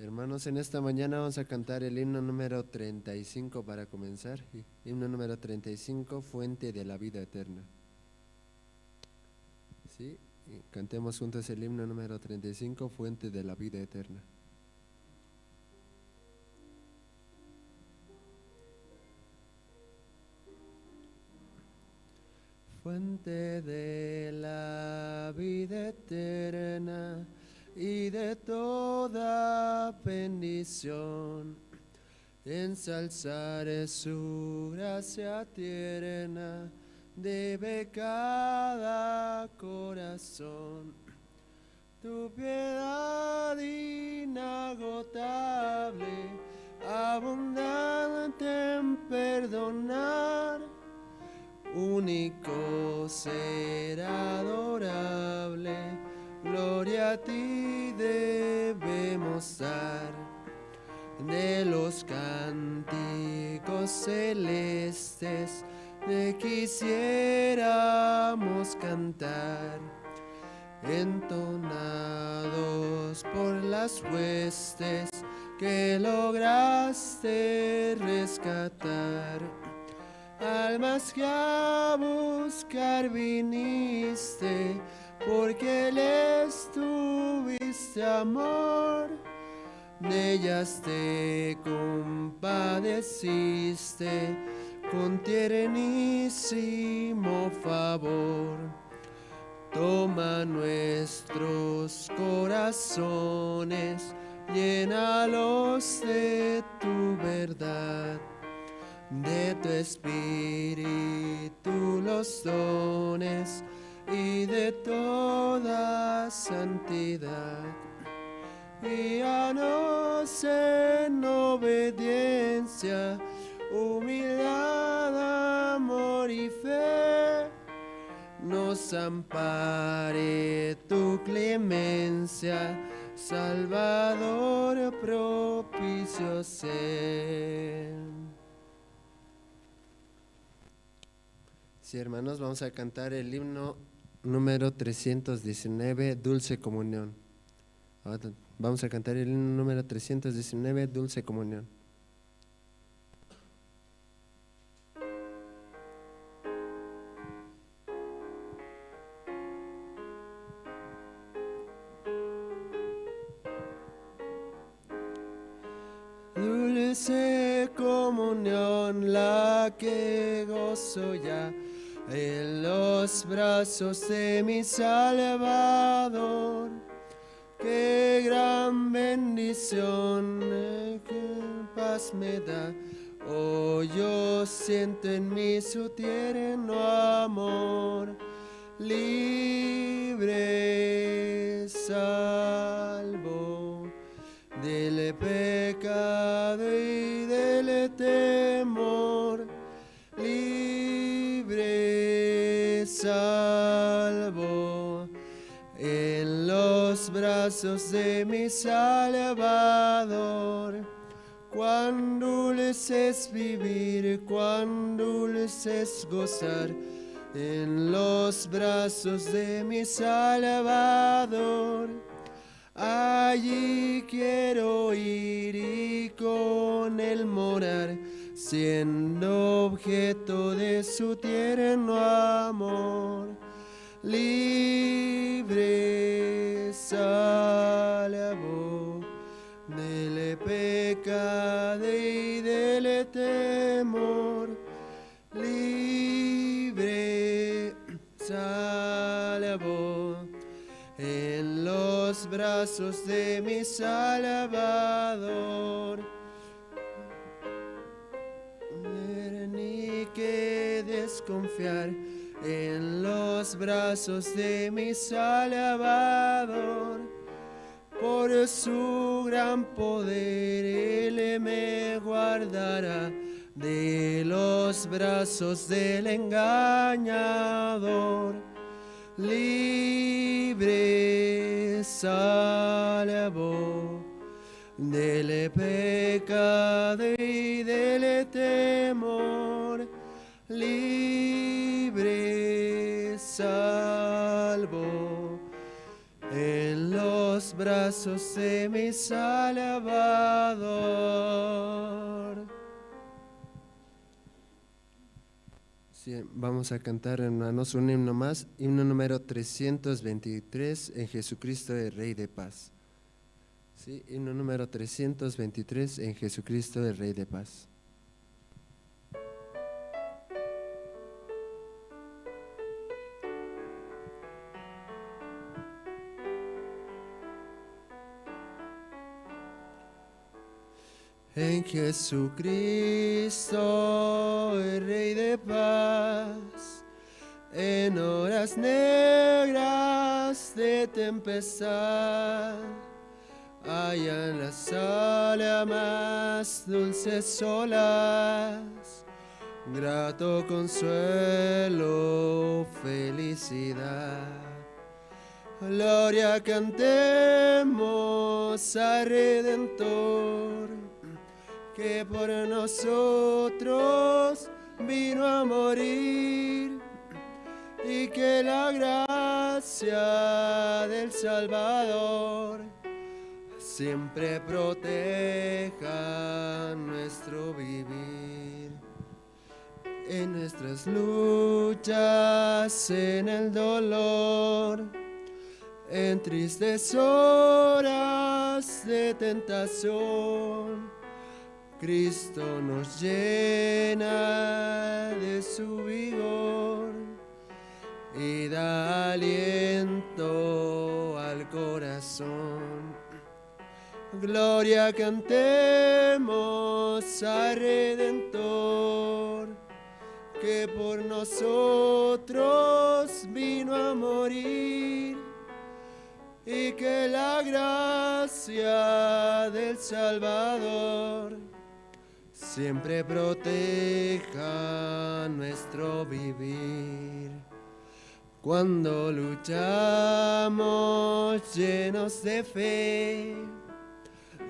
Hermanos, en esta mañana vamos a cantar el himno número 35 para comenzar. Himno número 35, Fuente de la Vida Eterna. ¿Sí? Y cantemos juntos el himno número 35, Fuente de la Vida Eterna. Fuente de la vida eterna y de toda bendición, ensalzar su gracia tierna, debe cada corazón. Tu piedad inagotable, abundante en perdonar, único ser adorable, gloria a ti debemos dar. De los cánticos celestes te quisiéramos cantar, entonados por las huestes que lograste rescatar. Almas que a buscar viniste, porque les tuviste amor, de ellas te compadeciste con tiernísimo favor. Toma nuestros corazones, llénalos de tu verdad, de tu espíritu los dones y de toda santidad. Guíanos en obediencia, humildad, amor y fe. Nos ampare tu clemencia, Salvador propicio sé. Sí, hermanos, vamos a cantar el himno número 319, Dulce Comunión. Vamos a cantar el himno número 319, Dulce Comunión. Dulce comunión, la que gozo ya en los brazos de mi Salvador. Qué gran bendición, qué paz me da. Oh, yo siento en mí su tierno amor. Libre, salvo del pecado y del temor, libre, salvo en los brazos de mi Salvador. Cuán dulce es vivir, cuán dulce es gozar en los brazos de mi Salvador. Allí quiero ir y con él morar, siendo objeto de su tierno amor. Libre, salvo del pecado y del temor. Libre, salvo en los brazos de mi Salvador. Ni que desconfiar en los brazos de mi Salvador. Por su gran poder Él me guardará de los brazos del engañador. Libre, salvo del pecado y del temor. Libre, salvo en los los brazos de mi Salvador. Sí, vamos a cantar, hermanos, un himno más, himno número 323, en Jesucristo el Rey de Paz. Sí, himno número 323, en Jesucristo el Rey de Paz. En Jesucristo, el Rey de paz, en horas negras de tempestad, hallan las almas dulces olas, grato consuelo, felicidad. Gloria cantemos al Redentor, que por nosotros vino a morir, y que la gracia del Salvador siempre proteja nuestro vivir. En nuestras luchas, en el dolor, en tristes horas de tentación, Cristo nos llena de su vigor y da aliento al corazón. Gloria cantemos al Redentor, que por nosotros vino a morir, y que la gracia del Salvador siempre proteja nuestro vivir. Cuando luchamos llenos de fe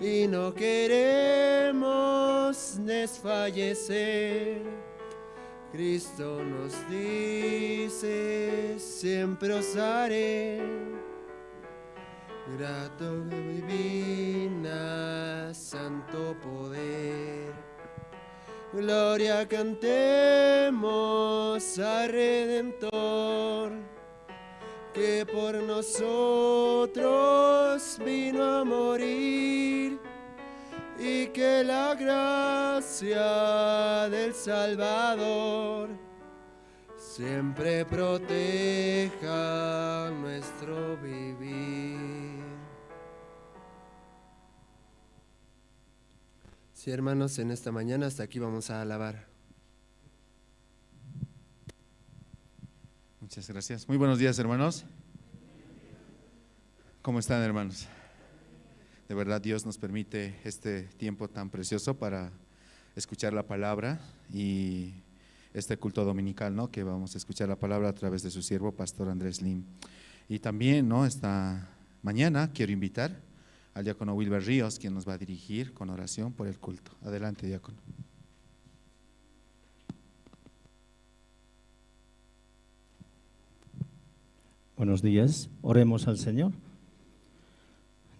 y no queremos desfallecer, Cristo nos dice: siempre os haré grato divina, santo poder. Gloria cantemos al Redentor, que por nosotros vino a morir, y que la gracia del Salvador siempre proteja nuestro vivir. Sí, hermanos, en esta mañana hasta aquí vamos a alabar. Muchas gracias. Muy buenos días, hermanos. ¿Cómo están, hermanos? De verdad, Dios nos permite este tiempo tan precioso para escuchar la palabra y este culto dominical, ¿no? Que vamos a escuchar la palabra a través de su siervo, Pastor Andrés Lim. Y también, ¿no? Esta mañana quiero invitar al diácono Wilber Ríos, quien nos va a dirigir con oración por el culto. Adelante, diácono. Buenos días, oremos al Señor.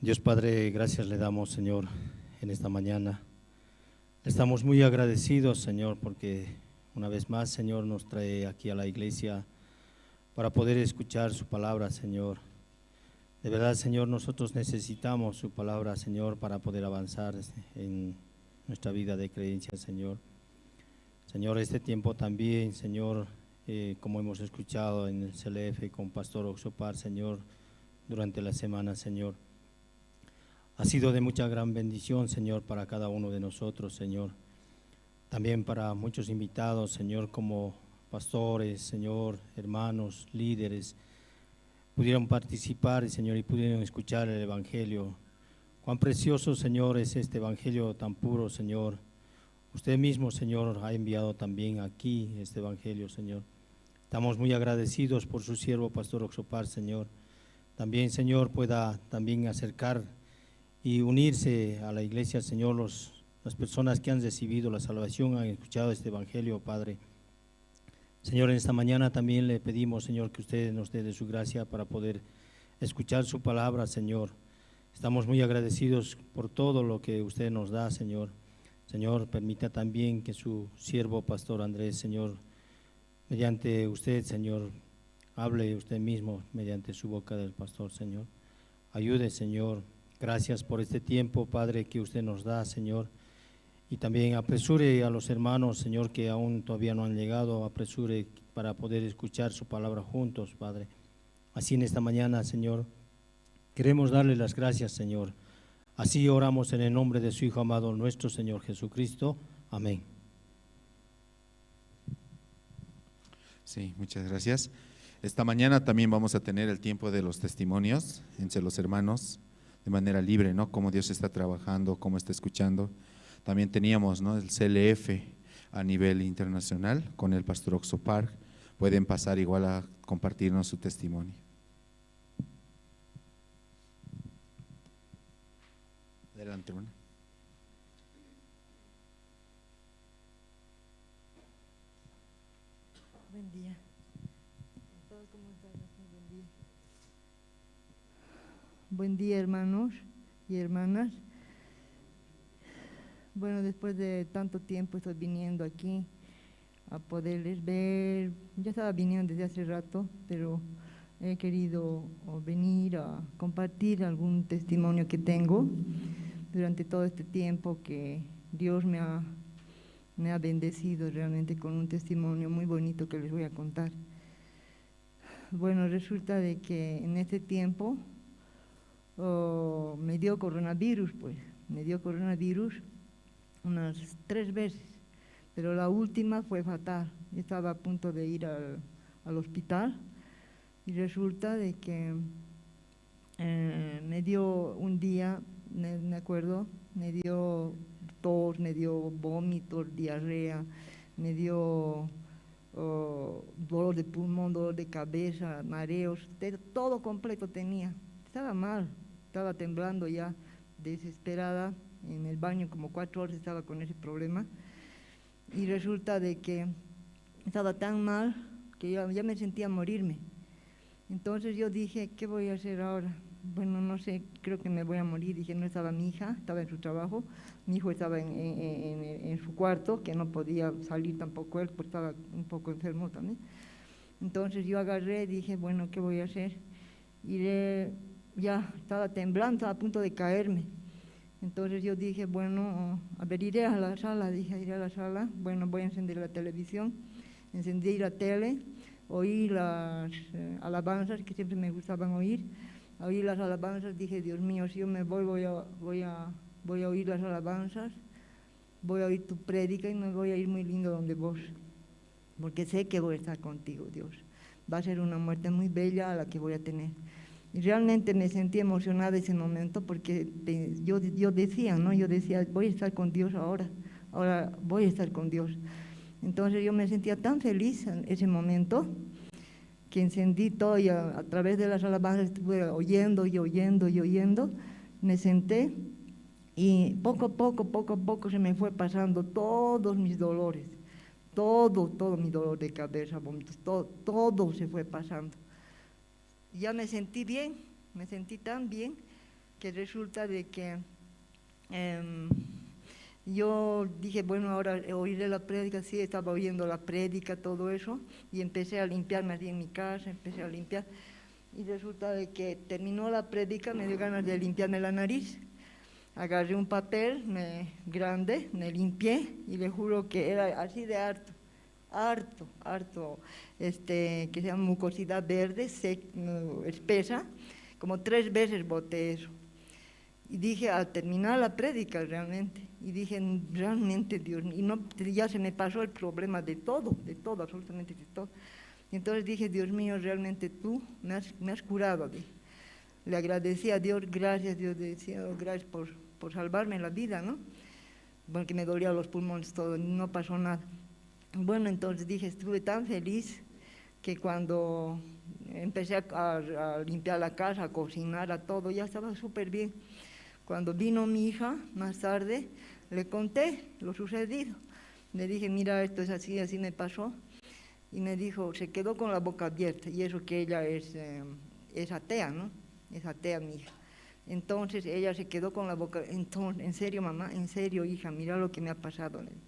Dios Padre, gracias le damos, Señor, en esta mañana. Estamos muy agradecidos, Señor, porque una vez más, Señor, nos trae aquí a la iglesia para poder escuchar su palabra, Señor. De verdad, Señor, nosotros necesitamos su palabra, Señor, para poder avanzar en nuestra vida de creencia, Señor. Señor, este tiempo también, Señor, como hemos escuchado en el CLF con Pastor Oxopar, Señor, durante la semana, Señor, ha sido de mucha gran bendición, Señor, para cada uno de nosotros, Señor. También para muchos invitados, Señor, como pastores, Señor, hermanos, líderes, pudieron participar, Señor, y pudieron escuchar el Evangelio. Cuán precioso, Señor, es este Evangelio tan puro, Señor. Usted mismo, Señor, ha enviado también aquí este Evangelio, Señor. Estamos muy agradecidos por su siervo, Pastor Oxopar, Señor. También, Señor, pueda también acercar y unirse a la iglesia, Señor, las personas que han recibido la salvación, han escuchado este Evangelio, Padre. Señor, en esta mañana también le pedimos, Señor, que usted nos dé de su gracia para poder escuchar su palabra, Señor. Estamos muy agradecidos por todo lo que usted nos da, Señor. Señor, permita también que su siervo, Pastor Andrés, Señor, mediante usted, Señor, hable usted mismo mediante su boca del pastor, Señor. Ayude, Señor. Gracias por este tiempo, Padre, que usted nos da, Señor. Y también apresure a los hermanos, Señor, que aún todavía no han llegado, apresure para poder escuchar su palabra juntos, Padre. Así en esta mañana, Señor, queremos darle las gracias, Señor. Así oramos en el nombre de su Hijo amado, nuestro Señor Jesucristo. Amén. Sí, muchas gracias. Esta mañana también vamos a tener el tiempo de los testimonios entre los hermanos, de manera libre, ¿no? Cómo Dios está trabajando, cómo está escuchando. También teníamos, ¿no?, el CLF a nivel internacional con el pastor Oxopar. Pueden pasar igual a compartirnos su testimonio. Adelante, hermano. Buen día. ¿Todos cómo están? Buen día. Buen día, hermanos y hermanas. Bueno, después de tanto tiempo estoy viniendo aquí a poderles ver. Ya estaba viniendo desde hace rato, pero he querido venir a compartir algún testimonio que tengo durante todo este tiempo que Dios me ha bendecido realmente con un testimonio muy bonito que les voy a contar. Bueno, resulta de que en este tiempo me dio coronavirus, unas 3 veces, pero la última fue fatal. Yo estaba a punto de ir al hospital y resulta de que me dio un día, me acuerdo, me dio tos, me dio vómitos, diarrea, me dio dolor de pulmón, dolor de cabeza, mareos, todo completo tenía. Estaba mal, estaba temblando ya, desesperada, en el baño como 4 horas estaba con ese problema. Y resulta de que estaba tan mal que ya me sentía morirme. Entonces yo dije, ¿qué voy a hacer ahora? Bueno, no sé, creo que me voy a morir. Dije, no estaba mi hija, estaba en su trabajo, mi hijo estaba en su cuarto, que no podía salir tampoco él, pues estaba un poco enfermo también. Entonces yo agarré, dije, bueno, ¿qué voy a hacer? Ya estaba temblando, estaba a punto de caerme. Entonces yo dije, bueno, a ver, iré a la sala, bueno, voy a encender la televisión. Encendí la tele, oí las alabanzas que siempre me gustaban oír. Oí las alabanzas, dije, Dios mío, si yo me voy a oír las alabanzas, voy a oír tu prédica y me voy a ir muy lindo donde vos, porque sé que voy a estar contigo, Dios. Va a ser una muerte muy bella a la que voy a tener. Y realmente me sentí emocionada ese momento porque yo decía, ¿no? Yo decía, voy a estar con Dios ahora voy a estar con Dios. Entonces yo me sentía tan feliz en ese momento que encendí todo y a través de las alabanzas estuve oyendo, me senté y poco a poco se me fue pasando todos mis dolores, todo mi dolor de cabeza, vómitos, todo se fue pasando. Ya me sentí bien, me sentí tan bien que resulta de que yo dije, bueno, ahora oiré la prédica. Sí, estaba oyendo la prédica, todo eso, y empecé a limpiarme así en mi casa, empecé a limpiar, y resulta de que terminó la prédica, me dio ganas de limpiarme la nariz. Agarré un papel grande, me limpié, y le juro que era así de harto, que se llama mucosidad verde, espesa, como 3 veces boté eso. Y dije, al terminar la prédica realmente, y dije, realmente Dios, y no, ya se me pasó el problema de todo, absolutamente de todo. Y entonces dije, Dios mío, realmente tú me has curado. Le agradecí a Dios, gracias Dios, decía, gracias por salvarme la vida, ¿no? Porque me dolían los pulmones, todo, no pasó nada. Bueno, entonces dije, estuve tan feliz que cuando empecé a limpiar la casa, a cocinar, a todo, ya estaba súper bien. Cuando vino mi hija, más tarde, le conté lo sucedido. Le dije, mira, esto es así, así me pasó. Y me dijo, se quedó con la boca abierta, y eso que ella es atea, ¿no? Es atea mi hija. Entonces ella se quedó con la boca, entonces, ¿en serio, mamá? ¿En serio, hija? Mira lo que me ha pasado. Le dije.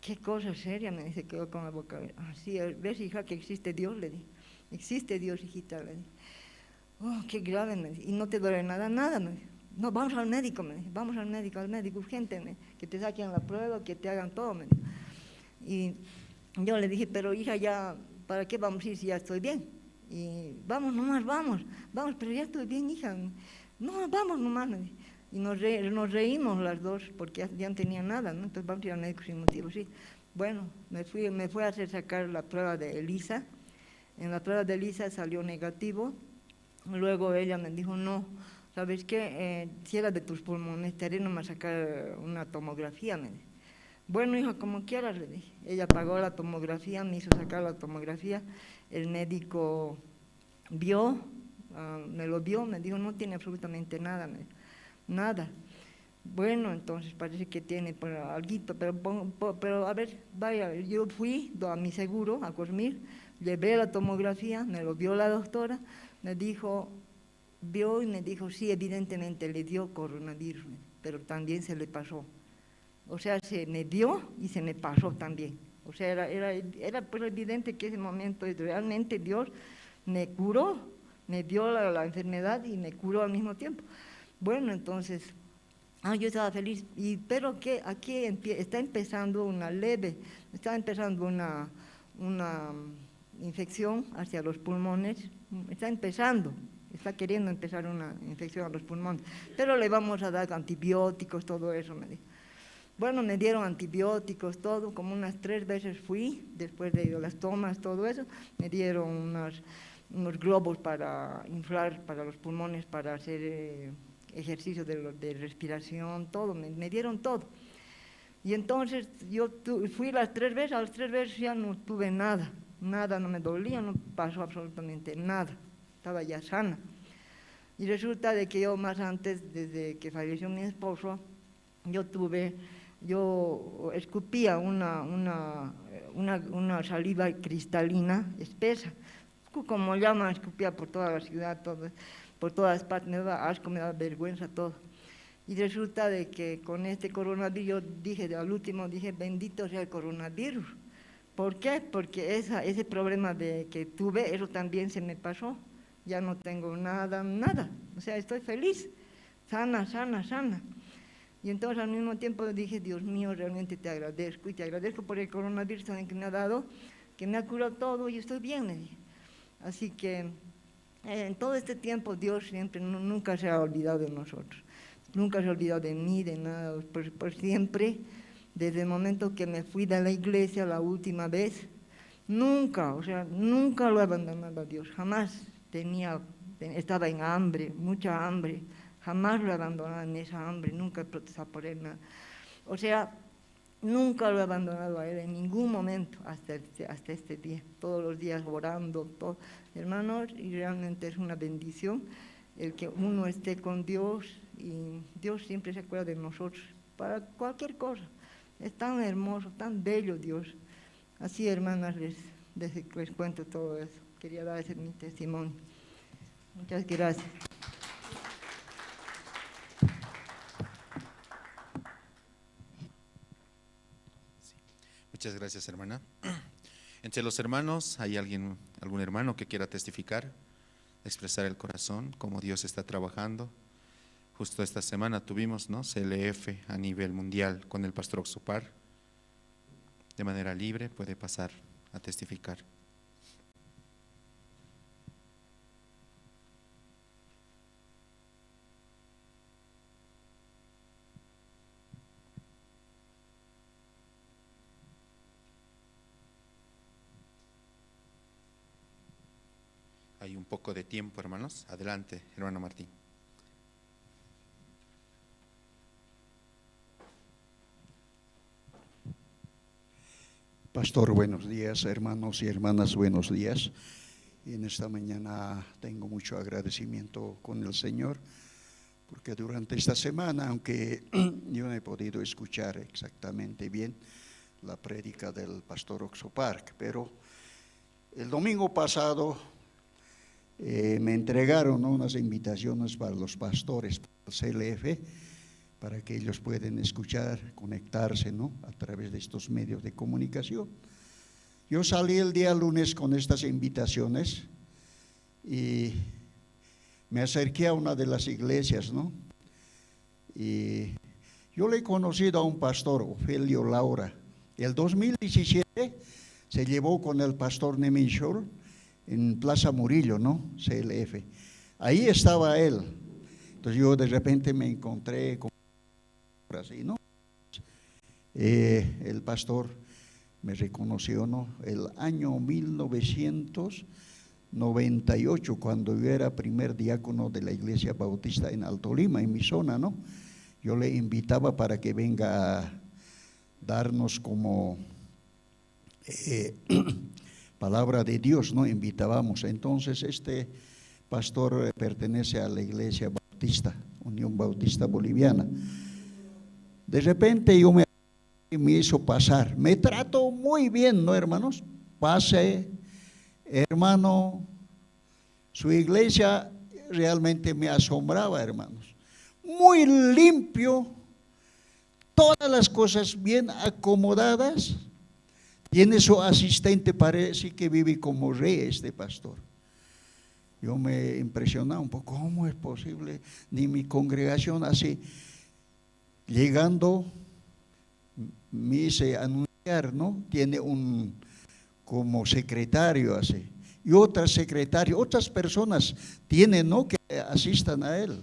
¿Qué cosa seria? Me dice, quedó con la boca. Así, ¿ves, hija, que existe Dios? Le dije. Existe Dios, hijita. Le dije. Oh, qué grave, me dice. ¿Y no te duele nada? Nada, me dice. No, vamos al médico, me dice. Vamos al médico urgente, me dice. Que te saquen la prueba, que te hagan todo, me dice. Y yo le dije, pero hija, ya, ¿para qué vamos a ir si ya estoy bien? Y vamos nomás, vamos, pero ya estoy bien, hija. No, vamos nomás, me dice. Y nos reímos las dos, porque ya no tenía nada, ¿no? Entonces vamos a ir al médico sin motivo, sí. Bueno, me fui a hacer sacar la prueba de ELISA. En la prueba de ELISA salió negativo. Luego ella me dijo, no, ¿sabes qué? Si era de tus pulmones, te haré nomás sacar una tomografía, me dijo. Bueno, hija, como quieras, le dije. Ella pagó la tomografía, me hizo sacar la tomografía. El médico vio, me lo vio, me dijo, no tiene absolutamente nada, me dijo. Nada. Bueno, entonces parece que tiene algo, pero a ver, vaya, yo fui a mi seguro, a Cosmir, llevé la tomografía, me lo vio la doctora, me dijo, vio y me dijo, sí, evidentemente le dio coronavirus, pero también se le pasó. O sea, se me dio y se me pasó también. O sea, era pues evidente que ese momento realmente Dios me curó, me dio la enfermedad y me curó al mismo tiempo. Bueno, entonces, yo estaba feliz, pero que aquí está empezando una leve, está empezando una infección hacia los pulmones, está queriendo empezar una infección a los pulmones, pero le vamos a dar antibióticos, todo eso, me dijo. Bueno, me dieron antibióticos, todo, como unas 3 veces fui, después de las tomas, todo eso, me dieron unos globos para inflar para los pulmones, para hacer ejercicio de respiración, todo, me dieron todo. Y entonces yo fui las 3 veces, a las 3 veces ya no tuve nada, no me dolía, no pasó absolutamente nada, estaba ya sana. Y resulta de que yo más antes, desde que falleció mi esposo, yo escupía una saliva cristalina espesa, como llama, escupía por toda la ciudad, por todas partes, me daba asco, me daba vergüenza, todo. Y resulta de que con este coronavirus, yo dije, al último, bendito sea el coronavirus. ¿Por qué? Porque ese problema que tuve, eso también se me pasó. Ya no tengo nada. O sea, estoy feliz, sana. Y entonces al mismo tiempo dije, Dios mío, realmente te agradezco. Y te agradezco por el coronavirus también que me ha dado, que me ha curado todo y estoy bien, le dije. Así que en todo este tiempo Dios siempre, nunca se ha olvidado de nosotros. Nunca se ha olvidado de mí, de nada, por siempre, desde el momento que me fui de la iglesia la última vez, nunca lo he abandonado a Dios, jamás estaba en hambre, mucha hambre, jamás lo he abandonado en esa hambre, nunca he protestado por él, nada. O sea, nunca lo he abandonado a él en ningún momento hasta este día, todos los días orando, todo. Hermanos, y realmente es una bendición el que uno esté con Dios y Dios siempre se acuerda de nosotros para cualquier cosa. Es tan hermoso, tan bello Dios. Así, hermanas, les cuento todo eso. Quería dar ese mi testimonio. Muchas gracias. Muchas gracias, hermana. Entre los hermanos, ¿hay algún hermano que quiera testificar, expresar el corazón, cómo Dios está trabajando? Justo esta semana tuvimos, ¿no?, CLF a nivel mundial con el pastor Oxopar. De manera libre puede pasar a testificar. Hay un poco de tiempo, hermanos. Adelante, hermano Martín. Pastor, buenos días, hermanos y hermanas, buenos días. Y en esta mañana tengo mucho agradecimiento con el Señor, porque durante esta semana, aunque yo no he podido escuchar exactamente bien la prédica del pastor Oxopar, pero el domingo pasado me entregaron, ¿no?, unas invitaciones para los pastores, para el CLF, para que ellos puedan escuchar, conectarse, ¿no?, a través de estos medios de comunicación. Yo salí el día lunes con estas invitaciones y me acerqué a una de las iglesias, ¿no? Y yo le he conocido a un pastor, Ofelio Laura. El 2017 se llevó con el pastor Nemin Shor en Plaza Murillo, ¿no?, CLF. Ahí estaba él. Entonces yo de repente me encontré con así, ¿no? El pastor me reconoció, ¿no?, el año 1998, cuando yo era primer diácono de la Iglesia Bautista en Alto Lima, en mi zona, ¿no? Yo le invitaba para que venga a darnos como palabra de Dios, ¿no? Invitábamos. Entonces este pastor pertenece a la Iglesia Bautista, Unión Bautista Boliviana. De repente yo me hizo pasar, me trató muy bien, ¿no, hermanos? Pase, hermano, su iglesia realmente me asombraba, hermanos. Muy limpio, todas las cosas bien acomodadas. Tiene su asistente, parece que vive como rey este pastor. Yo me impresionaba un poco, ¿cómo es posible? Ni mi congregación así. Llegando, me hice anunciar, ¿no? Tiene un como secretario así. Y otras secretarias, otras personas tienen, ¿no?, que asistan a él.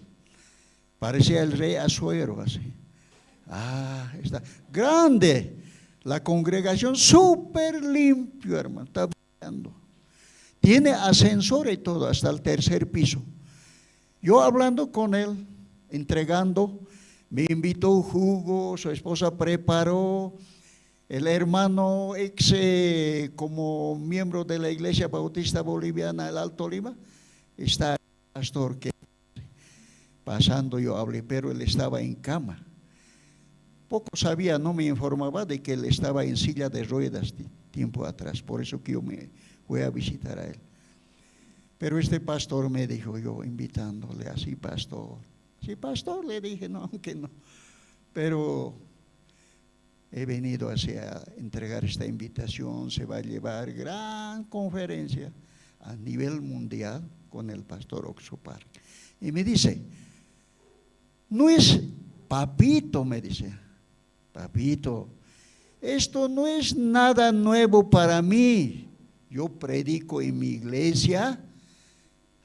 Parecía el rey Asuero así. Ah, está grande. La congregación súper limpio, hermano, está brillando. Tiene ascensor y todo, hasta el tercer piso. Yo hablando con él, entregando, me invitó jugo, su esposa preparó, el hermano como miembro de la Iglesia Bautista Boliviana del Alto Lima, está el pastor que pasando yo hablé, pero él estaba en cama. Poco sabía, no me informaba de que él estaba en silla de ruedas tiempo atrás, por eso que yo me fui a visitar a él. Pero este pastor me dijo, yo invitándole así, pastor. Sí, pastor, le dije, no, aunque no. Pero he venido a entregar esta invitación, se va a llevar gran conferencia a nivel mundial con el pastor Oxopar. Y me dice, no es papito, me dice. Papito, esto no es nada nuevo para mí. Yo predico en mi iglesia,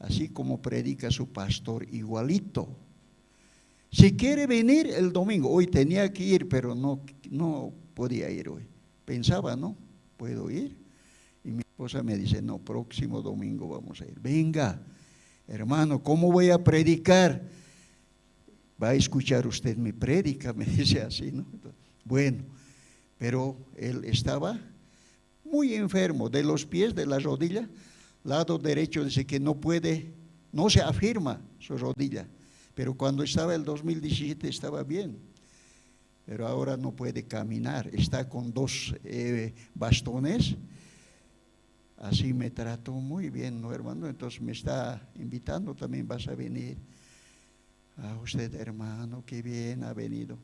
así como predica su pastor, igualito. Si quiere venir el domingo, hoy tenía que ir, pero no podía ir hoy. Pensaba, ¿no? ¿Puedo ir? Y mi esposa me dice, no, próximo domingo vamos a ir. Venga, hermano, ¿cómo voy a predicar? Va a escuchar usted mi prédica, me dice así, ¿no? Bueno, pero él estaba muy enfermo, de los pies, de la rodilla, lado derecho dice que no puede, no se afirma su rodilla, pero cuando estaba el 2017 estaba bien, pero ahora no puede caminar, está con 2 bastones, así me trató muy bien, ¿no, hermano? Entonces me está invitando, también vas a venir. Ah, usted, hermano, qué bien ha venido.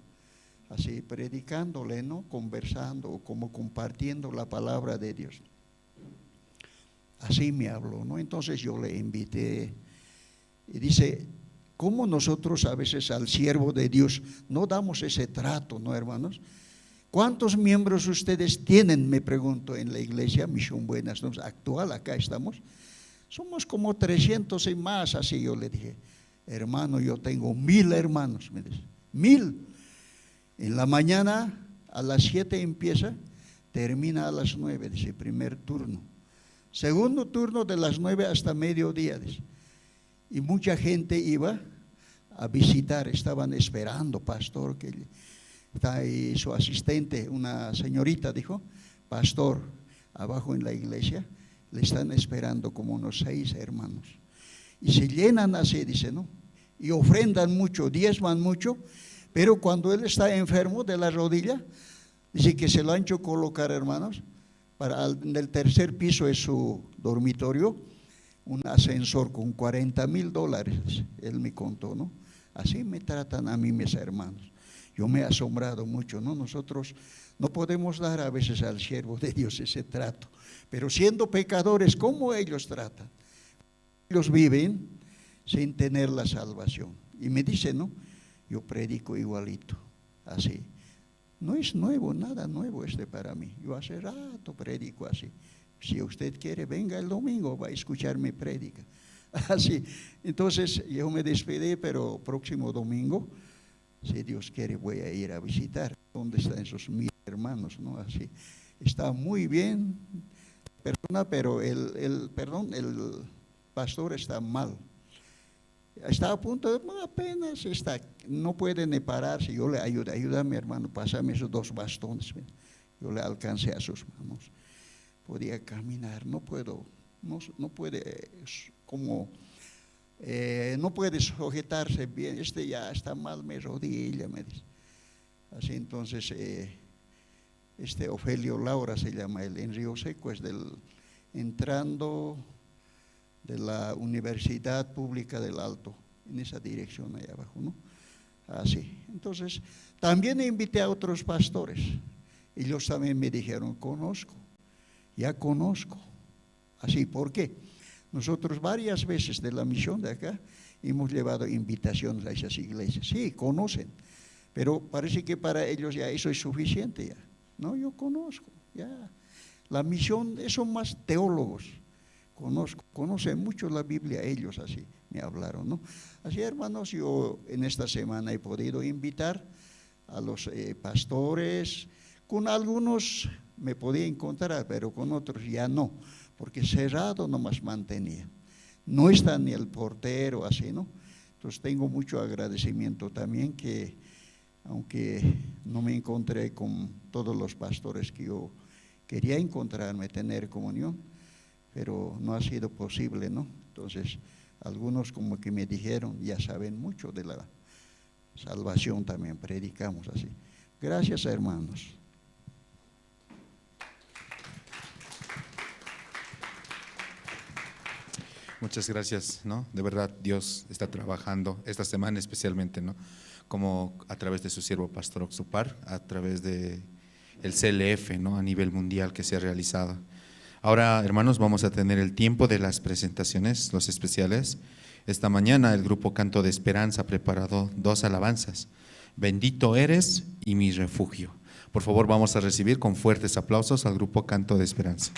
Así predicándole, ¿no? Conversando, como compartiendo la palabra de Dios. Así me habló, ¿no? Entonces yo le invité y dice, ¿cómo nosotros a veces al siervo de Dios no damos ese trato, ¿no, hermanos? ¿Cuántos miembros ustedes tienen, me pregunto, en la iglesia Misión Buenas Nuevas actual? Acá estamos. Somos como 300 y más, así yo le dije. Hermano, yo tengo 1000 hermanos, me dice, 1000. En la mañana a las 7 empieza, termina a las 9, dice, primer turno. Segundo turno de las 9 hasta mediodía, dice. Y mucha gente iba a visitar, estaban esperando, pastor, que está ahí su asistente, una señorita, dijo, pastor, abajo en la iglesia, le están esperando como unos 6 hermanos. Y se llenan así, dice, ¿no? Y ofrendan mucho, diezman mucho, pero cuando él está enfermo de la rodilla, dice que se lo han hecho colocar, hermanos, en el tercer piso es su dormitorio, un ascensor con $40,000, él me contó, ¿no? Así me tratan a mí mis hermanos. Yo me he asombrado mucho, ¿no? Nosotros no podemos dar a veces al siervo de Dios ese trato, pero siendo pecadores, ¿cómo ellos tratan? Ellos viven sin tener la salvación. Y me dice, ¿no? Yo predico igualito, así. No es nuevo, nada nuevo para mí. Yo hace rato predico así. Si usted quiere, venga el domingo, va a escuchar mi prédica. Así. Entonces yo me despedí, pero próximo domingo, si Dios quiere, voy a ir a visitar. ¿Dónde están esos mis hermanos? ¿No? Así. Está muy bien, persona, pero el pastor está mal. Está a punto de, apenas está, no puede ni pararse. Yo le ayúdame hermano, pásame esos 2 bastones. Yo le alcancé a sus manos. Podía caminar, no puedo, no puede, como, no puede sujetarse bien. Ya está mal, mi rodilla, me dice. Así entonces, Ofelio Laura se llama él, en Río Seco, es entrando de la Universidad Pública del Alto, en esa dirección allá abajo, ¿no? Así. Entonces, también invité a otros pastores. Ellos también me dijeron, ya conozco. Así, ¿por qué? Nosotros varias veces de la misión de acá hemos llevado invitaciones a esas iglesias. Sí, conocen, pero parece que para ellos ya eso es suficiente ya. No, yo conozco, ya. La misión, son más teólogos. Conocen mucho la Biblia ellos, así me hablaron, ¿no? Así, hermanos, yo en esta semana he podido invitar a los pastores. Con algunos me podía encontrar, pero con otros ya no, porque cerrado nomás mantenía. No está ni el portero, así, ¿no? Entonces tengo mucho agradecimiento también que, aunque no me encontré con todos los pastores que yo quería encontrarme, tener comunión, pero no ha sido posible, ¿no? Entonces, algunos como que me dijeron, ya saben mucho de la salvación, también predicamos así. Gracias, hermanos. Muchas gracias, ¿no? De verdad, Dios está trabajando esta semana especialmente, ¿no? Como a través de su siervo Pastor Oxupar, a través de el CLF, ¿no? A nivel mundial que se ha realizado. Ahora, hermanos, vamos a tener el tiempo de las presentaciones, los especiales. Esta mañana el grupo Canto de Esperanza ha preparado 2 alabanzas, Bendito eres y mi refugio. Por favor, vamos a recibir con fuertes aplausos al grupo Canto de Esperanza.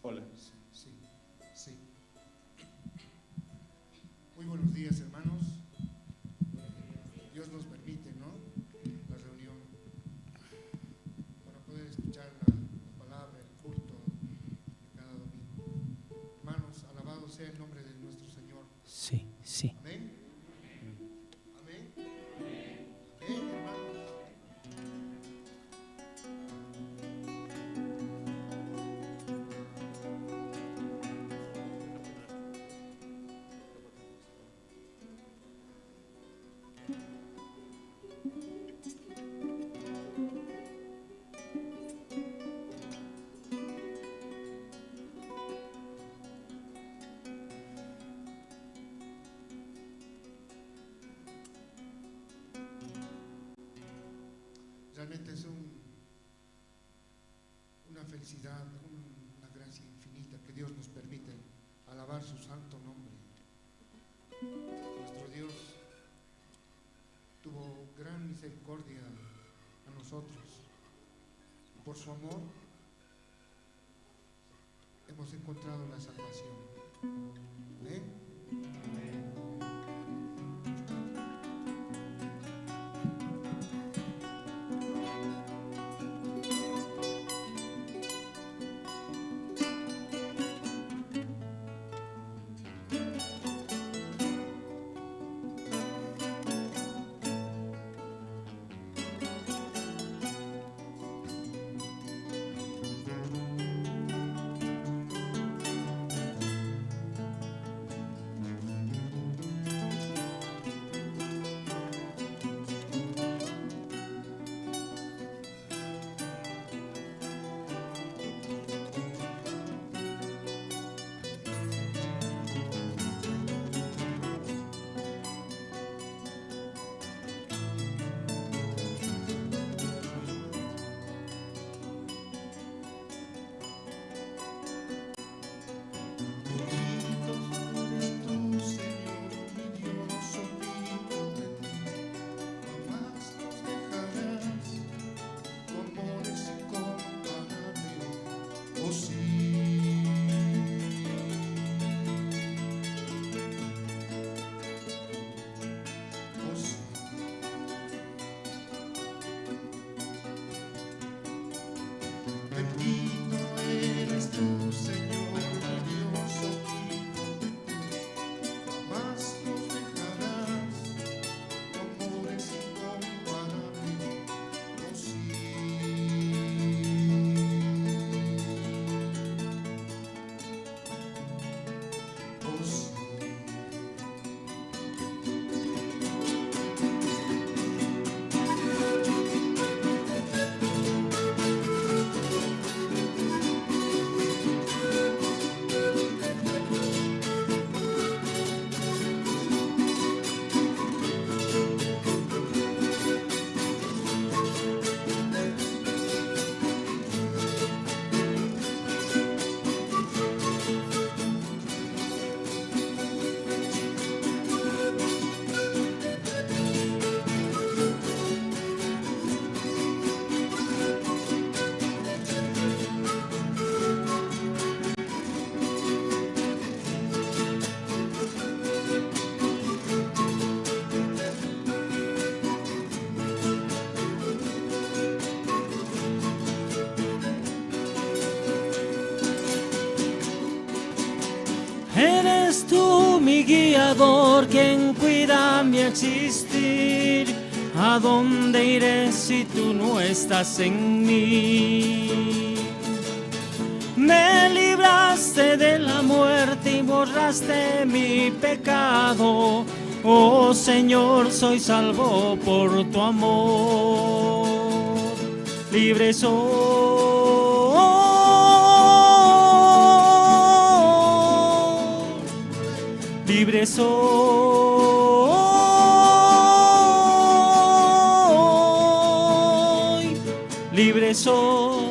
Hola. Sí. Muy buenos días, hermanos. Dios nos permite, ¿no? La reunión para poder escuchar la palabra, el culto de cada domingo. Hermanos, alabado sea el nombre de nuestro Señor. Sí. Amén. Amén. Amén, hermanos. Realmente es una felicidad, una gracia infinita que Dios nos permite alabar su santo nombre. Nuestro Dios tuvo gran misericordia a nosotros. Por su amor hemos encontrado la salvación. ¿Amén? mi guiador, quien cuida mi existir. ¿A dónde iré si tú no estás en mí? Me libraste de la muerte y borraste mi pecado. Oh Señor, soy salvo por tu amor. Libre soy, libre soy, libre soy.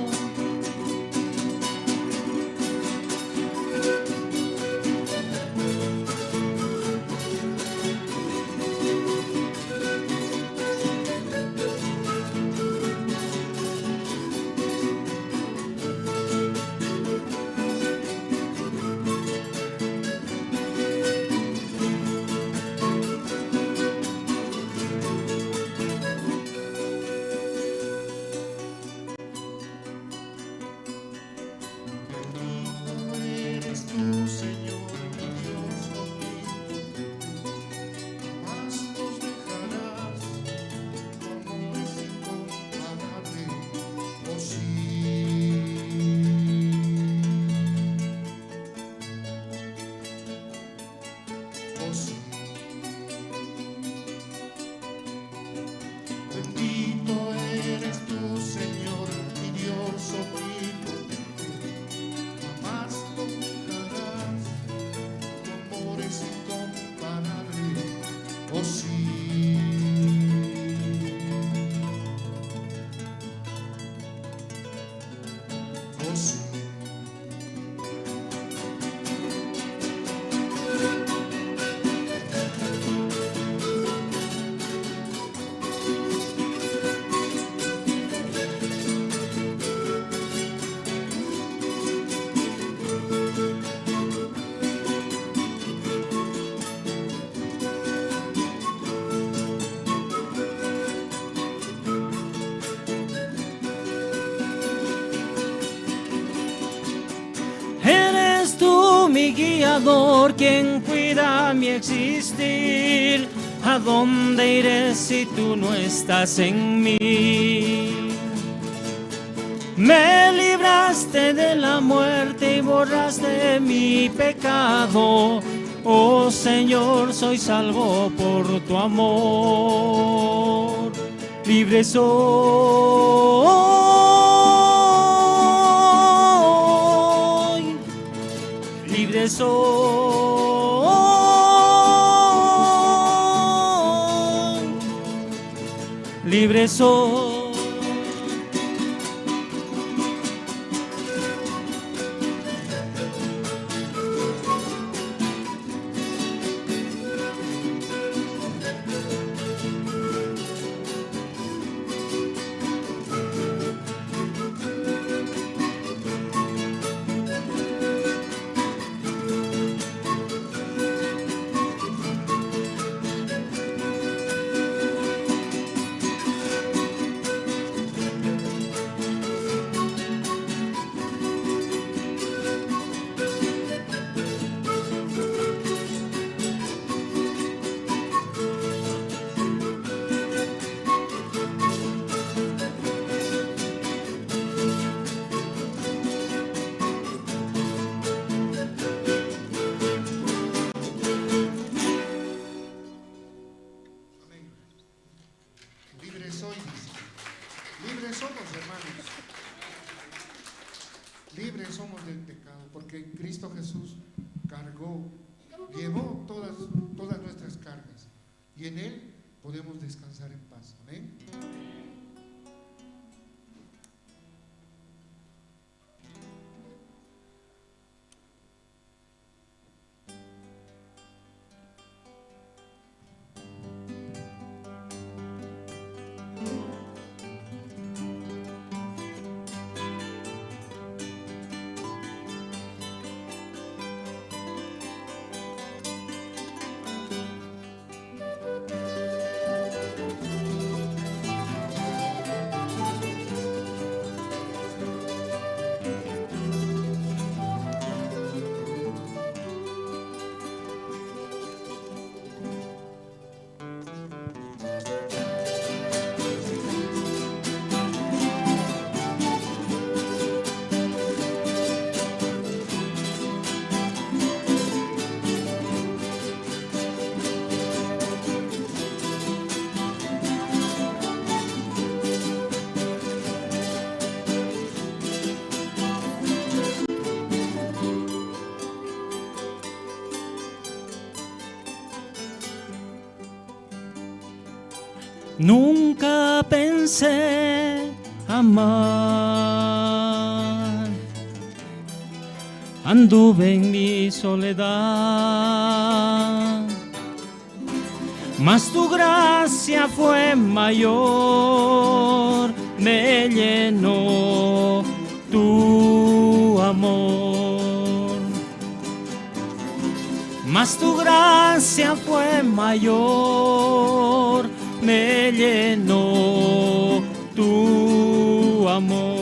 Eres tú, Señor, mi Dios, jamás nos dejarás, tu amor es incomparable, oh sí. Oh sí. Bendito eres tú, Señor, mi Dios omnipotente, jamás nos dejarás, tu amor es incomparable, oh sí. Oh sí. Eres tú mi guiador, quien cuida mi existir. ¿A dónde iré si tú no estás en mí? Me libraste de la muerte y borraste mi pecado. Oh Señor, soy salvo por tu amor. Libre soy, libre soy, libre soy. Libre soy, dice. Libres somos, hermanos. Libres somos del pecado, porque Cristo Jesús cargó, llevó todas nuestras cargas, y en Él podemos descansar en paz. Amén. Nunca pensé amar, anduve en mi soledad, mas tu gracia fue mayor, me llenó tu amor. Mas tu gracia fue mayor, me llenó tu amor.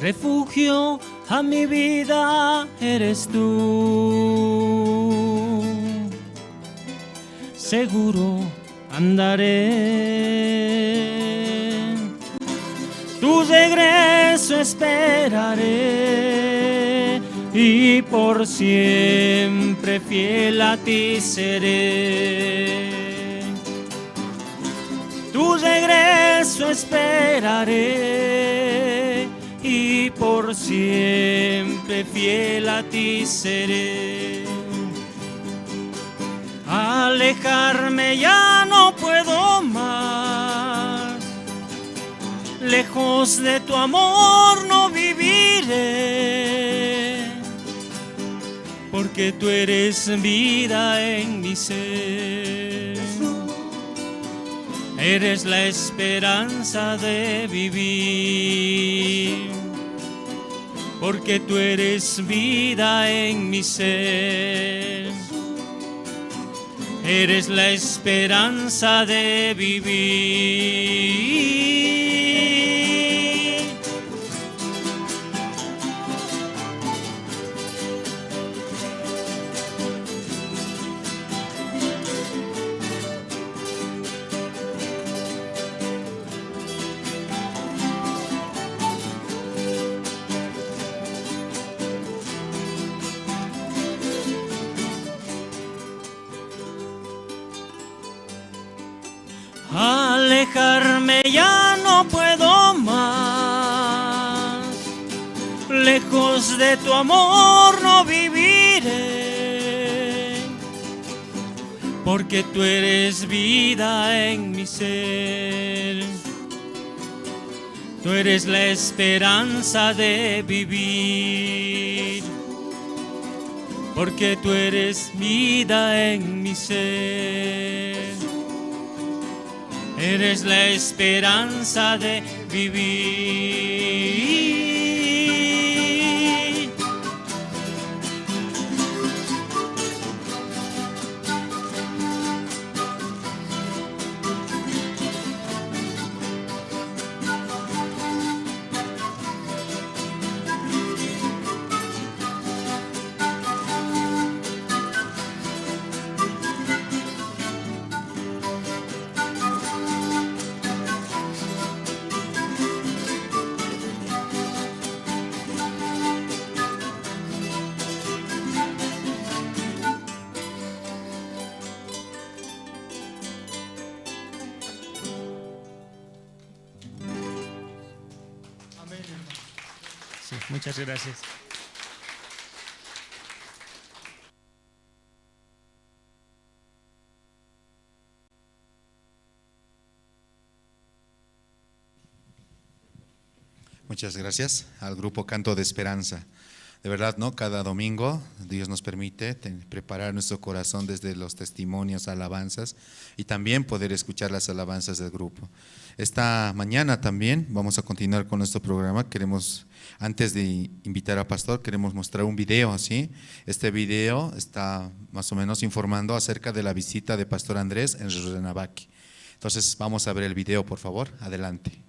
Refugio a mi vida eres tú, seguro andaré, tu regreso esperaré y por siempre fiel a ti seré. Tu regreso esperaré y por siempre fiel a ti seré. Alejarme ya no puedo más, lejos de tu amor no viviré, porque tú eres vida en mi ser. Eres la esperanza de vivir, porque tú eres vida en mi ser. Eres la esperanza de vivir. Alejarme ya no puedo más, lejos de tu amor no viviré, porque tú eres vida en mi ser. Tú eres la esperanza de vivir, porque tú eres vida en mi ser. Eres la esperanza de vivir. Sí, muchas gracias. Muchas gracias al grupo Canto de Esperanza. De verdad, ¿no? Cada domingo Dios nos permite preparar nuestro corazón desde los testimonios, alabanzas y también poder escuchar las alabanzas del grupo. Esta mañana también vamos a continuar con nuestro programa. Queremos, antes de invitar al pastor, queremos mostrar un video, ¿sí? Este video está más o menos informando acerca de la visita de Pastor Andrés en Rurrenabaque. Entonces vamos a ver el video, por favor. Adelante.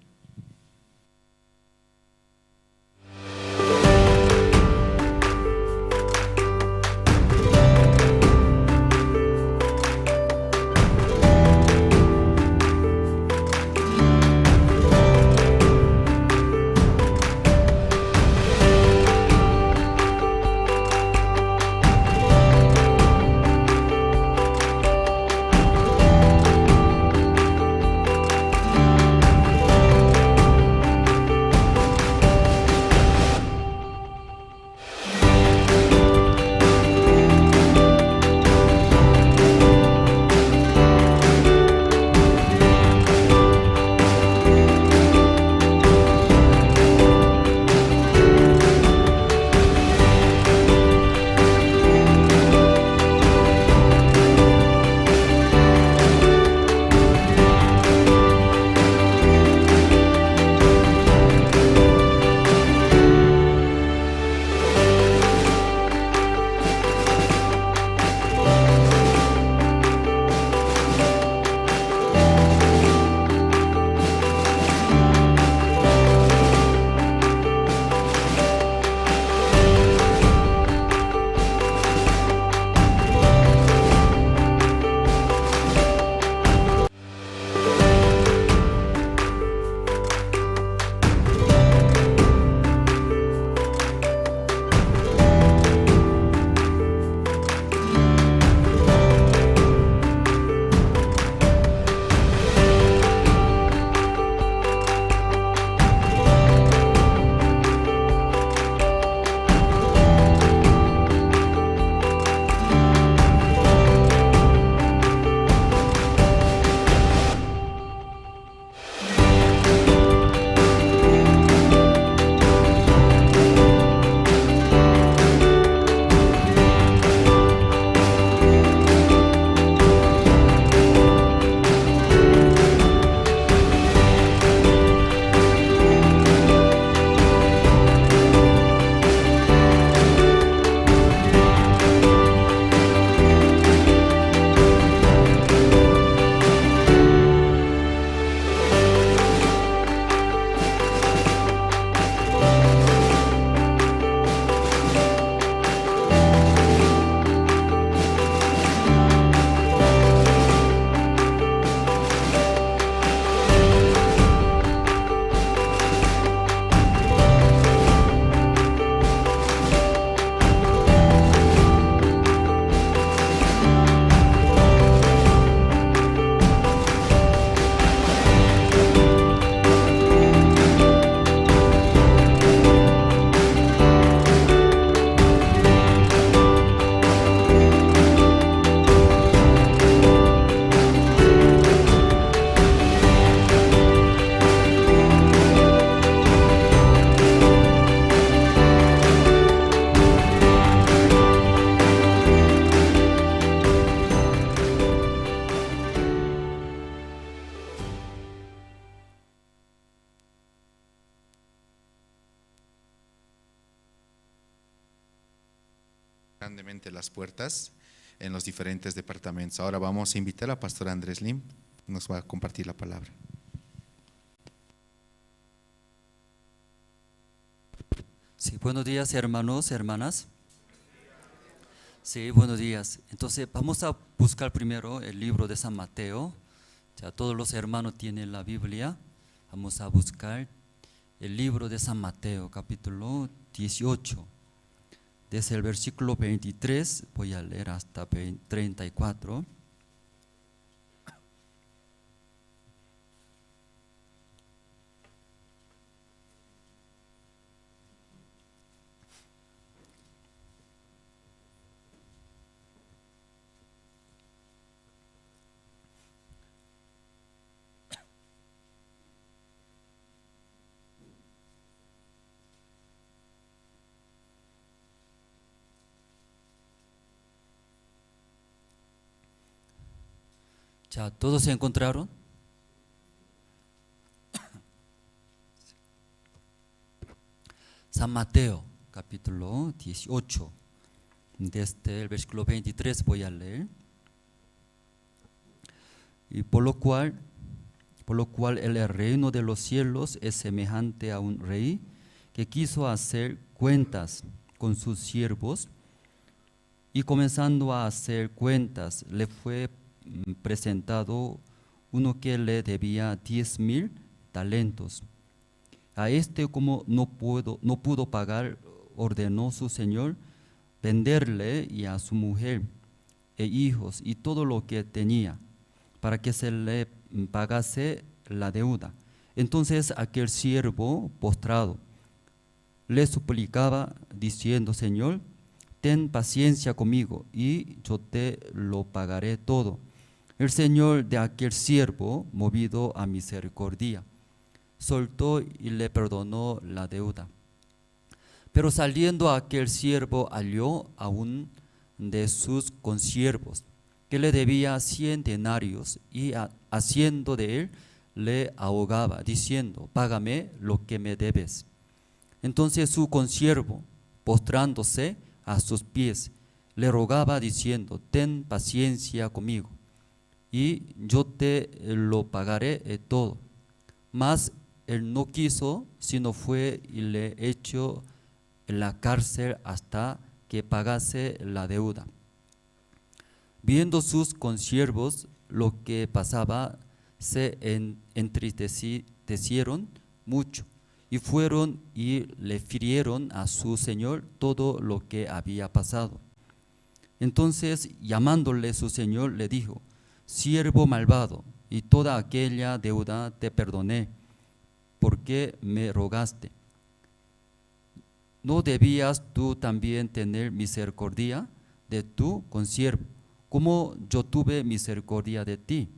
grandemente las puertas en los diferentes departamentos. Ahora vamos a invitar a Pastor Andrés Lim, nos va a compartir la palabra. Sí, buenos días hermanos, hermanas. Sí, buenos días. Entonces vamos a buscar primero el libro de San Mateo. Ya todos los hermanos tienen la Biblia. Vamos a buscar el libro de San Mateo, capítulo 18. Desde el versículo 23 voy a leer hasta 34. ¿Ya todos se encontraron? San Mateo, capítulo 18, desde el versículo 23 voy a leer. Y por lo cual el reino de los cielos es semejante a un rey que quiso hacer cuentas con sus siervos, y comenzando a hacer cuentas le fue presentado uno que le debía 10,000 talentos. A este, como no pudo pagar, ordenó su señor venderle y a su mujer e hijos y todo lo que tenía, para que se le pagase la deuda. Entonces aquel siervo, postrado, le suplicaba diciendo: Señor, ten paciencia conmigo y yo te lo pagaré todo. El señor de aquel siervo, movido a misericordia, soltó y le perdonó la deuda. Pero saliendo aquel siervo halló a un de sus consiervos que le debía 100 denarios y haciendo de él le ahogaba, diciendo: págame lo que me debes. Entonces su consiervo, postrándose a sus pies, le rogaba diciendo: ten paciencia conmigo y yo te lo pagaré todo. Mas él no quiso, sino fue y le echó en la cárcel hasta que pagase la deuda. Viendo sus consiervos lo que pasaba, se entristecieron mucho y fueron y le firieron a su señor todo lo que había pasado. Entonces, llamándole su señor, le dijo: siervo malvado, y toda aquella deuda te perdoné, porque me rogaste. ¿No debías tú también tener misericordia de tu consiervo, como yo tuve misericordia de ti?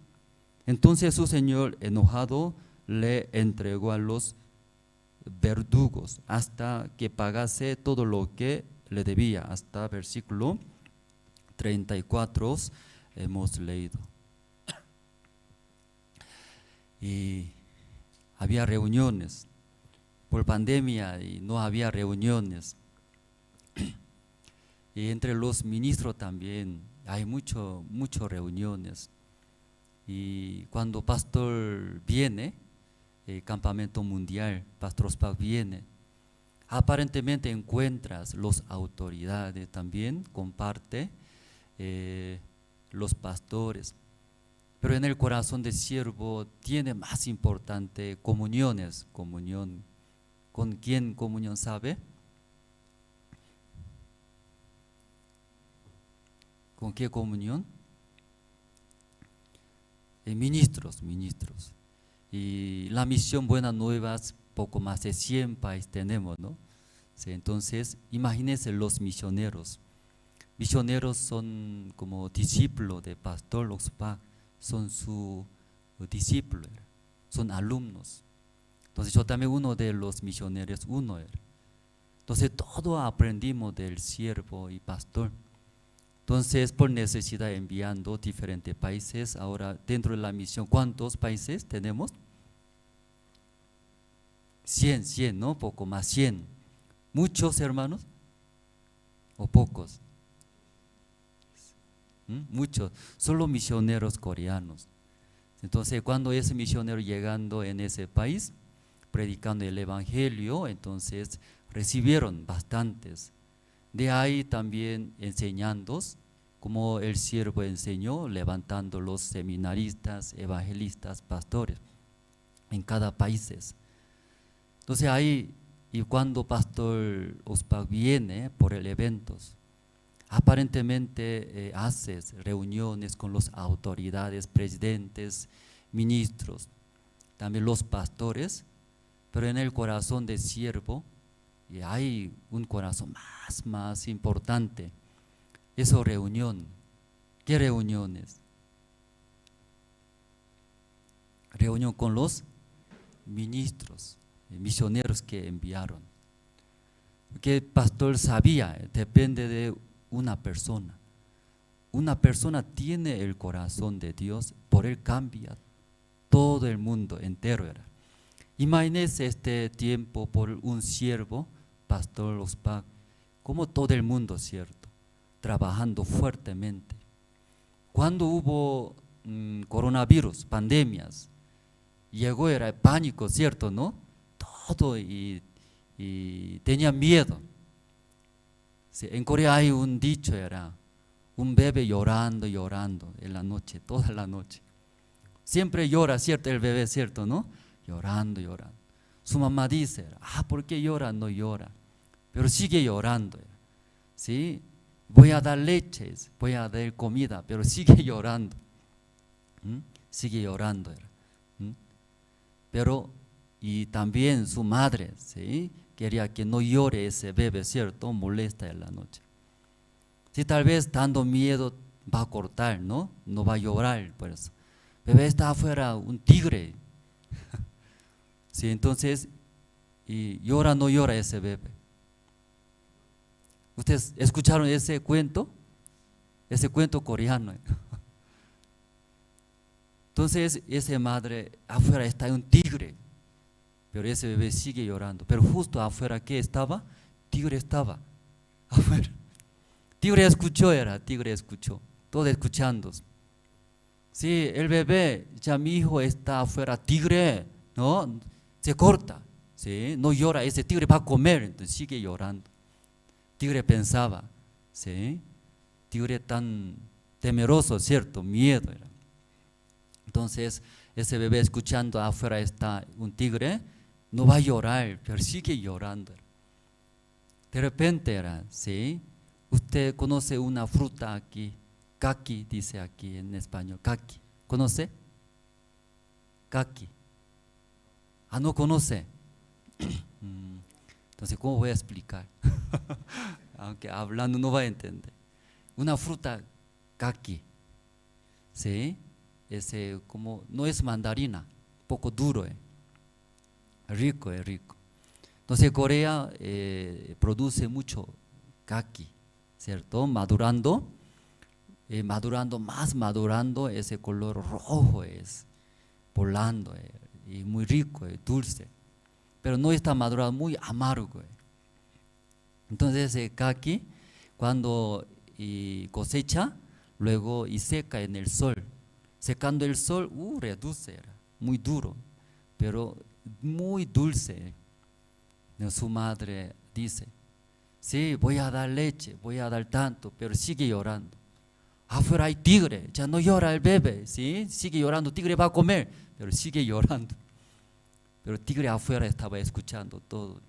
Entonces su señor, enojado, le entregó a los verdugos hasta que pagase todo lo que le debía. Hasta versículo 34 hemos leído. Y había reuniones por pandemia y no había reuniones. Y entre los ministros también hay muchas reuniones. Y cuando pastor viene, el campamento mundial, Pastor Ospak viene, aparentemente encuentras las autoridades también, comparte los pastores. Pero en el corazón del siervo tiene más importante comuniones. Comunión. ¿Con quién comunión sabe? ¿Con qué comunión? Ministros. Y la misión Buenas Nuevas, poco más de 100 países tenemos, ¿no? Sí, entonces, imagínense los misioneros. Misioneros son como discípulos de Pastor Ospak, son su discípulos, son alumnos. Entonces yo también uno de los misioneros, uno era. Entonces todo aprendimos del siervo y pastor. Entonces por necesidad enviando diferentes países. Ahora dentro de la misión, ¿cuántos países tenemos? 100, ¿no? Poco más 100. ¿Muchos hermanos? ¿O pocos? muchos, solo misioneros coreanos. Entonces, cuando ese misionero llegando en ese país, predicando el evangelio, entonces recibieron bastantes. De ahí también enseñando, como el siervo enseñó, levantando los seminaristas, evangelistas, pastores en cada país. Entonces ahí, y cuando Pastor Ospak viene por el eventos, aparentemente hace reuniones con las autoridades, presidentes, ministros, también los pastores, pero en el corazón del siervo hay un corazón más importante. Esa reunión. ¿Qué reuniones? Reunión con los ministros, misioneros que enviaron. Porque el pastor sabía, depende de una persona. Una persona tiene el corazón de Dios, por él cambia todo el mundo entero. Imagínese este tiempo por un siervo, Pastor Ospak, como todo el mundo, ¿cierto? Trabajando fuertemente. Cuando hubo coronavirus, pandemias, llegó, era el pánico, ¿cierto? ¿No? Todo y tenía miedo. Sí, en Corea hay un dicho, era un bebé llorando en la noche, toda la noche. Siempre llora, ¿cierto? El bebé, ¿cierto? ¿No? Llorando. Su mamá dice, ¿por qué llora? No llora, pero sigue llorando. ¿Sí? Voy a dar leches, voy a dar comida, pero sigue llorando. Sigue llorando. Pero, y también su madre, ¿sí? Quería que no llore ese bebé, ¿cierto? Molesta en la noche. Si tal vez dando miedo va a cortar, ¿no? No va a llorar, por eso. Bebé está afuera, un tigre. Sí, entonces, y llora, no llora ese bebé. ¿Ustedes escucharon ese cuento? Ese cuento coreano. Entonces, esa madre, afuera está un tigre, pero ese bebé sigue llorando. Pero justo afuera, ¿qué estaba? Tigre estaba afuera. Tigre escuchó, todo escuchando. Sí, el bebé, ya mi hijo está afuera, tigre, ¿no? Se corta, ¿sí? No llora, ese tigre va a comer, entonces sigue llorando. Tigre pensaba, ¿sí? Tigre tan temeroso, ¿cierto? Miedo era. Entonces, ese bebé escuchando afuera está un tigre, no va a llorar, pero sigue llorando. De repente era, ¿sí? Usted conoce una fruta aquí, caqui, dice aquí en español, caqui. ¿Conoce? Caqui. ¿No conoce? Entonces, ¿cómo voy a explicar? Aunque hablando no va a entender. Una fruta caqui, ¿sí? Ese como, no es mandarina, poco duro, rico. Entonces Corea produce mucho caqui, ¿cierto? Madurando, madurando, ese color rojo es, volando, y muy rico, dulce, pero no está madurado, muy amargo. Entonces ese caqui, cuando cosecha, luego y seca en el sol, secando el sol, reduce, muy duro, pero muy dulce. Su madre dice, sí, voy a dar leche, voy a dar tanto, pero sigue llorando. Afuera hay tigre, ya no llora el bebé, ¿sí? Sigue llorando, tigre va a comer, pero sigue llorando. Pero el tigre afuera estaba escuchando todo.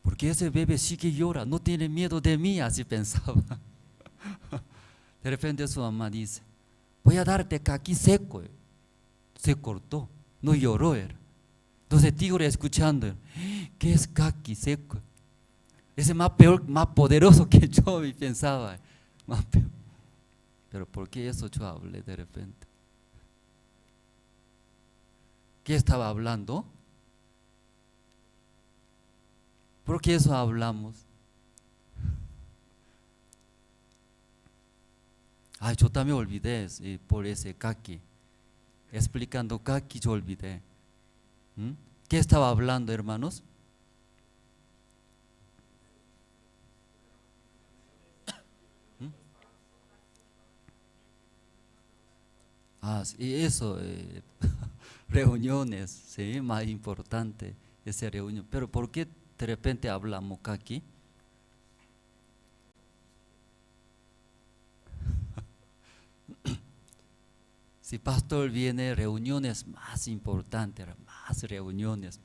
Porque ese bebé sigue llorando, no tiene miedo de mí, así pensaba. De repente su mamá dice, voy a darte caqui seco. Se cortó, no lloró. Entonces el tigre escuchando, ¿qué es caqui seco? Ese más peor, más poderoso que yo, y pensaba, más peor. Pero ¿por qué eso yo hablé de repente? ¿Qué estaba hablando? ¿Por qué eso hablamos? Yo también olvidé por ese caqui. Explicando caqui yo olvidé. ¿Qué estaba hablando, hermanos? Y eso, reuniones, ¿sí? Más importante esa reunión. Pero ¿por qué de repente hablamos aquí? Si pastor viene, reuniones más importantes, más reuniones.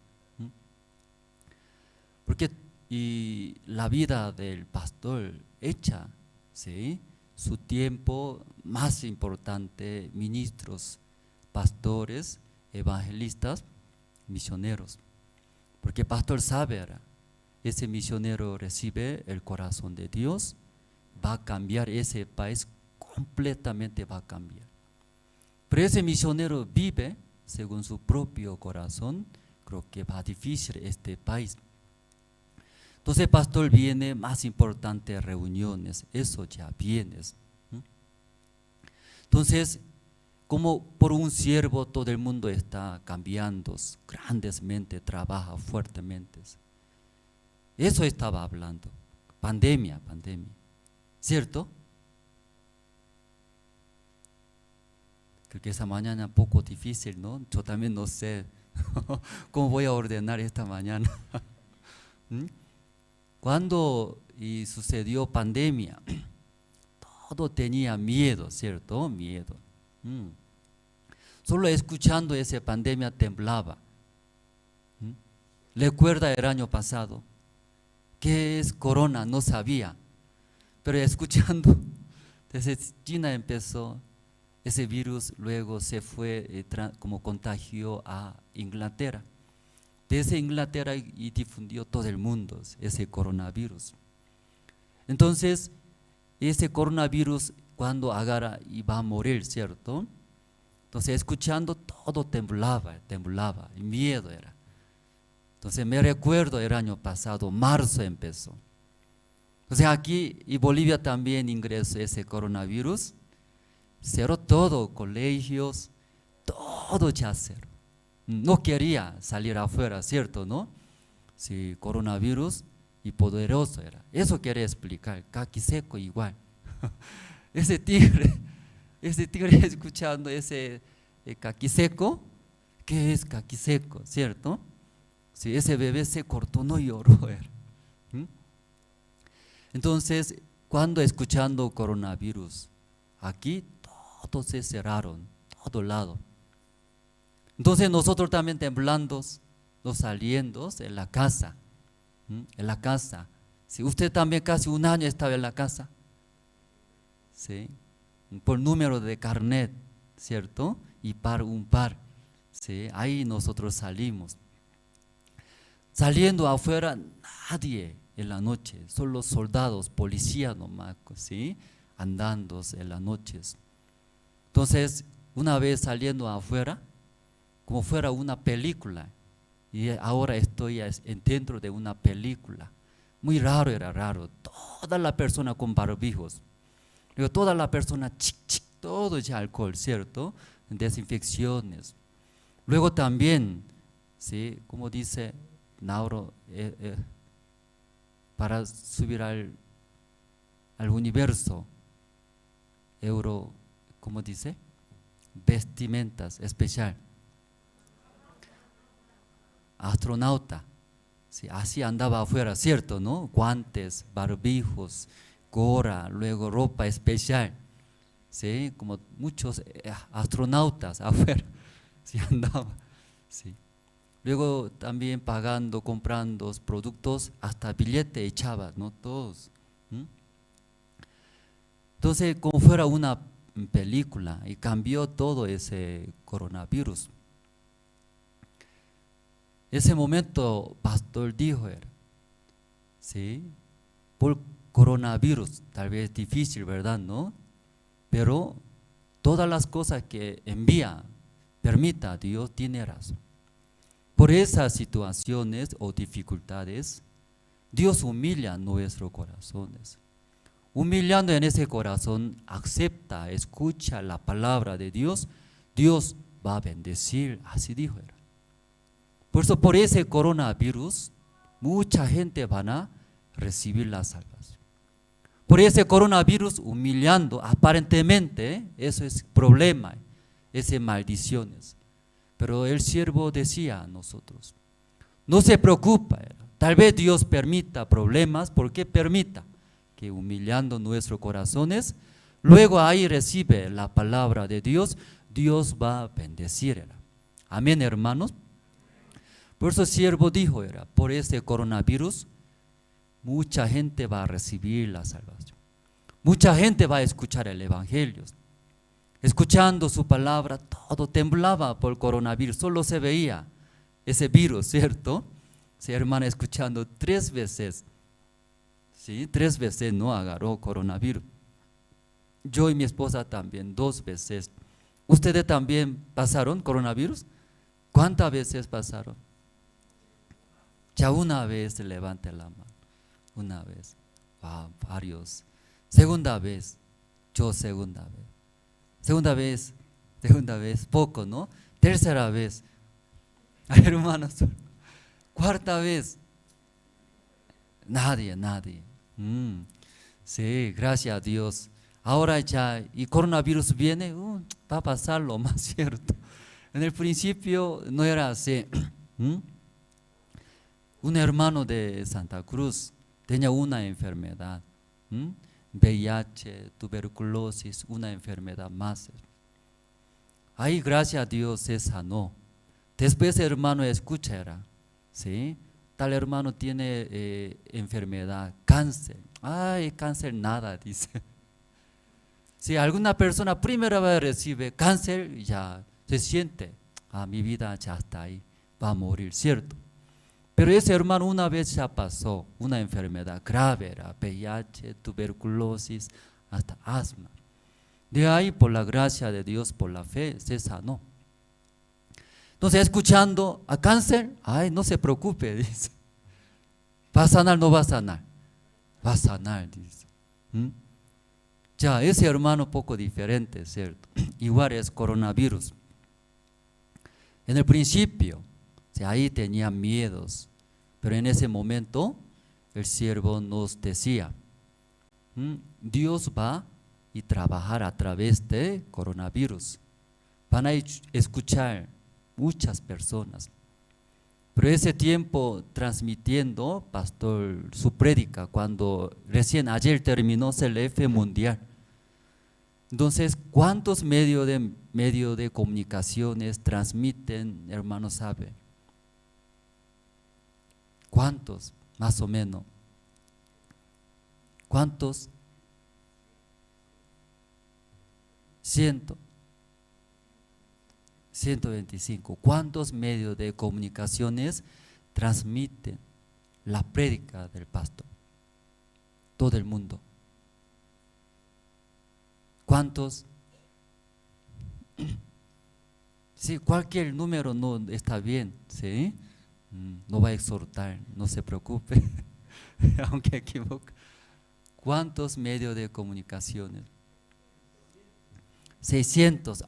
Porque y la vida del pastor echa, ¿sí? Su tiempo más importante, ministros, pastores, evangelistas, misioneros. Porque pastor sabe, ¿verdad? Ese misionero recibe el corazón de Dios, va a cambiar ese país, completamente va a cambiar. Pero ese misionero vive según su propio corazón, creo que va difícil este país. Entonces, pastor viene, más importante, reuniones, eso ya vienes. Entonces, como por un siervo todo el mundo está cambiando grandemente, trabaja fuertemente. Eso estaba hablando, pandemia, ¿cierto? Creo que esa mañana un poco difícil, ¿no? Yo también no sé cómo voy a ordenar esta mañana. Cuando sucedió pandemia, todo tenía miedo, ¿cierto? Miedo. Solo escuchando esa pandemia temblaba. Recuerda el año pasado, ¿qué es corona? No sabía, pero escuchando, desde China empezó ese virus, luego se fue como contagió a Inglaterra. Desde Inglaterra y difundió todo el mundo ese coronavirus. Entonces, ese coronavirus cuando agarra y va a morir, ¿cierto? Entonces, escuchando todo temblaba, y miedo era. Entonces, me recuerdo el año pasado, marzo empezó. Entonces, aquí y Bolivia también ingresó ese coronavirus. Cerró todo, colegios, todo ya cerró. No quería salir afuera, ¿cierto? ¿No? Sí, coronavirus y poderoso era. Eso quería explicar, caqui seco igual. Ese tigre escuchando ese caqui seco, ¿qué es caqui seco? ¿Cierto? Sí, ese bebé se cortó, no lloró. Entonces, cuando escuchando coronavirus, aquí todos se cerraron, todo lado. Entonces nosotros también temblando, no saliendo en la casa. En la casa. Si usted también casi un año estaba en la casa, ¿sí? Por número de carnet, ¿cierto? Y un par, ¿sí? Ahí nosotros salimos. Saliendo afuera, nadie en la noche, solo soldados, policías nomás, ¿sí? Andando en las noches. Entonces, una vez saliendo afuera, como fuera una película, y ahora estoy dentro de una película. Muy raro, era raro. Toda la persona con barbijos. Luego toda la persona, todo ya alcohol, ¿cierto? Desinfecciones. Luego también, ¿sí? Como dice Nauro, para subir al universo, ¿cómo dice? Vestimentas especial. Astronauta, sí, así andaba afuera, ¿cierto? ¿No? Guantes, barbijos, gorra, luego ropa especial, ¿sí? Como muchos astronautas afuera, sí andaba, sí. Luego también pagando, comprando productos, hasta billete echaba, ¿no? Todos. Entonces, como fuera una película, y cambió todo ese coronavirus. Ese momento, pastor dijo, ¿sí? Por coronavirus, tal vez difícil, ¿verdad? ¿No? Pero todas las cosas que envía, permita a Dios, tiene razón. Por esas situaciones o dificultades, Dios humilla nuestros corazones. Humillando en ese corazón, acepta, escucha la palabra de Dios, Dios va a bendecir, así dijo. Por eso, por ese coronavirus, mucha gente van a recibir la salvación. Por ese coronavirus, humillando, aparentemente, eso es problema. esas maldiciones. Pero el siervo decía a nosotros, no se preocupa, tal vez Dios permita problemas, porque permita que humillando nuestros corazones, luego ahí recibe la palabra de Dios, Dios va a bendecir. Amén, hermanos. Por eso el siervo dijo, por este coronavirus, mucha gente va a recibir la salvación. Mucha gente va a escuchar el evangelio. Escuchando su palabra, todo temblaba por el coronavirus, solo se veía ese virus, ¿cierto? Sí, hermana, escuchando 3 veces, ¿sí? 3 veces no agarró coronavirus. Yo y mi esposa también, 2 veces. ¿Ustedes también pasaron coronavirus? ¿Cuántas veces pasaron? Ya una vez, levante la mano. Una vez. Wow, varios. Segunda vez. Yo segunda vez. Segunda vez, poco, ¿no? Tercera vez. Hermanos, cuarta vez. Nadie. Sí, gracias a Dios. Ahora ya, y coronavirus viene, va a pasar lo más cierto. En el principio no era así. Un hermano de Santa Cruz tenía una enfermedad, VIH, tuberculosis, una enfermedad más. Ahí, gracias a Dios, se sanó. Después el hermano escucha, ¿sí? Tal hermano tiene enfermedad, cáncer. Ay, cáncer nada, dice. Si alguna persona primera vez recibe cáncer, ya se siente, mi vida ya está ahí, va a morir, ¿cierto? Pero ese hermano una vez ya pasó una enfermedad grave, era VIH, tuberculosis, hasta asma. De ahí, por la gracia de Dios, por la fe, se sanó. Entonces, escuchando a cáncer, no se preocupe, dice. ¿Va a sanar? No va a sanar. Va a sanar, dice. Ya, ese hermano poco diferente, ¿cierto? Igual es coronavirus. En el principio, ahí tenía miedos, pero en ese momento el siervo nos decía, Dios va y trabajar a través de coronavirus. Van a escuchar muchas personas. Pero ese tiempo transmitiendo, pastor, su prédica, cuando recién ayer terminó CLF Mundial. Entonces, ¿cuántos medios de comunicaciones transmiten, hermanos, sabe? ¿Cuántos? Más o menos. ¿Cuántos? 125. ¿Cuántos medios de comunicaciones transmiten la prédica del pastor? Todo el mundo. ¿Cuántos? Sí, cualquier número no está bien, ¿sí? No va a exhortar, no se preocupe, aunque equivoque. ¿Cuántos medios de comunicaciones? 600,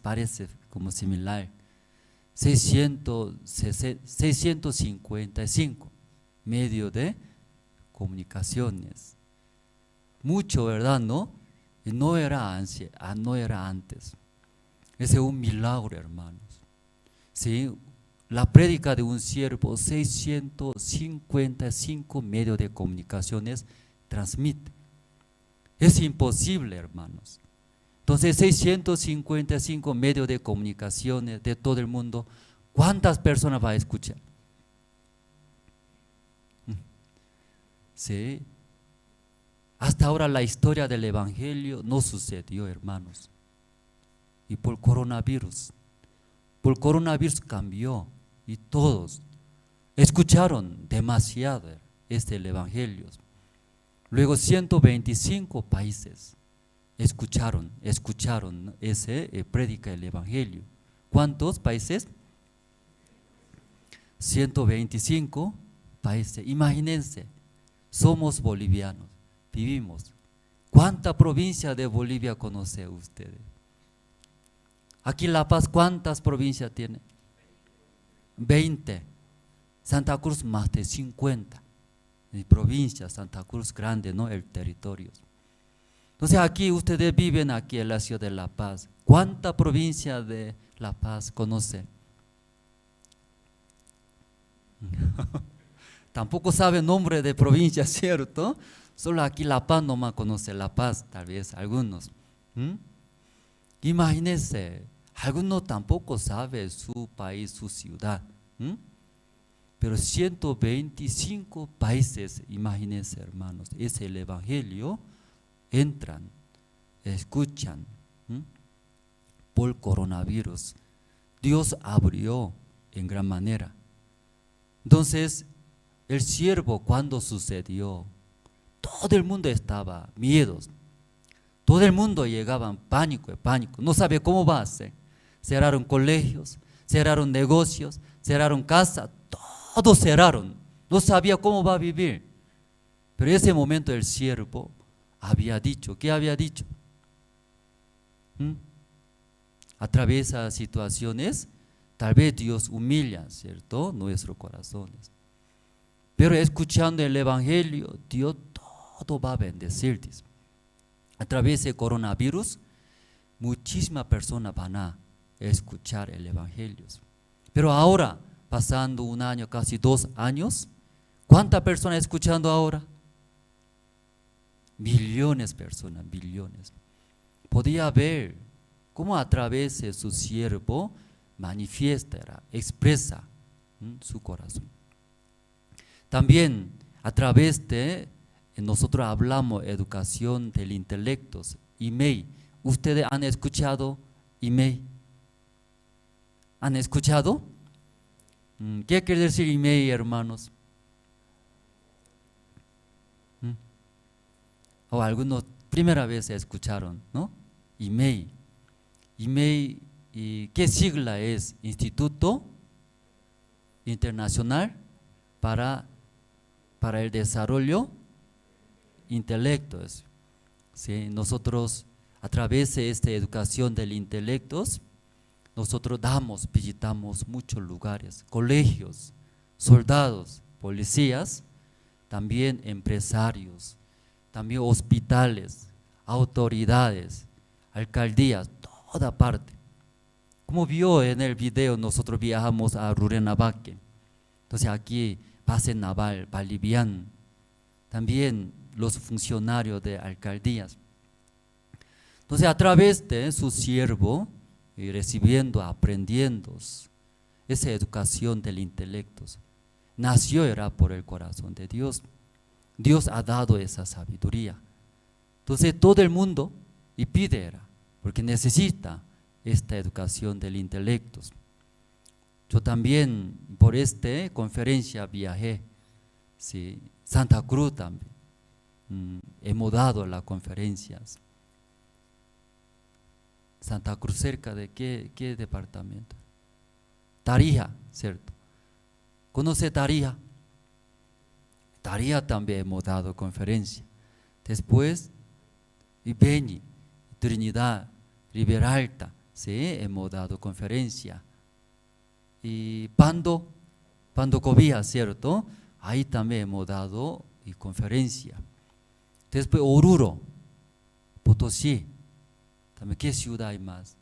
parece como similar. 655 medios de comunicaciones. Mucho, ¿verdad? ¿No? Y no era antes. Ese es un milagro, hermanos. ¿Sí? La prédica de un siervo, 655 medios de comunicaciones transmite. Es imposible, hermanos. Entonces, 655 medios de comunicaciones de todo el mundo, ¿cuántas personas va a escuchar? Sí. Hasta ahora la historia del evangelio no sucedió, hermanos. Y por coronavirus cambió y todos escucharon demasiado el evangelio. Luego 125 países escucharon ese prédica el evangelio. ¿Cuántos países? 125 países. Imagínense, somos bolivianos, vivimos. ¿Cuánta provincia de Bolivia conoce ustedes? Aquí La Paz, ¿cuántas provincias tiene? 20. Santa Cruz más de 50. En provincia, Santa Cruz grande, ¿no? El territorio. Entonces aquí ustedes viven aquí en la ciudad de La Paz. ¿Cuánta provincia de La Paz conocen? Tampoco sabe el nombre de provincia, ¿cierto? Solo aquí La Paz nomás conoce La Paz, tal vez algunos. Imagínense, algunos tampoco saben su país, su ciudad. Pero 125 países, imagínense hermanos, es el Evangelio, entran, escuchan por coronavirus. Dios abrió en gran manera. Entonces, el siervo cuando sucedió, todo el mundo estaba miedos, todo el mundo llegaba en pánico, no sabía cómo va a ser. Cerraron colegios, cerraron negocios, cerraron casas, todos cerraron, no sabía cómo va a vivir. Pero en ese momento el siervo había dicho, ¿qué había dicho? Atraviesa situaciones, tal vez Dios humilla, ¿cierto?, nuestros corazones. Pero escuchando el Evangelio, Dios todo va a bendecir. A través del coronavirus, muchísimas personas van a escuchar el Evangelio. Pero ahora, pasando un año, casi 2 años, ¿cuántas personas escuchando ahora? Billones de personas, billones. Podía ver cómo a través de su siervo manifiesta, expresa su corazón. También a través de, nosotros hablamos educación del intelecto, IMEI. ¿Ustedes han escuchado IMEI? ¿Han escuchado? ¿Qué quiere decir IMEI, hermanos? O algunos primera vez escucharon, ¿no? IMEI. IMEI, ¿qué sigla es? Instituto Internacional para el Desarrollo Intelectos. ¿Sí? Nosotros, a través de esta educación del intelecto, nosotros visitamos muchos lugares, colegios, soldados, policías, también empresarios, también hospitales, autoridades, alcaldías, toda parte. Como vio en el video, nosotros viajamos a Rurrenabaque. Entonces aquí base naval boliviana, también los funcionarios de alcaldías. Entonces a través de su siervo, y recibiendo, aprendiendo esa educación del intelecto, nació era por el corazón de Dios. Dios ha dado esa sabiduría. Entonces todo el mundo y pide era, porque necesita esta educación del intelecto. Yo también por esta conferencia viajé, ¿sí? Santa Cruz también, hemos dado las conferencias. Santa Cruz, cerca de qué departamento? Tarija, ¿cierto? ¿Conoce Tarija? Tarija también hemos dado conferencia. Después, Ibeñi, Trinidad, Ribera Alta, ¿sí? Hemos dado conferencia. Y Pando Cobija, ¿cierto? Ahí también hemos dado conferencia. Después Oruro, Potosí, también ¿qué ciudad hay más?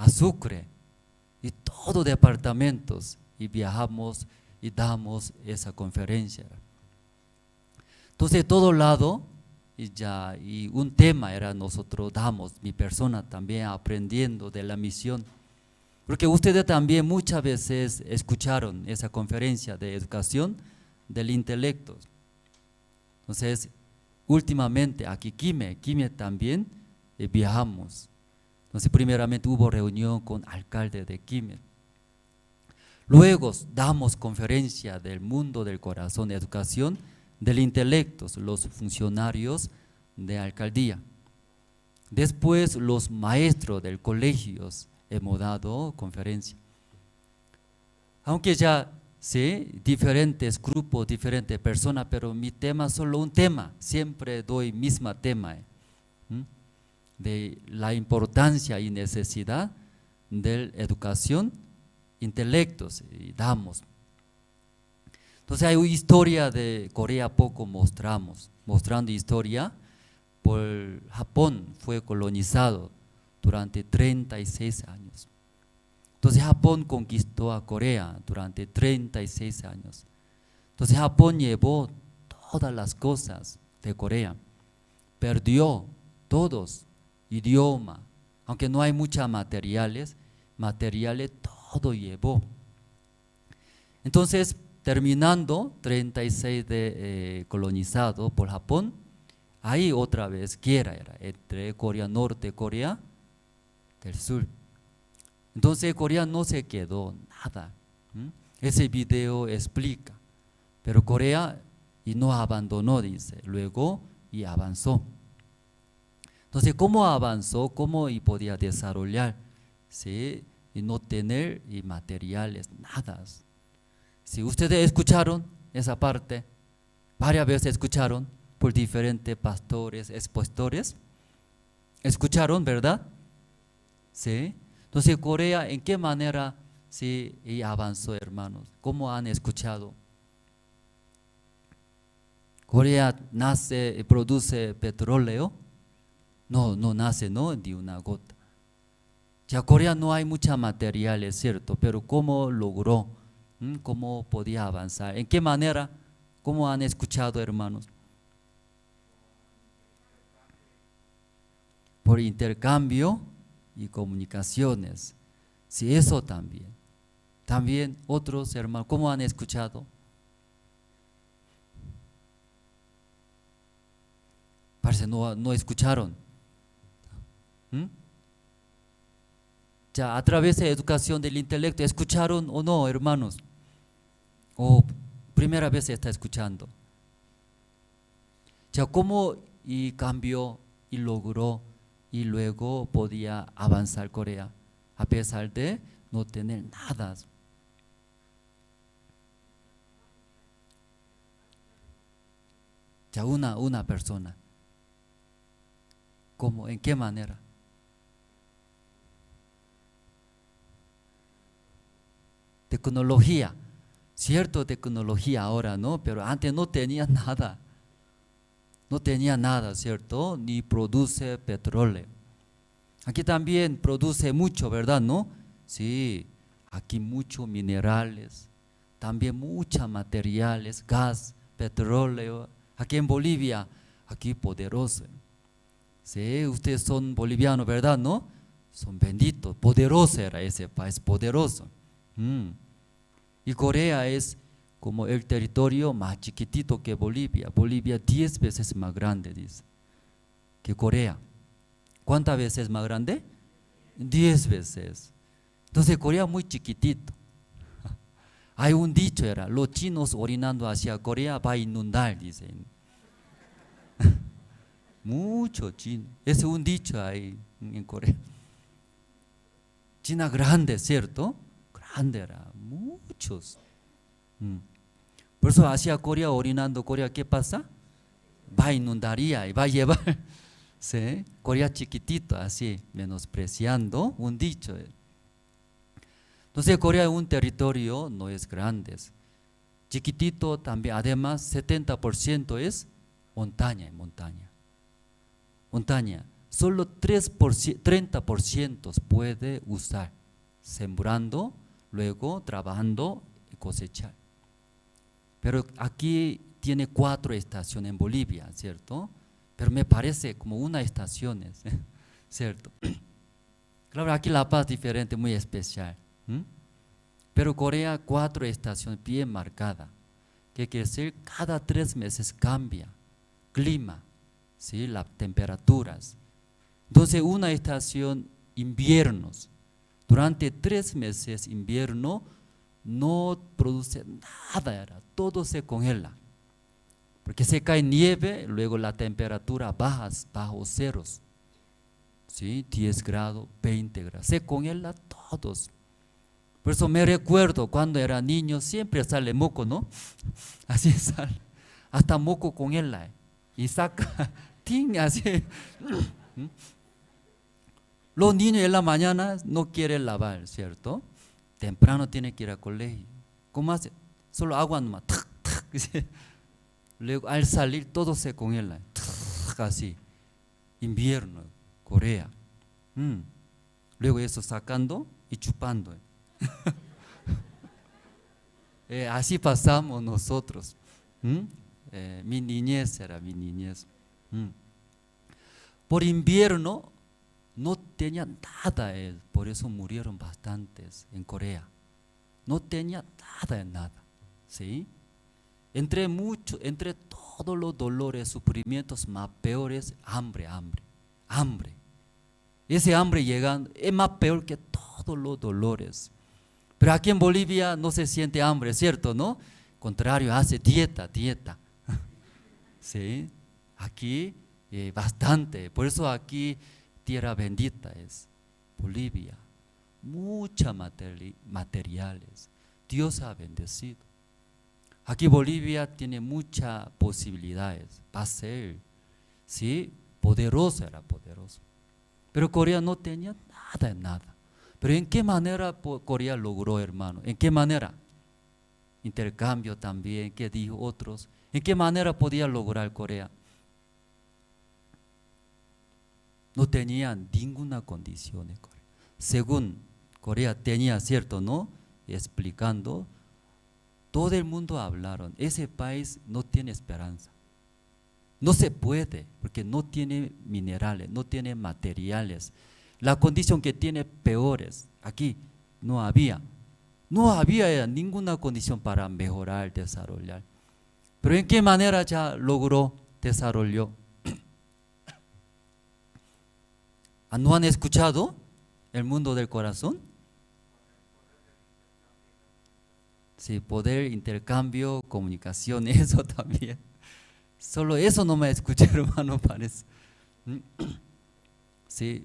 Sucre, y todos departamentos, y viajamos y damos esa conferencia. Entonces, de todo lado, y un tema era nosotros damos, mi persona también aprendiendo de la misión. Porque ustedes también muchas veces escucharon esa conferencia de educación del intelecto. Entonces, últimamente aquí Quime también viajamos. Entonces, primeramente hubo reunión con alcalde de Quime. Luego damos conferencia del mundo del corazón, educación del intelecto, los funcionarios de alcaldía. Después los maestros del colegios hemos dado conferencia. Aunque ya sé diferentes grupos, diferentes personas, pero mi tema es solo un tema, siempre doy mismo tema de la importancia y necesidad de la educación, intelectos, y damos. Entonces hay una historia de Corea poco mostrando historia, por Japón fue colonizado durante 36 años. Entonces Japón conquistó a Corea durante 36 años. Entonces Japón llevó todas las cosas de Corea, perdió todos, idioma, aunque no hay muchos materiales, todo llevó. Entonces, terminando 36 de colonizado por Japón, ahí otra vez guerra era entre Corea Norte y Corea del Sur. Entonces Corea no se quedó nada. Ese video explica. Pero Corea y no abandonó, dice, luego y avanzó. Entonces, ¿cómo avanzó? ¿Cómo y podía desarrollar? ¿Sí? Y no tener y materiales, nada. Si ustedes escucharon esa parte, varias veces escucharon por diferentes pastores, expositores, escucharon, ¿verdad? ¿Sí? Entonces, Corea, ¿en qué manera sí y avanzó, hermanos? ¿Cómo han escuchado? Corea nace y produce petróleo. No nace, no, de una gota. Ya Corea no hay muchos materiales, ¿cierto? Pero ¿cómo logró? ¿Cómo podía avanzar? ¿En qué manera? ¿Cómo han escuchado, hermanos? Por intercambio y comunicaciones. Sí, eso también. También otros hermanos, ¿cómo han escuchado? Parece no escucharon. Ya a través de educación del intelecto, ¿escucharon o no, hermanos? O primera vez está escuchando. Ya cómo y cambió y logró y luego podía avanzar Corea a pesar de no tener nada. Ya una persona. ¿Cómo? ¿En qué manera? Tecnología, cierto, tecnología ahora, ¿no? Pero antes no tenía nada. No tenía nada, ¿cierto? Ni produce petróleo. Aquí también produce mucho, ¿verdad? ¿No? Sí, aquí muchos minerales, también muchos materiales, gas, petróleo. Aquí en Bolivia, aquí poderoso. Sí, ustedes son bolivianos, ¿verdad? ¿No? Son benditos, poderoso era ese país, poderoso. Y Corea es como el territorio más chiquitito que Bolivia. Bolivia 10 veces más grande, dice, que Corea. ¿Cuántas veces más grande? 10 veces. Entonces Corea muy chiquitito. Hay un dicho era, los chinos orinando hacia Corea va a inundar, dicen. Mucho chino. Ese es un dicho ahí en Corea. China grande, ¿cierto? Grande era, muchos. Por eso hacia Corea, orinando Corea, ¿qué pasa? Va a inundaría y va a llevar. ¿Sí? Corea chiquitito, así, menospreciando un dicho. Entonces Corea es un territorio, no es grande. Chiquitito también, además 70% es montaña. Montaña, solo 30% puede usar, sembrando, luego trabajando y cosechar. Pero aquí tiene 4 estaciones en Bolivia, ¿cierto? Pero me parece como una estación, ¿cierto? Claro, aquí La Paz es diferente, muy especial. Pero Corea 4 estaciones bien marcadas, que quiere decir cada 3 meses cambia clima. ¿Sí? Las temperaturas. Entonces una estación inviernos, durante 3 meses invierno no produce nada, todo se congela, porque se cae nieve, luego la temperatura baja bajo ceros, ¿sí? 10 grados, 20 grados, se congela todos. Por eso me recuerdo cuando era niño, siempre sale moco, ¿no? Así sale, hasta moco congela. Y saca, así. Los niños en la mañana no quieren lavar, ¿cierto? Temprano tienen que ir al colegio. ¿Cómo hace? Solo agua nomás. Luego al salir todo se congela. Así. invierno, Corea. Luego eso sacando y chupando. Así pasamos nosotros. Mi niñez era mi niñez. Por invierno no tenía nada, por eso murieron bastantes en Corea. No tenía nada, ¿sí? Entre todos los dolores, sufrimientos más peores, hambre. Ese hambre llegando es más peor que todos los dolores. Pero aquí en Bolivia no se siente hambre, ¿cierto? ¿No? Contrario, hace dieta. ¿Sí? Aquí bastante. Por eso aquí tierra bendita es Bolivia. Muchas materiales. Dios ha bendecido. Aquí Bolivia tiene muchas posibilidades. Va a ser, ¿sí? Era poderoso. Pero Corea no tenía nada. Pero ¿en qué manera Corea logró, hermano? ¿En qué manera? Intercambio también, ¿qué dijo otros? ¿En qué manera podía lograr Corea? No tenía ninguna condición. Según Corea tenía, ¿cierto? ¿No? Explicando, todo el mundo hablaron, ese país no tiene esperanza. No se puede, porque no tiene minerales, no tiene materiales. La condición que tiene peores, aquí no había ninguna condición para mejorar, desarrollar. Pero ¿en qué manera ya logró, desarrolló? ¿No han escuchado el mundo del corazón? Sí, poder, intercambio, comunicación, eso también. Solo eso no me escuché, hermano, parece. Sí.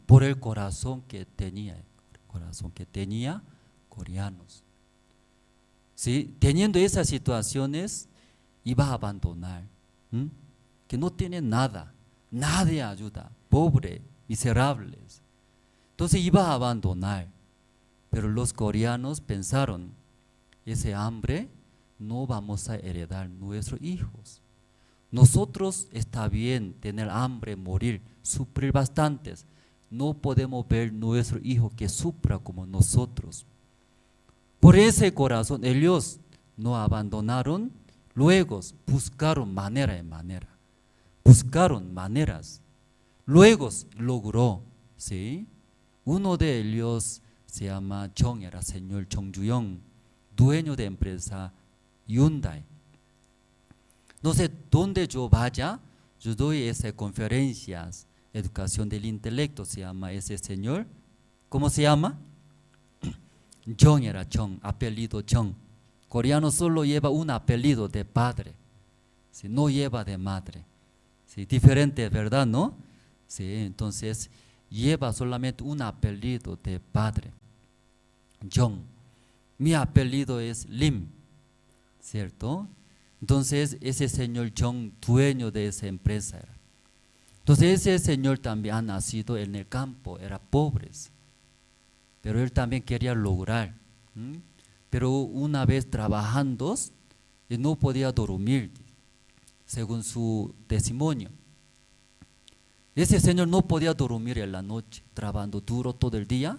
Por el corazón que tenía coreanos. ¿Sí? Teniendo esas situaciones, iba a abandonar. Que no tienen nada, nadie ayuda, pobre, miserables. Entonces iba a abandonar. Pero los coreanos pensaron, ese hambre no vamos a heredar nuestros hijos. Nosotros está bien tener hambre, morir, sufrir bastantes. No podemos ver nuestro hijo que sufra como nosotros. Por ese corazón ellos no abandonaron, luego buscaron buscaron maneras. Luego logró, ¿sí? Uno de ellos se llama Chong, era señor Chong Ju-yong, dueño de empresa Hyundai. No sé dónde yo vaya, yo doy esas conferencias, educación del intelecto, se llama ese señor. ¿Cómo se llama? Chong era Chong, apellido Chong. Coreano solo lleva un apellido de padre, ¿sí? No lleva de madre. ¿Sí? Diferente, ¿verdad? ¿No? Sí, entonces lleva solamente un apellido de padre. Jong. Mi apellido es Lim, ¿cierto? Entonces ese señor Jong, dueño de esa empresa era. Entonces ese señor también ha nacido en el campo, era pobre, pero él también quería lograr. Pero una vez trabajando, él no podía dormir, según su testimonio. Ese señor no podía dormir en la noche, trabajando duro todo el día.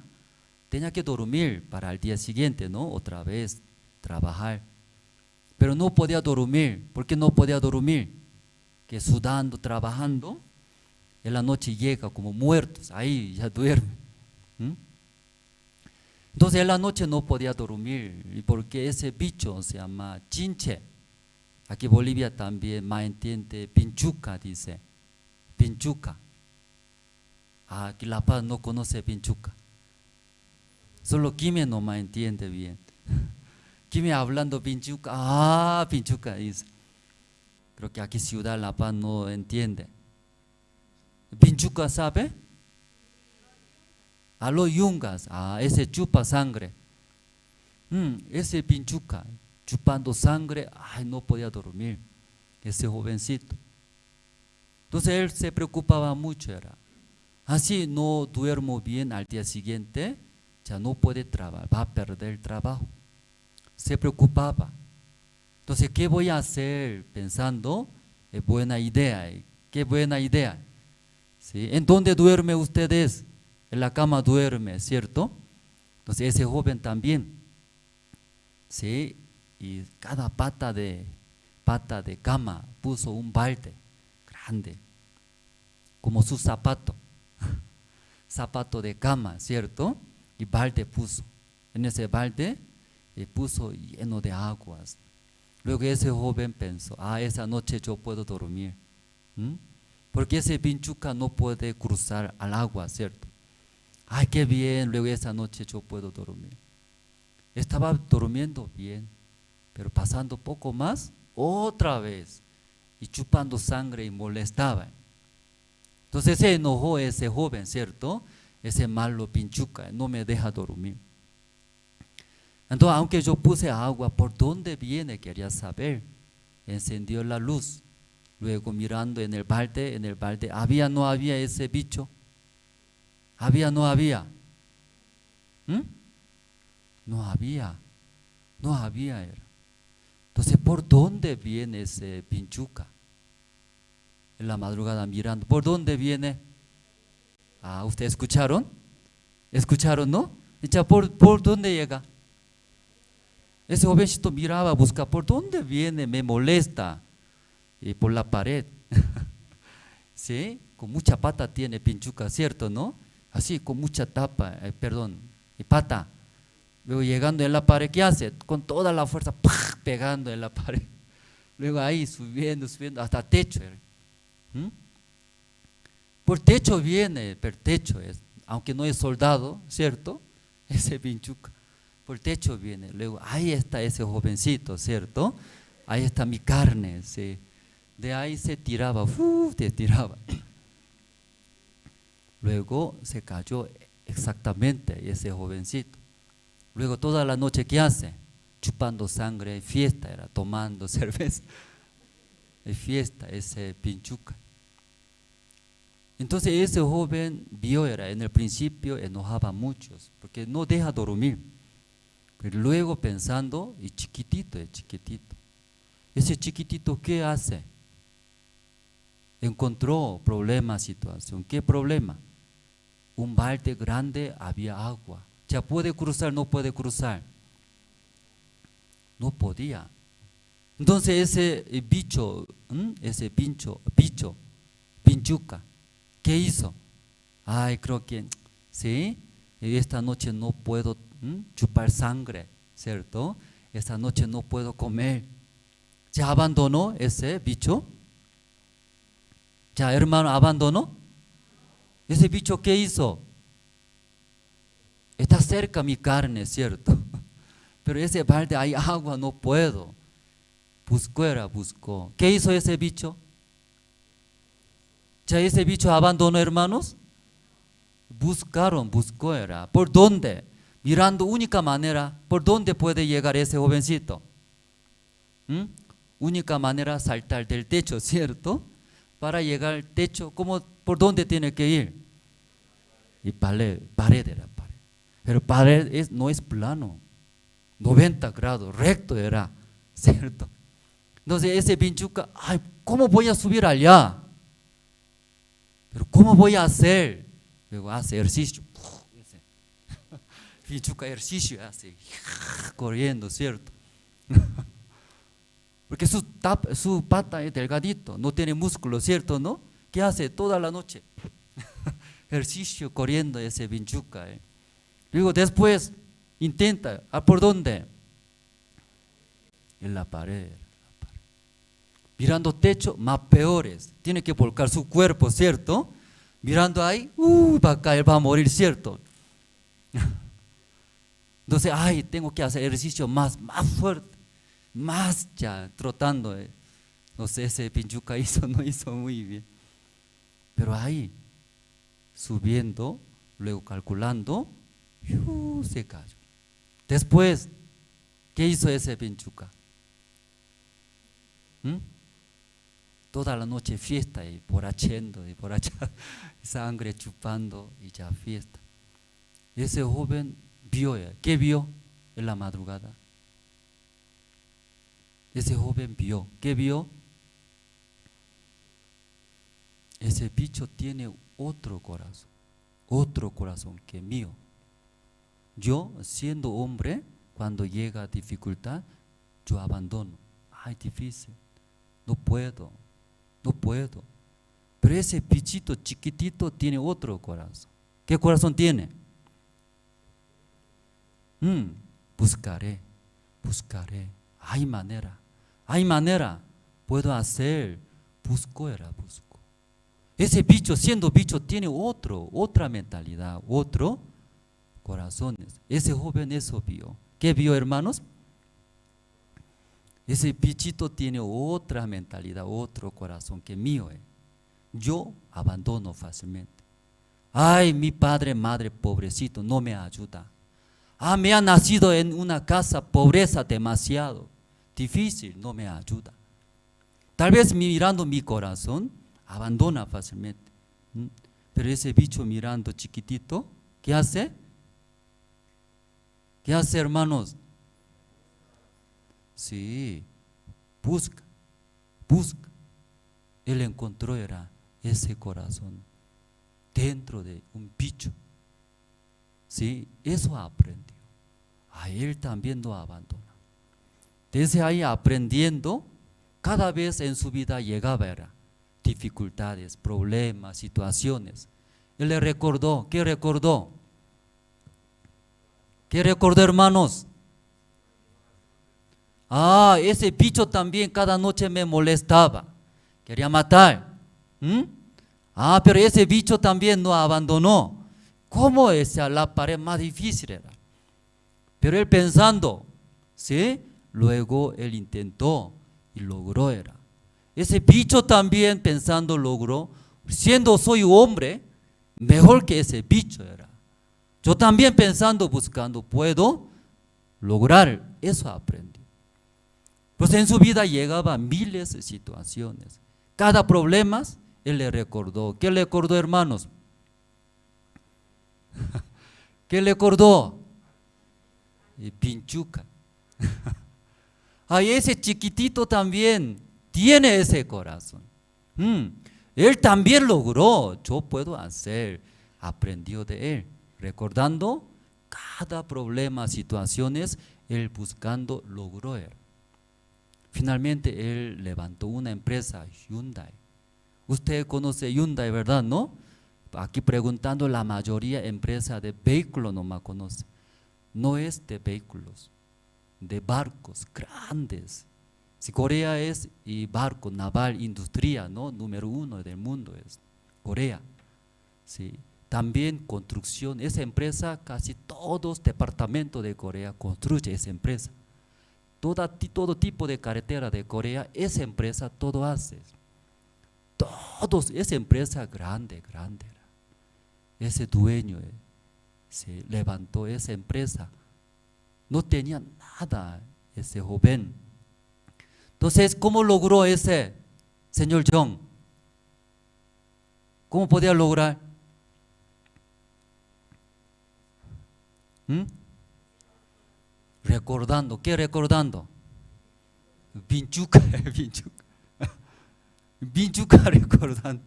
Tenía que dormir para el día siguiente, ¿no? Otra vez trabajar. Pero no podía dormir. ¿Por qué no podía dormir? Que sudando, trabajando, en la noche llega como muertos, ahí ya duerme. Entonces en la noche no podía dormir, porque ese bicho se llama chinche. Aquí en Bolivia también más entiende pinchuca, dice. Pinchuca. Aquí La Paz no conoce pinchuca. Solo Quime no me entiende bien. Quime hablando pinchuca, pinchuca dice. Creo que aquí Ciudad La Paz no entiende. Pinchuca, ¿sabe? A los yungas, ese chupa sangre. Ese pinchuca, chupando sangre, no podía dormir, ese jovencito. Entonces él se preocupaba mucho, era. Así no duermo bien al día siguiente, ya no puede trabajar, va a perder el trabajo. Se preocupaba. Entonces, ¿qué voy a hacer? Pensando, es buena idea, Qué buena idea. ¿Sí? ¿En dónde duerme ustedes? En la cama duerme, ¿cierto? Entonces ese joven también, ¿sí? Y cada pata de cama puso un balde grande, como su zapato, zapato de cama, ¿cierto? Y balde puso. En ese balde puso lleno de aguas. Luego ese joven pensó, esa noche yo puedo dormir. Porque ese pinchuca no puede cruzar al agua, ¿cierto? Qué bien, luego esa noche yo puedo dormir. Estaba durmiendo bien, pero pasando poco más, otra vez, y chupando sangre y molestaba. Entonces se enojó ese joven, ¿cierto? Ese malo pinchuca, no me deja dormir. Entonces, aunque yo puse agua, ¿por dónde viene? Quería saber. Encendió la luz. Luego mirando en el balde, ¿había o no había ese bicho? ¿Había o no había? No había era. Entonces, ¿por dónde viene ese pinchuca? En la madrugada mirando, ¿por dónde viene? ¿Ustedes escucharon? ¿Escucharon, no? Ya, ¿por dónde llega? Ese jovencito miraba, busca, ¿por dónde viene? Me molesta. Y por la pared. ¿Sí? Con mucha pata tiene pinchuca, ¿cierto, no? Así, con mucha y pata. Luego llegando en la pared, ¿qué hace? Con toda la fuerza, ¡pah!, pegando en la pared. Luego ahí subiendo, hasta techo. Por techo viene, per techo es, aunque no es soldado, ¿cierto? Ese pinchuca. Por techo viene. Luego ahí está ese jovencito, ¿cierto? Ahí está mi carne, ¿sí? De ahí se tiraba, se tiraba. Luego se cayó exactamente ese jovencito. Luego toda la noche, ¿qué hace? Chupando sangre, fiesta era, tomando cerveza. Fiesta, ese pinchuca. Entonces ese joven vio, en el principio enojaba a muchos, porque no deja dormir. Pero luego pensando, y chiquitito. Ese chiquitito, ¿qué hace? Encontró problema, situación. ¿Qué problema? Un balde grande, había agua. ¿Ya puede cruzar? No puede cruzar. No podía. Entonces ese bicho, pinchuca, ¿qué hizo? Creo que, ¿sí? Esta noche no puedo chupar sangre, ¿cierto? Esta noche no puedo comer. ¿Ya abandonó ese bicho? ¿Ya, hermano, abandonó? ¿Ese bicho qué hizo? Está cerca mi carne, ¿cierto? Pero ese balde hay agua, no puedo. Buscó. ¿Qué hizo ese bicho? ¿Ya ese bicho abandonó, hermanos? Buscó. ¿Por dónde? Mirando única manera, ¿por dónde puede llegar ese jovencito? Única manera, saltar del techo, ¿cierto? Para llegar al techo, ¿por dónde tiene que ir? Y pared era. Pero pared no es plano, 90 grados, recto era, ¿cierto? Entonces ese pinchuca, ¿cómo voy a subir allá? Pero ¿cómo voy a hacer? Luego hace ejercicio. Pinchuca ejercicio hace, corriendo, ¿cierto? Porque su pata es delgadito, no tiene músculo, ¿cierto, no? ¿Qué hace toda la noche? Ejercicio corriendo ese pinchuca. Luego después intenta, ¿por dónde? En la pared. Mirando techo, más peores. Tiene que volcar su cuerpo, ¿cierto? Mirando ahí, va a caer, va a morir, ¿cierto? Entonces, tengo que hacer ejercicio más fuerte, más ya, trotando. No sé, ese pinchuca no hizo muy bien. Pero ahí, subiendo, luego calculando, se cayó. Después, ¿qué hizo ese pinchuca? Toda la noche fiesta y borrachando, sangre chupando y ya fiesta. Ese joven vio, ¿qué vio en la madrugada? Ese joven vio, ¿qué vio? ese bicho tiene otro corazón que mío. Yo, siendo hombre, cuando llega dificultad, yo abandono. Ay, difícil, no puedo. Pero ese bichito chiquitito tiene otro corazón. ¿Qué corazón tiene? Buscaré. Hay manera, puedo hacer. Busco. Ese bicho, siendo bicho, tiene otra mentalidad, otro corazones. Ese joven eso vio. ¿Qué vio, hermanos? Ese bichito tiene otra mentalidad, otro corazón que mío. Yo abandono fácilmente. Ay, mi padre, madre, pobrecito, no me ayuda. Me ha nacido en una casa, pobreza demasiado, difícil, no me ayuda. Tal vez mirando mi corazón, abandona fácilmente. Pero ese bicho mirando chiquitito, ¿qué hace? ¿Qué hace, hermanos? Sí, busca. Él encontró ese corazón dentro de un bicho. Sí, eso aprendió. Él también no abandona. Desde ahí aprendiendo, cada vez en su vida llegaba dificultades, problemas, situaciones. Él le recordó. ¿Qué recordó? ¿Qué recordó, hermanos? Ese bicho también cada noche me molestaba, quería matar. Pero ese bicho también no abandonó. ¿Cómo la pared más difícil era? Pero él pensando, ¿sí? Luego él intentó y logró. Ese bicho también pensando logró, siendo soy hombre, mejor que ese bicho era. Yo también pensando, buscando, puedo lograr. Eso aprendí. Pues en su vida llegaba miles de situaciones. Cada problema, él le recordó. ¿Qué le recordó, hermanos? ¿Qué le recordó? Pinchuca. Ese chiquitito también tiene ese corazón. Él también logró. Yo puedo hacer. Aprendió de él. Recordando cada problema, situaciones, él buscando logró. Finalmente él levantó una empresa, Hyundai. Usted conoce Hyundai, ¿verdad? ¿No? Aquí preguntando, la mayoría empresa de vehículos no me conoce. No es de vehículos, de barcos grandes. Si Corea es y barco naval, industria, ¿no? Número 1 del mundo es Corea. Sí. También construcción, esa empresa, casi todos departamentos de Corea construye esa empresa. Todo tipo de carretera de Corea, esa empresa todo hace. Todos, esa empresa grande. Ese dueño se levantó esa empresa. No tenía nada ese joven. Entonces, ¿cómo logró ese señor Jong? ¿Cómo podía lograr? Recordando. ¿Qué recordando? Pinchuca recordando.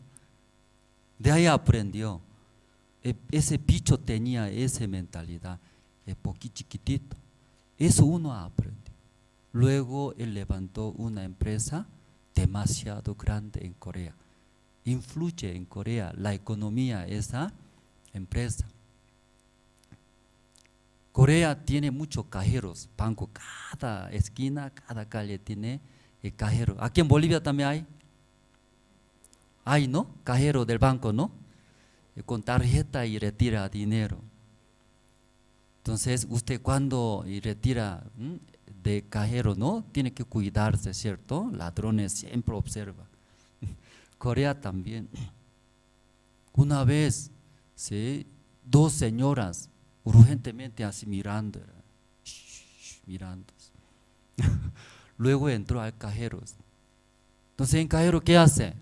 De ahí aprendió. Ese bicho tenía esa mentalidad, poquito chiquitito. Eso uno aprendió. Luego él levantó una empresa demasiado grande en Corea. Influye en Corea la economía esa empresa. Corea tiene muchos cajeros, banco, cada esquina, cada calle tiene cajero. Aquí en Bolivia también hay. Hay, ¿no? Cajero del banco, ¿no? Con tarjeta y retira dinero. Entonces, usted cuando retira de cajero, ¿no? Tiene que cuidarse, ¿cierto? Ladrones siempre observa. Corea también. Una vez, ¿sí? 2 señoras urgentemente así mirando. Luego entró al cajero. Entonces, ¿en cajero qué hace?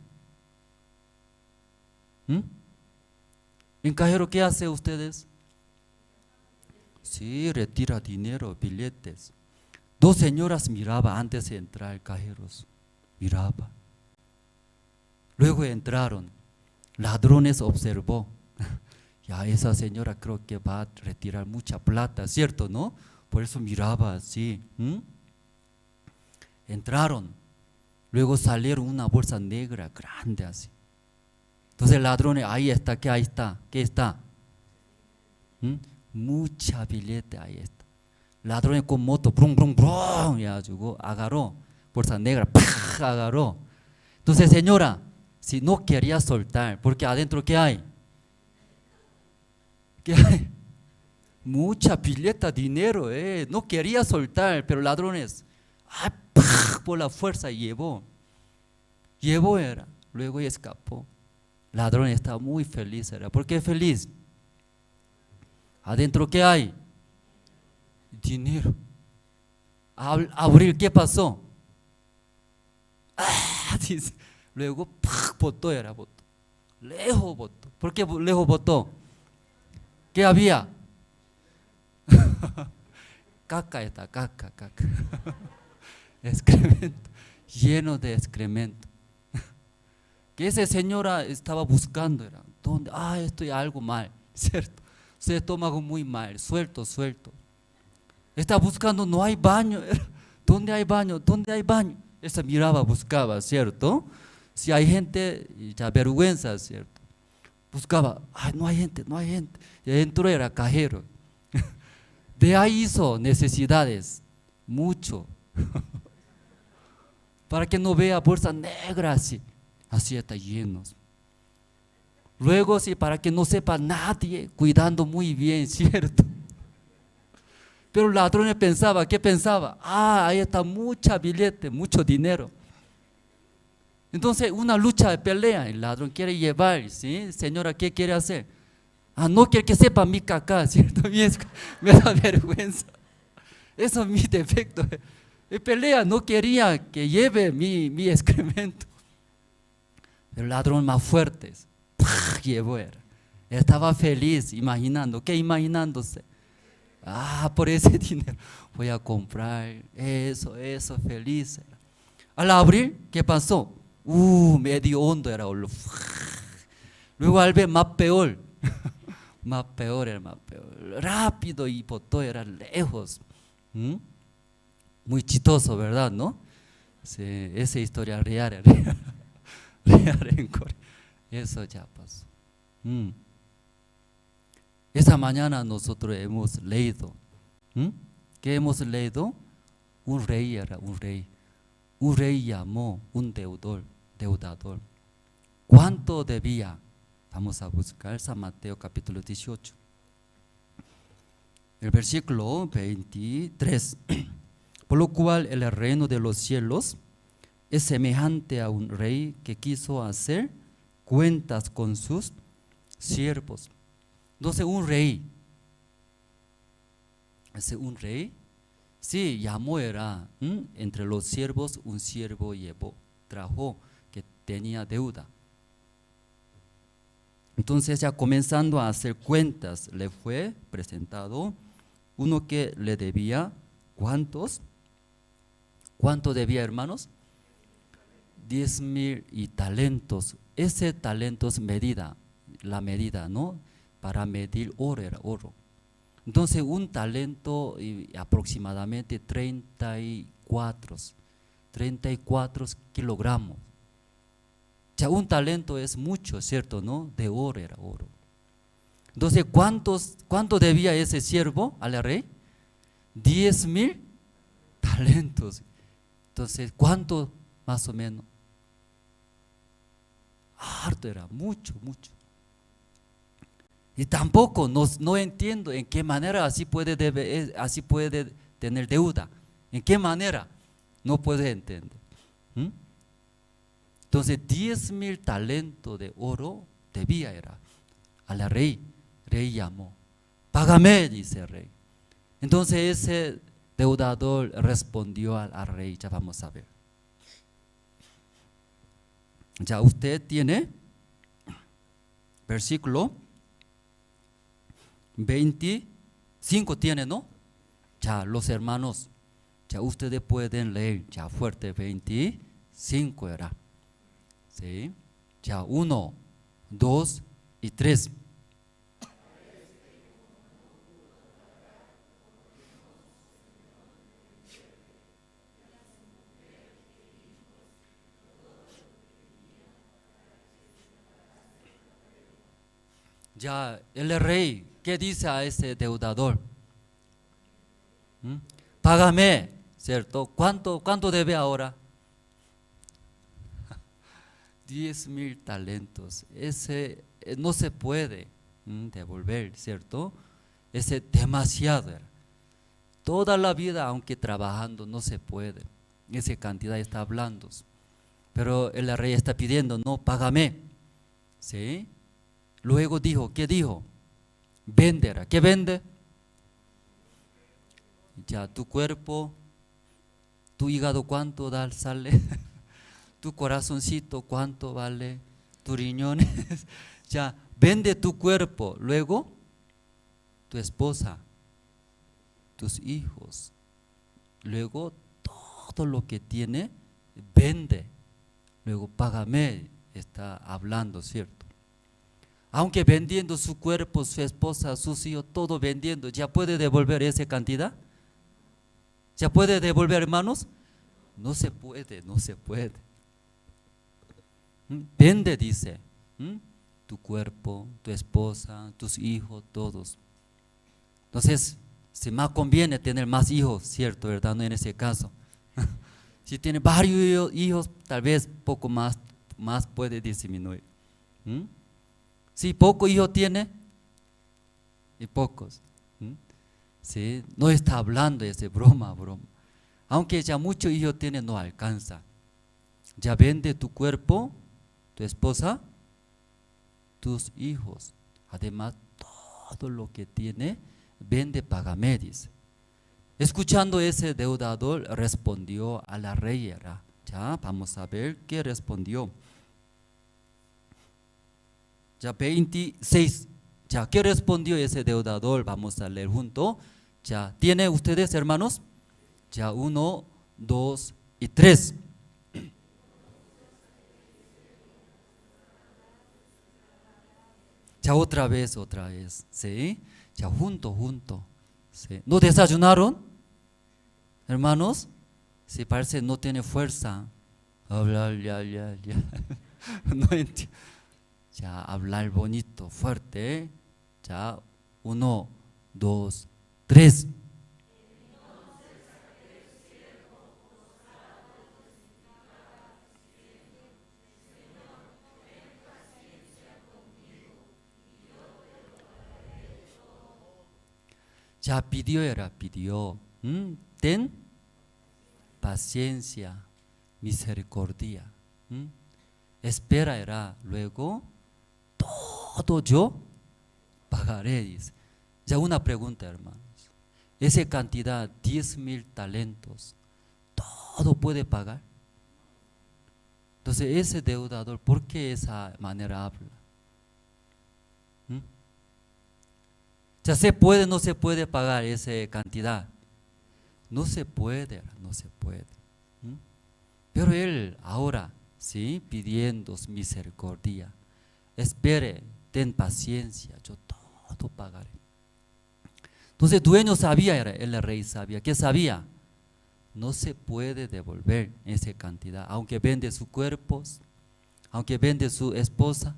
¿En cajero qué hace ustedes? Sí, retira dinero, billetes. 2 señoras miraban antes de entrar al cajero. Miraba. Luego entraron. ladrones observó. Ya esa señora creo que va a retirar mucha plata, ¿cierto, no? Por eso miraba así. Entraron, luego salieron una bolsa negra grande así. Entonces el ladrón, ahí está, ¿qué ahí está? ¿Qué está? Mucha billete, ahí está. Ladrón con moto, brum, brum, brum, y agarró, bolsa negra, ¡pah! Agarró. Entonces, señora, si no quería soltar, porque adentro, ¿qué hay? ¿Qué hay? Mucha billeta, dinero, no quería soltar, pero ladrones, ¡pah! Por la fuerza llevó era, luego escapó. Ladrón estaba muy feliz, era. ¿Por qué feliz? Adentro, ¿qué hay? Dinero. Al abrir, ¿qué pasó? Dice. Luego, botó era, botó. Lejos botó. ¿Por qué lejos botó? ¿Qué había? Caca está, caca. Excremento, lleno de excremento. Que esa señora estaba buscando, era, ¿dónde? Estoy algo mal, ¿cierto? Su estómago muy mal, suelto. Está buscando, no hay baño. ¿Dónde hay baño? ¿Dónde hay baño? Esa miraba, buscaba, ¿cierto? Si hay gente, ya vergüenza, ¿cierto? Buscaba, no hay gente. Y adentro era cajero. De ahí hizo necesidades, mucho. Para que no vea bolsa negra así está lleno. Luego, sí, para que no sepa nadie, cuidando muy bien, ¿cierto? Pero el ladrón pensaba, ¿qué pensaba? Ahí está mucha billete, mucho dinero. Entonces, una lucha de pelea, el ladrón quiere llevar, ¿sí? Señora, ¿qué quiere hacer? No quiere que sepa mi caca, ¿cierto? Me da vergüenza. Eso es mi defecto. El pelea no quería que lleve mi excremento. El ladrón más fuerte, llevó era. Estaba feliz, imaginando, ¿qué imaginándose? Por ese dinero voy a comprar eso, feliz era. Al abrir, ¿qué pasó? Medio hondo era. Luego al ver más peor, más peor. Rápido y botó, era lejos. Muy chistoso, ¿verdad, no? Sí, esa historia real en Corea. Eso ya pasó. Esa mañana nosotros hemos leído. ¿Qué hemos leído? Un rey era un rey. Un rey llamó un deudor. ¿Cuánto debía? Vamos a buscar San Mateo capítulo 18. El versículo 23. Por lo cual el reino de los cielos es semejante a un rey que quiso hacer cuentas con sus siervos. Entonces un rey, sí, llamó era, entre los siervos un siervo trajo que tenía deuda. Entonces ya comenzando a hacer cuentas, le fue presentado uno que le debía, ¿cuántos? ¿Cuánto debía, hermanos? 10,000 talentos. Ese talento es la medida, ¿no? Para medir oro era oro. Entonces un talento aproximadamente 34 kilogramos. Ya un talento es mucho, ¿cierto? ¿No? De oro era oro. Entonces, ¿cuánto debía ese siervo al rey? 10,000 talentos. Entonces, ¿cuánto más o menos? Harto era, mucho. Y tampoco no entiendo en qué manera así puede tener deuda. ¿En qué manera? No puedo entender. Entonces 10,000 talentos de oro debía era al rey. Rey llamó, págame, dice el rey. Entonces ese deudador respondió al rey. Ya vamos a ver. Ya usted tiene versículo 25 tiene, ¿no? Ya los hermanos, ya ustedes pueden leer, ya fuerte, 25 era. ¿Sí? Ya 1, 2 y 3. Ya el rey, ¿qué dice a ese deudador? Págame, ¿cierto? ¿Cuánto debe ahora? 10,000 talentos. Ese no se puede devolver, ¿cierto? Ese demasiado era. Toda la vida, aunque trabajando, no se puede. Esa cantidad está hablando. Pero el rey está pidiendo, no, págame. ¿Sí? Luego dijo, ¿qué dijo? Venderá. ¿Qué vende? Ya tu cuerpo, tu hígado, ¿cuánto sale? Tu corazoncito, ¿cuánto vale? Tu riñones. Ya, vende tu cuerpo. Luego, tu esposa, tus hijos. Luego, todo lo que tiene, vende. Luego, págame. Está hablando, ¿cierto? Aunque vendiendo su cuerpo, su esposa, sus hijos, todo vendiendo, ¿ya puede devolver esa cantidad? ¿Ya puede devolver, hermanos? No se puede, no se puede. Vende, dice, tu cuerpo, tu esposa, tus hijos, todos. Entonces, si más conviene tener más hijos, ¿cierto? ¿Verdad? No en ese caso. Si tiene varios hijos, tal vez poco más puede disminuir. Si poco hijo tiene, y pocos. ¿Sí? No está hablando ese broma. Aunque ya muchos hijos tiene, no alcanza. Ya vende tu cuerpo, tu esposa, tus hijos. Además, todo lo que tiene, vende, págame, dice. Escuchando ese deudador, respondió a la reina. Ya, vamos a ver qué respondió. Ya 26, ya, ¿qué respondió ese deudador? Vamos a leer junto. Ya, ¿tiene ustedes, hermanos? Ya, 1, 2 y 3. Ya, otra vez, ¿sí? Ya, junto, ¿sí? ¿No desayunaron, hermanos? Sí, parece no tiene fuerza. Hablar, ya. No entiendo. Ya, hablar bonito, fuerte. Ya, 1, 2, 3. Ya pidió. Ten paciencia, misericordia. Espera era, luego todo yo pagaré, dice. Ya una pregunta, hermanos. Esa cantidad, 10,000 talentos, ¿todo puede pagar? Entonces ese deudador, ¿por qué de esa manera habla? Ya se puede, no se puede pagar esa cantidad. No se puede. Pero él ahora, ¿sí? Pidiendo misericordia. Espere, ten paciencia, yo todo pagaré. Entonces el dueño sabía, el rey sabía. ¿Qué sabía? No se puede devolver esa cantidad. Aunque vende sus cuerpos, aunque vende su esposa,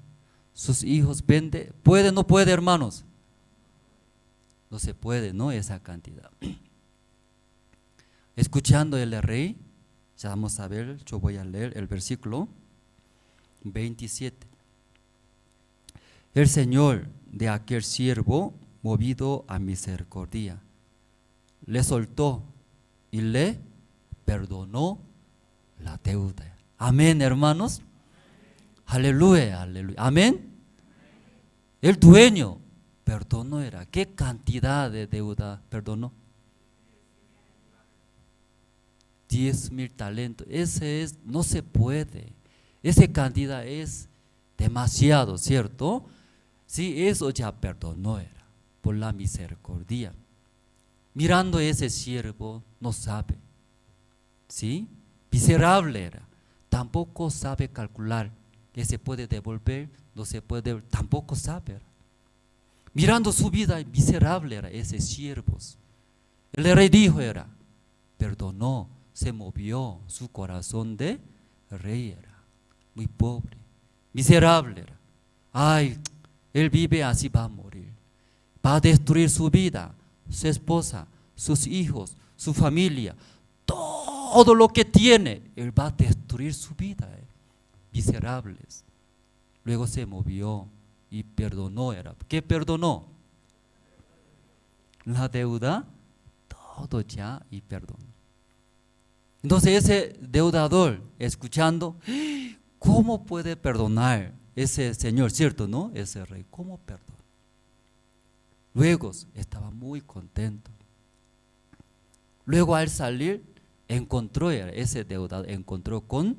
sus hijos, vende. ¿Puede, no puede, hermanos? No se puede, ¿no? Esa cantidad. Escuchando el rey, ya vamos a ver, yo voy a leer el versículo 27. El Señor de aquel siervo, movido a misericordia, le soltó y le perdonó la deuda. Amén, hermanos. Aleluya. Amén. El dueño perdonó era. ¿Qué cantidad de deuda perdonó? 10,000 talentos. Ese es, no se puede. Esa cantidad es demasiado, ¿cierto? Sí, eso ya perdonó era por la misericordia. Mirando ese siervo, no sabe, ¿sí? Miserable era. Tampoco sabe calcular que se puede devolver no se puede tampoco saber. Mirando su vida, miserable era ese siervo. El rey dijo era, perdonó, se movió su corazón de rey era, muy pobre, miserable era. Ay, él vive así, va a morir, va a destruir su vida, su esposa, sus hijos, su familia, todo lo que tiene, él va a destruir su vida, miserables. Luego se movió y perdonó era. ¿Qué perdonó? La deuda, todo ya, y perdonó. Entonces ese deudador, escuchando, ¿cómo puede perdonar ese señor, cierto, no? Ese rey, ¿cómo perdona? Luego estaba muy contento. Luego al salir, encontró, ese deudador, encontró con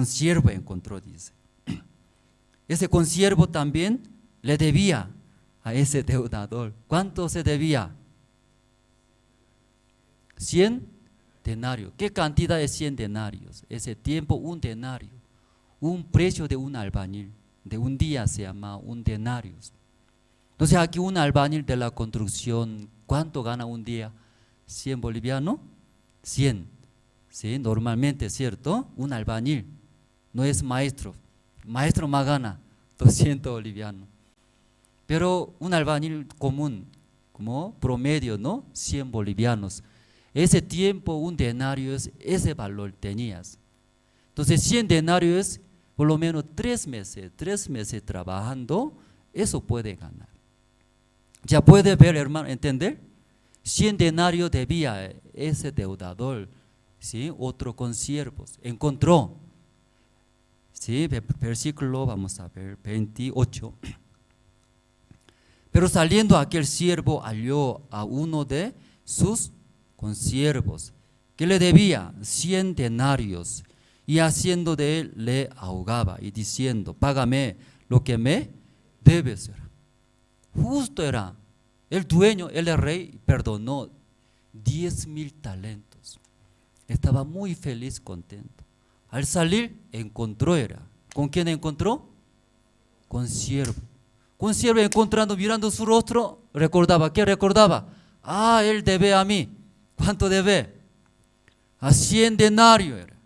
siervo, encontró, dice. Ese consiervo también le debía a ese deudador. ¿Cuánto se debía? 100 denarios. ¿Qué cantidad de 100 denarios? Ese tiempo, un denario. Un precio de un albañil. De un día se llama un denario. Entonces aquí un albañil de la construcción, ¿cuánto gana un día? 100 bolivianos. 100. ¿Sí? Normalmente, ¿cierto? Un albañil. No es maestro. Maestro más gana 200 bolivianos. Pero un albañil común, como promedio, ¿no? 100 bolivianos. Ese tiempo un denario es ese valor tenías. Entonces 100 denarios, por lo menos 3 meses trabajando, eso puede ganar. Ya puede ver, hermano, entender. 100 denarios debía ese deudador, ¿sí? Otro consiervos. Encontró. Sí, versículo, vamos a ver, 28. Pero saliendo aquel siervo halló a uno de sus consiervos que le debía 100 denarios y haciendo de él le ahogaba y diciendo, págame lo que me debes. Justo era, el dueño, el rey, perdonó 10,000 talentos. Estaba muy feliz, contento. Al salir, encontró era. ¿Con quién encontró? Con siervo. Con siervo encontrando, mirando su rostro, recordaba. ¿Qué recordaba? Ah, él debe a mí. ¿Cuánto debe? A 100 denarios era.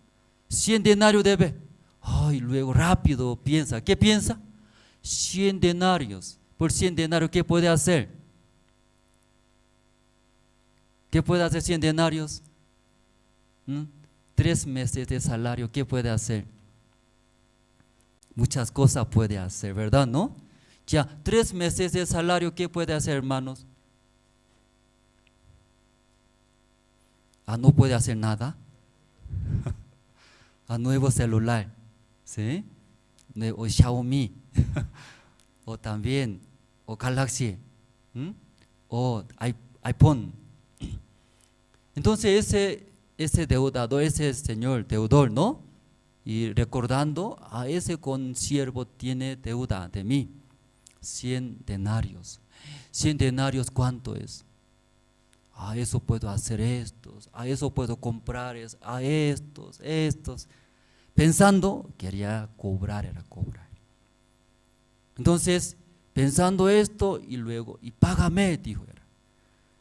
100 denarios debe. Ay, luego rápido piensa. ¿Qué piensa? 100 denarios. Por 100 denarios, ¿qué puede hacer? ¿Qué puede hacer 100 denarios? 3 meses de salario, ¿qué puede hacer? Muchas cosas puede hacer, ¿verdad? ¿No? Ya, 3 meses de salario, ¿qué puede hacer, hermanos? No puede hacer nada. A nuevo celular, ¿sí? O Xiaomi, o también, o Galaxy, o iPhone. Entonces ese deudador, ese señor deudor, ¿no? Y recordando, a ese consiervo tiene deuda de mí, 100 denarios. 100 denarios, ¿cuánto es? A eso puedo hacer estos, a eso puedo comprar, a estos. Pensando, quería cobrar, era cobrar. Entonces, pensando esto y luego, y págame, dijo era.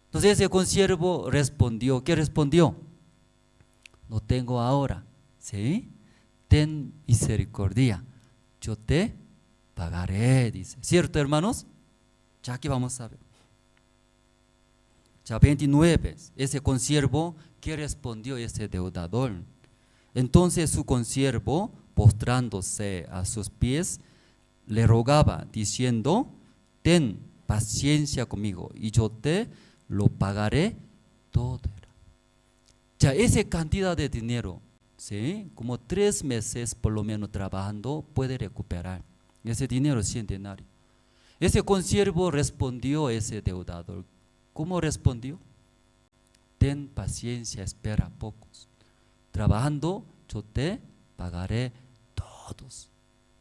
Entonces ese consiervo respondió, ¿qué respondió? No tengo ahora, ¿sí? Ten misericordia, yo te pagaré, dice. ¿Cierto, hermanos? Ya aquí vamos a ver. Ya 29, ese consiervo, ¿qué respondió ese deudador? Entonces su consiervo, postrándose a sus pies, le rogaba, diciendo, ten paciencia conmigo y yo te lo pagaré todo. Ya esa cantidad de dinero, ¿sí? Como 3 meses por lo menos trabajando, puede recuperar ese dinero, 100 denarios. Ese consiervo respondió a ese deudador. ¿Cómo respondió? Ten paciencia, espera pocos. Trabajando, yo te pagaré todos.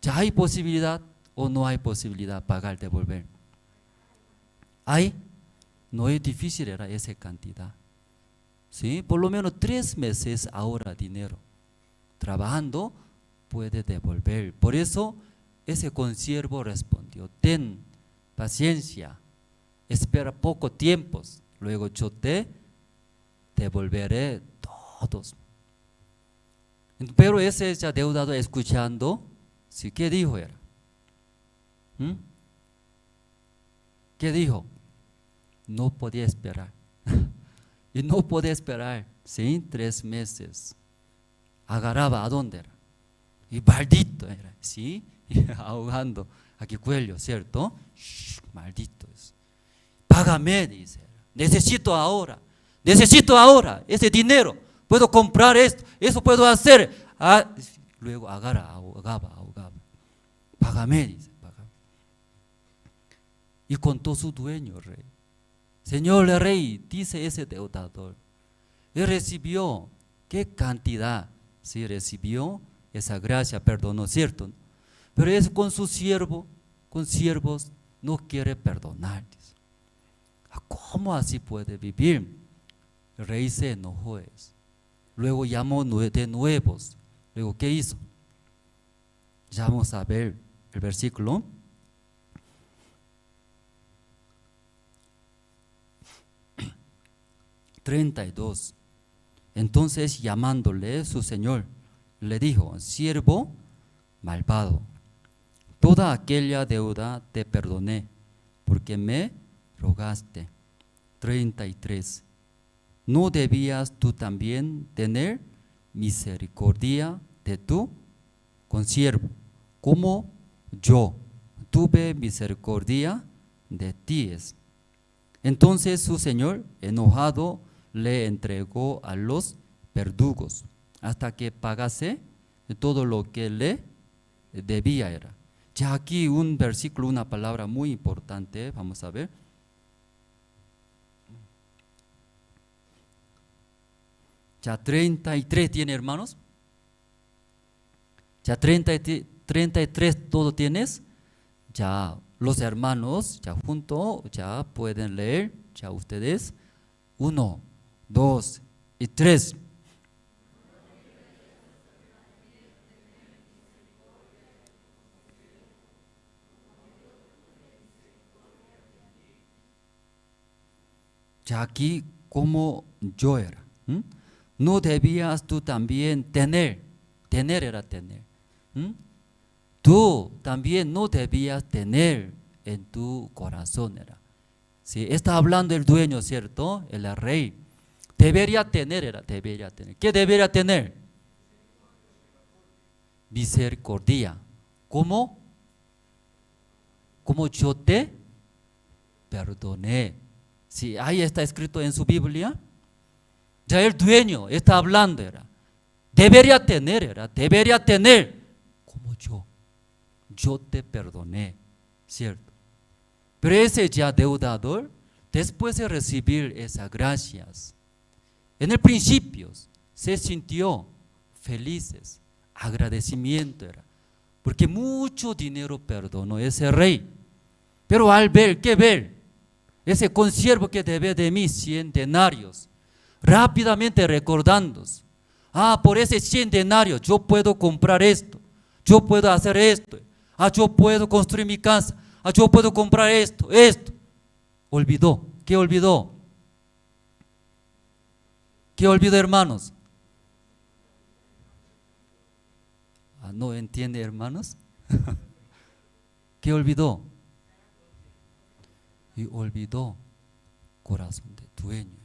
¿Ya hay posibilidad o no hay posibilidad pagar, devolver? ¿Hay? No es difícil, era esa cantidad. ¿Sí? Por lo menos 3 meses ahora dinero. Trabajando puede devolver. Por eso ese consiervo respondió, ten paciencia, espera poco tiempo, luego yo te devolveré todos. Pero ese ya deudado escuchando, ¿sí? ¿Qué dijo era? ¿Qué dijo? No podía esperar. Y no podía esperar, ¿sí? 3 meses. Agarraba, ¿a dónde era? Y maldito era, ¿sí? Ahogando aquí cuello, ¿cierto? Shh, maldito es. Págame, dice. Necesito ahora ese dinero. Puedo comprar esto, eso puedo hacer. Ah, luego ahogaba. Págame, dice, págame. Y contó su dueño, rey. Señor rey, dice ese deudador, él recibió, ¿qué cantidad? Sí, recibió esa gracia, perdonó, ¿cierto? Pero es con su siervo, con siervos, no quiere perdonar. Dice. ¿Cómo así puede vivir? El rey se enojó. Luego llamó de nuevos. Luego, ¿qué hizo? Ya vamos a ver el versículo. (32) Entonces llamándole su señor, le dijo, siervo malvado, toda aquella deuda te perdoné, porque me rogaste. 33 ¿No debías tú también tener misericordia de tu consiervo, como yo tuve misericordia de ti? Entonces su señor, enojado, le entregó a los verdugos hasta que pagase todo lo que le debía era. Ya aquí un versículo, una palabra muy importante, vamos a ver. Ya 33 tiene, hermanos. Ya 33 todo tienes. Ya los hermanos, ya junto, ya pueden leer, ya ustedes. 1, 2 y 3. Ya aquí como yo era. No debías tú también tener era tener. Tú también no debías tener en tu corazón era. Sí, está hablando el dueño, ¿cierto? El rey. Debería tener era, debería tener. ¿Qué debería tener? Misericordia. ¿Cómo? Como yo te perdoné. Sí, ahí está escrito en su Biblia. Ya el dueño está hablando era. Debería tener como yo te perdoné, ¿cierto? Pero ese ya deudador, después de recibir esas gracias, en el principio se sintió felices, agradecimiento era, porque mucho dinero perdonó ese rey. Pero al ver, ¿qué ver? Ese consiervo que debe de mí 100 denarios, rápidamente recordando, por ese 100 denarios yo puedo comprar esto, yo puedo hacer esto, yo puedo construir mi casa, yo puedo comprar esto. Olvidó. ¿Qué olvidó? ¿Qué olvidó, hermanos? ¿No entiende, hermanos? ¿Qué olvidó? Y olvidó corazón de dueño.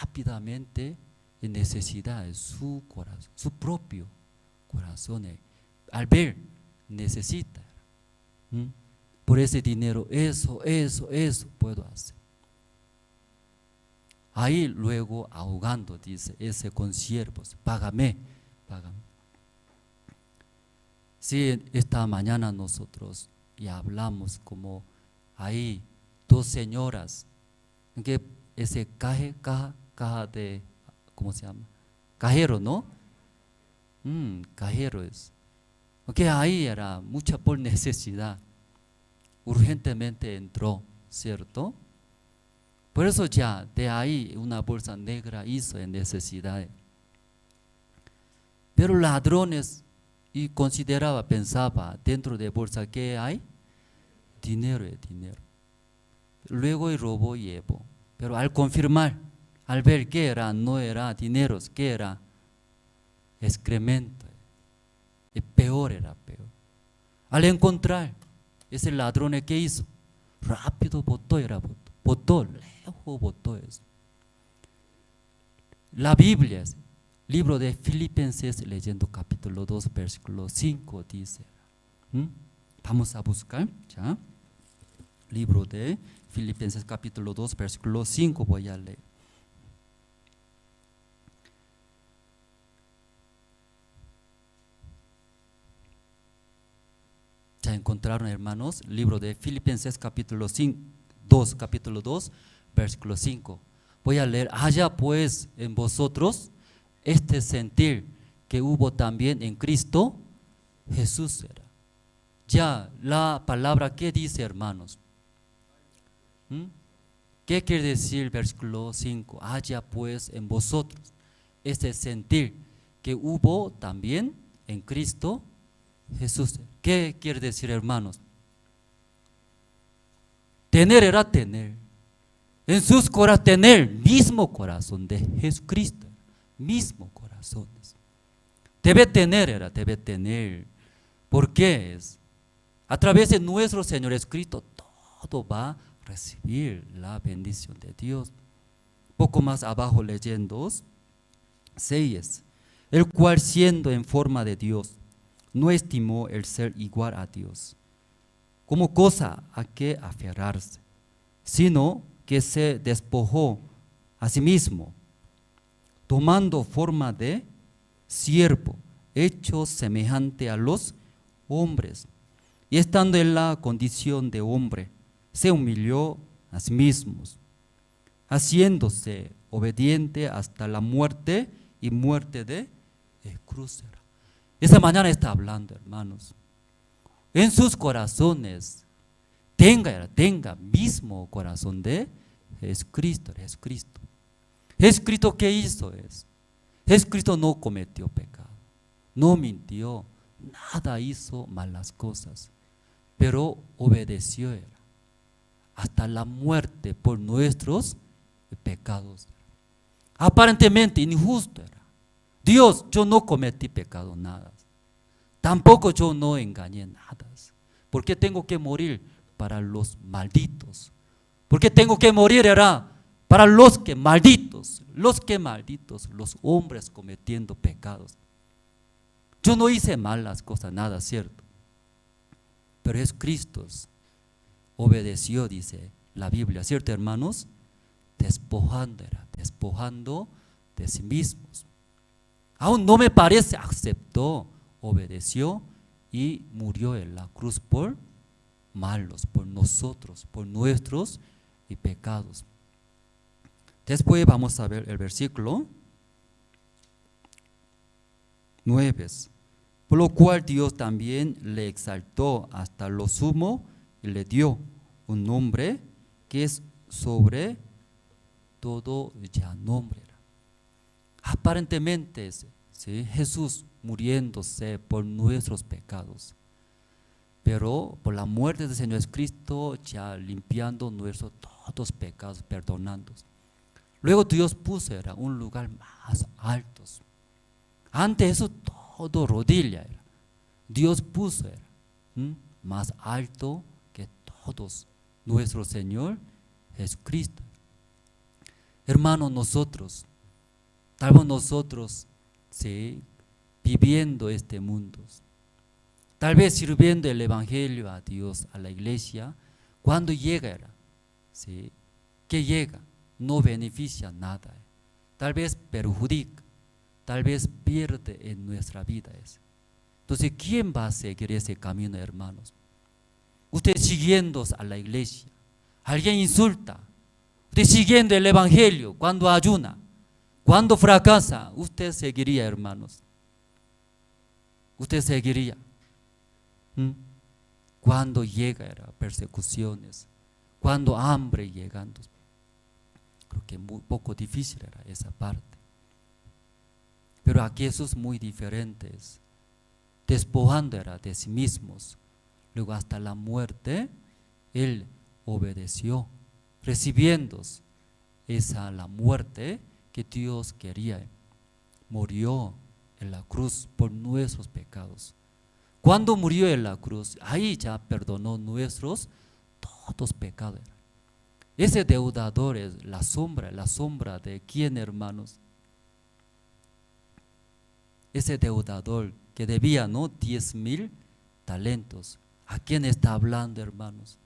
Rápidamente en necesidad de su corazón, su propio corazón, al ver necesita. Por ese dinero, eso puedo hacer. Ahí luego ahogando, dice ese consiervo, págame. Sí, esta mañana nosotros ya hablamos como ahí 2 señoras que ese caja de, ¿cómo se llama? Cajero, ¿no? Cajero es. Porque ahí era mucha por necesidad. Urgentemente entró, ¿cierto? Por eso ya de ahí una bolsa negra hizo en necesidad. Pero ladrones y consideraba, pensaba, dentro de bolsa, ¿qué hay? Dinero, dinero. Luego y robó y llevó. Pero al confirmar, al ver que era, no era dinero, que era excremento. Y peor era peor. Al encontrar ese ladrón, ¿qué hizo? Rápido botó, botó, lejos botó eso. La Biblia, libro de Filipenses, leyendo capítulo 2, versículo 5, dice, vamos a buscar, ¿ya? Libro de Filipenses capítulo 2, versículo 5, voy a leer. ¿Ya encontraron, hermanos? Libro de Filipenses capítulo 2, versículo 5. Voy a leer. Haya pues en vosotros este sentir que hubo también en Cristo Jesús. Era. Ya la palabra, ¿qué dice, hermanos? ¿Qué quiere decir el versículo 5? Haya pues en vosotros este sentir que hubo también en Cristo Jesús. ¿Qué quiere decir, hermanos? Tener era tener. En sus corazones, tener mismo corazón de Jesucristo, mismo corazones. Debe tener. ¿Por qué es? A través de nuestro Señor Jesucristo, todo va a recibir la bendición de Dios. Poco más abajo leyendo 6, el cual siendo en forma de Dios, no estimó el ser igual a Dios como cosa a que aferrarse, sino que se despojó a sí mismo, tomando forma de siervo, hecho semejante a los hombres, y estando en la condición de hombre, se humilló a sí mismo, haciéndose obediente hasta la muerte y muerte de cruz. Esa mañana está hablando, hermanos, en sus corazones tenga mismo corazón de Jesucristo. Jesucristo, ¿qué hizo? Jesucristo no cometió pecado, no mintió, nada hizo malas cosas, pero obedeció hasta la muerte por nuestros pecados. Aparentemente injusto era. Dios, yo no cometí pecado, nada. Tampoco yo no engañé nada. ¿Por qué tengo que morir para los malditos? ¿Por qué tengo que morir para los que malditos, los hombres cometiendo pecados? Yo no hice malas cosas, nada, ¿cierto? Pero es Cristo, obedeció, dice la Biblia, ¿cierto, hermanos? Despojando de sí mismos. Aún no me parece, aceptó, obedeció y murió en la cruz por malos, por nosotros, por nuestros pecados. Después vamos a ver el versículo 9. Por lo cual Dios también le exaltó hasta lo sumo y le dio un nombre que es sobre todo ya nombre. Aparentemente, ¿sí? Jesús muriéndose por nuestros pecados, pero por la muerte del Señor Jesucristo ya limpiando nuestros todos pecados, perdonando. Luego Dios puso un lugar más alto. Antes eso todo rodilla era. Dios puso más alto que todos nuestro Señor Jesucristo. Hermanos, tal vez nosotros, ¿sí?, viviendo este mundo, tal vez sirviendo el Evangelio a Dios, a la iglesia, cuando llega, ¿sí?, que llega, no beneficia nada, tal vez perjudica, tal vez pierde en nuestra vida. Entonces, ¿quién va a seguir ese camino, hermanos? Usted siguiendo a la iglesia, alguien insulta, usted siguiendo el Evangelio, cuando ayuna, cuando fracasa, usted seguiría, hermanos. Usted seguiría. Cuando llega persecuciones, cuando hambre llegando. Creo que muy poco difícil era esa parte. Pero aquí eso es muy diferente. despojando era de sí mismos. Luego hasta la muerte, Él obedeció, recibiendo esa la muerte que Dios quería. Murió en la cruz por nuestros pecados. Cuando murió en la cruz, ahí ya perdonó nuestros todos pecados. Ese deudador es la sombra de quién, hermanos. Ese deudador que debía, ¿no?, 10,000 talentos. ¿A quién está hablando, hermanos?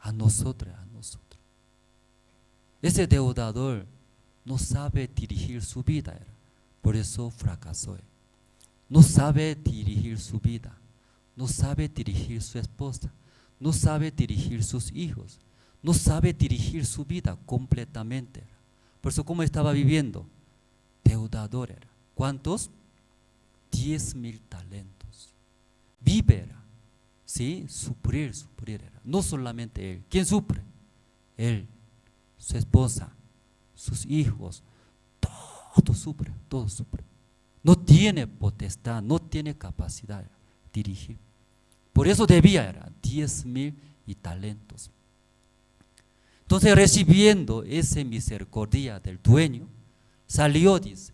A nosotros, a nosotros. Ese deudador no sabe dirigir su vida, por eso fracasó. No sabe dirigir su vida, no sabe dirigir su esposa, no sabe dirigir sus hijos, no sabe dirigir su vida completamente. Por eso, ¿cómo estaba viviendo? Deudador era. ¿Cuántos? 10,000 talentos. Vive era, ¿sí? Sufrir era. No solamente él. ¿Quién sufre? Él, su esposa, sus hijos, todo sufre, todo sufre. No tiene potestad, no tiene capacidad de dirigir. Por eso debía era 10,000 talentos. Entonces, recibiendo esa misericordia del dueño, salió, dice.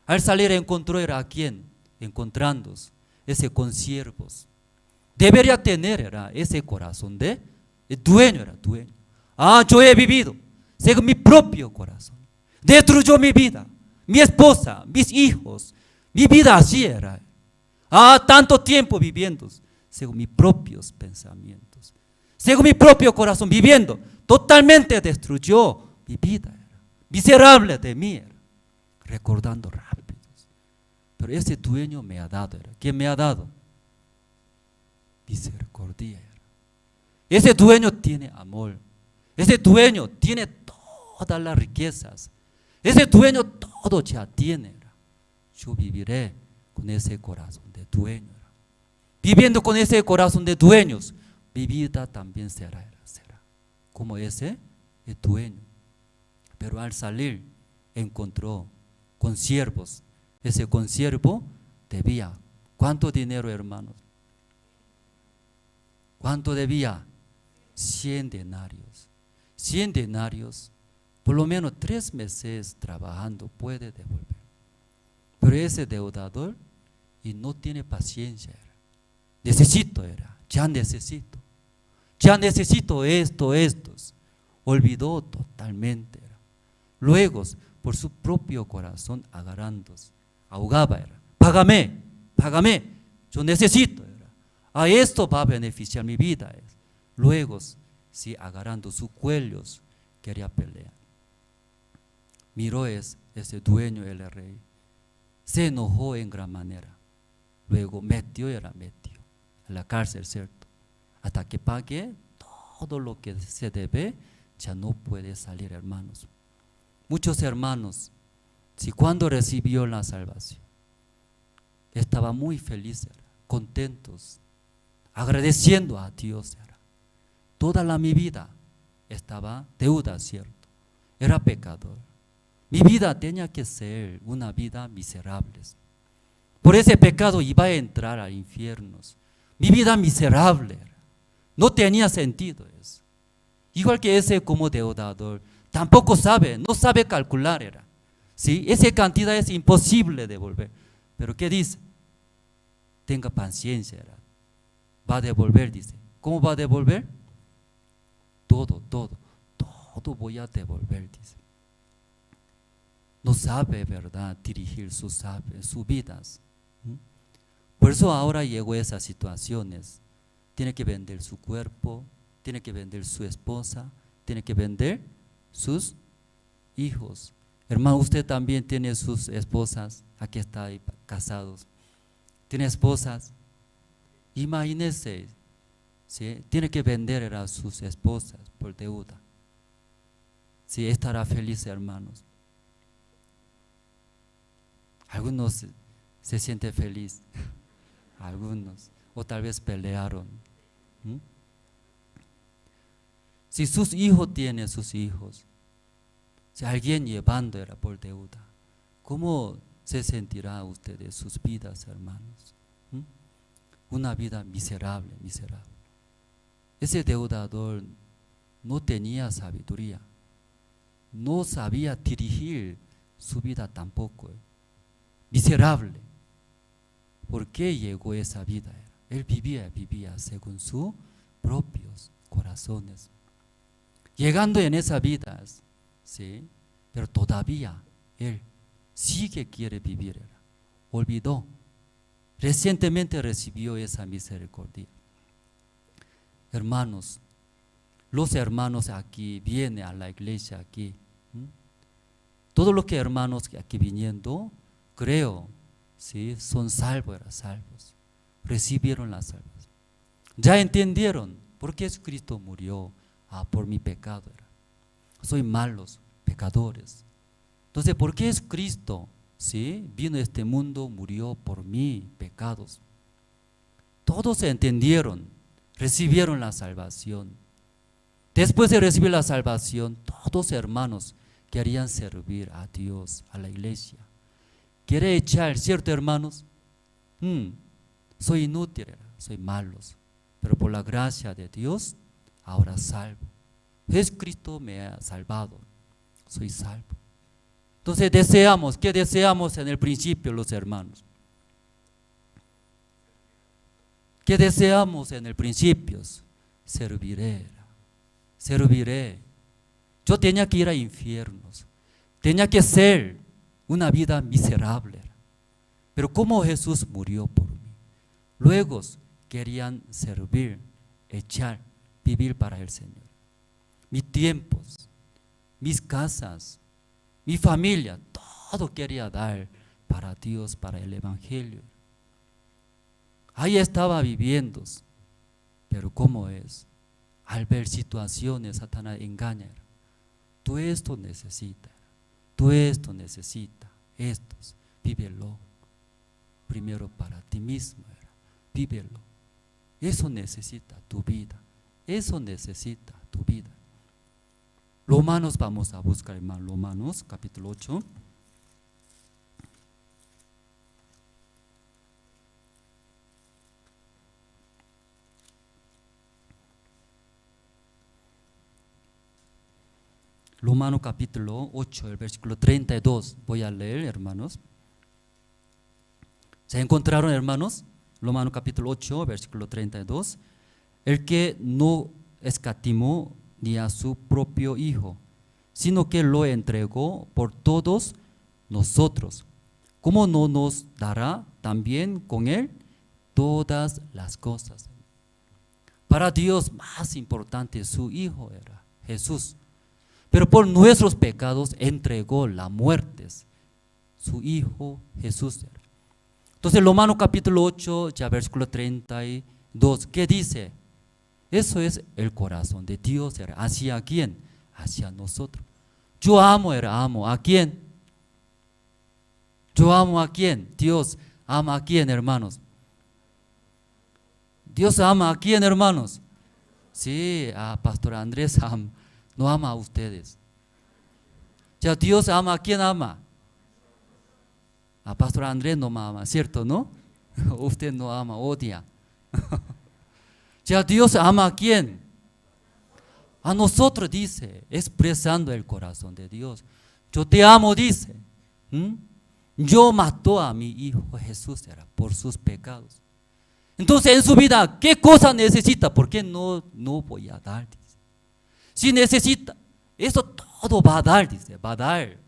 Al salir encontró era a quién, encontrando ese consiervos. Debería tener era ese corazón de el dueño, era dueño. Yo he vivido según mi propio corazón. Destruyó mi vida, mi esposa, mis hijos. Mi vida así era. Tanto tiempo viviendo según mis propios pensamientos, según mi propio corazón viviendo. Totalmente destruyó mi vida. Miserable de mí era. Recordando rápido. Pero ese dueño me ha dado. ¿Quién me ha dado? Misericordia. Ese dueño tiene amor. Ese dueño tiene todas las riquezas. Ese dueño todo ya tiene. Yo viviré con ese corazón de dueño. Viviendo con ese corazón de dueños, mi vida también será como ese el dueño. Pero al salir encontró consiervos. Ese consiervo debía, ¿cuánto dinero, hermanos? ¿Cuánto debía? 100 denarios. 100 denarios, por lo menos 3 meses trabajando puede devolver. Pero ese deudador y no tiene paciencia. Necesito ya necesito estos. Olvidó totalmente. Luego, por su propio corazón agarrándose, ahogaba. Págame, yo necesito. Esto va a beneficiar mi vida. Luego, sí, agarrando sus cuellos, quería pelear. Miró ese dueño, el rey. Se enojó en gran manera. Luego metió a la cárcel, ¿cierto? Hasta que pague todo lo que se debe, ya no puede salir, hermanos. Muchos hermanos, si cuando recibió la salvación, estaba muy feliz, contentos, agradeciendo a Dios. Toda mi vida estaba deuda, ¿cierto? Era pecador. Mi vida tenía que ser una vida miserable. Por ese pecado iba a entrar a infiernos. Mi vida miserable. No tenía sentido eso. Igual que ese como deudador. Tampoco no sabe calcular. ¿Sí? Esa cantidad es imposible devolver. Pero ¿qué dice? Tenga paciencia. Va a devolver, dice. ¿Cómo va a devolver? Todo voy a devolver, dice. No sabe, ¿verdad?, dirigir sus vidas. Por eso ahora llegó a esas situaciones. Tiene que vender su cuerpo, tiene que vender su esposa, tiene que vender sus hijos. Hermano, usted también tiene sus esposas, aquí está ahí, casados. ¿Tiene esposas? Imagínese, ¿sí? Tiene que vender a sus esposas por deuda. ¿Sí? Estará feliz, hermanos. Algunos se sienten felices, algunos, o tal vez pelearon. Si sus hijos tienen sus hijos, si alguien llevando por deuda, ¿cómo se sentirá usted de sus vidas, hermanos? una vida miserable, miserable. Ese deudador no tenía sabiduría, no sabía dirigir su vida tampoco, miserable. ¿Por qué llegó esa vida? Él vivía según sus propios corazones. Llegando en esa vida, ¿sí? Pero todavía él quiere vivir. Olvidó. Recientemente recibió esa misericordia. Hermanos, los hermanos aquí vienen a la iglesia aquí. Todos los que hermanos aquí viniendo, creo, ¿sí? Son salvos, salvos. Recibieron la salvación. Ya entendieron por qué Jesucristo murió. Por mi pecado. Soy malos, pecadores. Entonces, ¿por qué Jesucristo, ¿sí? Vino a este mundo, murió por mis pecados? Todos entendieron, recibieron la salvación. Después de recibir la salvación, todos hermanos querían servir a Dios, a la iglesia. ¿Quiere echar, cierto, hermanos? Soy inútil, soy malos, pero por la gracia de Dios, ahora salvo. Jesucristo me ha salvado, soy salvo. Entonces ¿qué deseamos en el principio los hermanos? ¿Qué deseamos en el principio? Serviré. Yo tenía que ir a infiernos, tenía que ser una vida miserable. Pero como Jesús murió por mí, luego querían servir, vivir para el Señor. Mis tiempos, mis casas, mi familia, todo quería dar para Dios, para el Evangelio. Ahí estaba viviendo, pero ¿cómo es? Al ver situaciones, Satanás engaña. Tú esto necesitas, vívelo. Primero para ti mismo, vívelo. Eso necesita tu vida. Romanos, vamos a buscar, hermano, Romanos, capítulo 8. Romanos capítulo 8, el versículo 32. Voy a leer, hermanos. ¿Se encontraron, hermanos? Romanos capítulo 8, versículo 32. El que no escatimó ni a su propio Hijo, sino que lo entregó por todos nosotros, ¿cómo no nos dará también con él todas las cosas? Para Dios más importante su Hijo era Jesús, pero por nuestros pecados entregó la muerte, su Hijo Jesús era. Entonces Romanos capítulo 8, ya versículo 32, ¿qué dice? Eso es el corazón de Dios. ¿Hacia quién? Hacia nosotros. Yo amo, ¿a quién? Yo amo a quién. Dios ama a quién, hermanos. Dios ama a quién, hermanos. Sí, a Pastor Andrés no ama a ustedes. Ya Dios ama a quién ama. A Pastor Andrés no me ama, ¿cierto, no? Usted no ama, odia. Ya Dios ama a quién? A nosotros, dice, expresando el corazón de Dios. Yo te amo, dice. Yo mató a mi Hijo Jesús por sus pecados. Entonces en su vida, ¿qué cosa necesita? ¿Por qué no voy a dar? Dice. Si necesita, eso todo va a dar, dice, va a dar.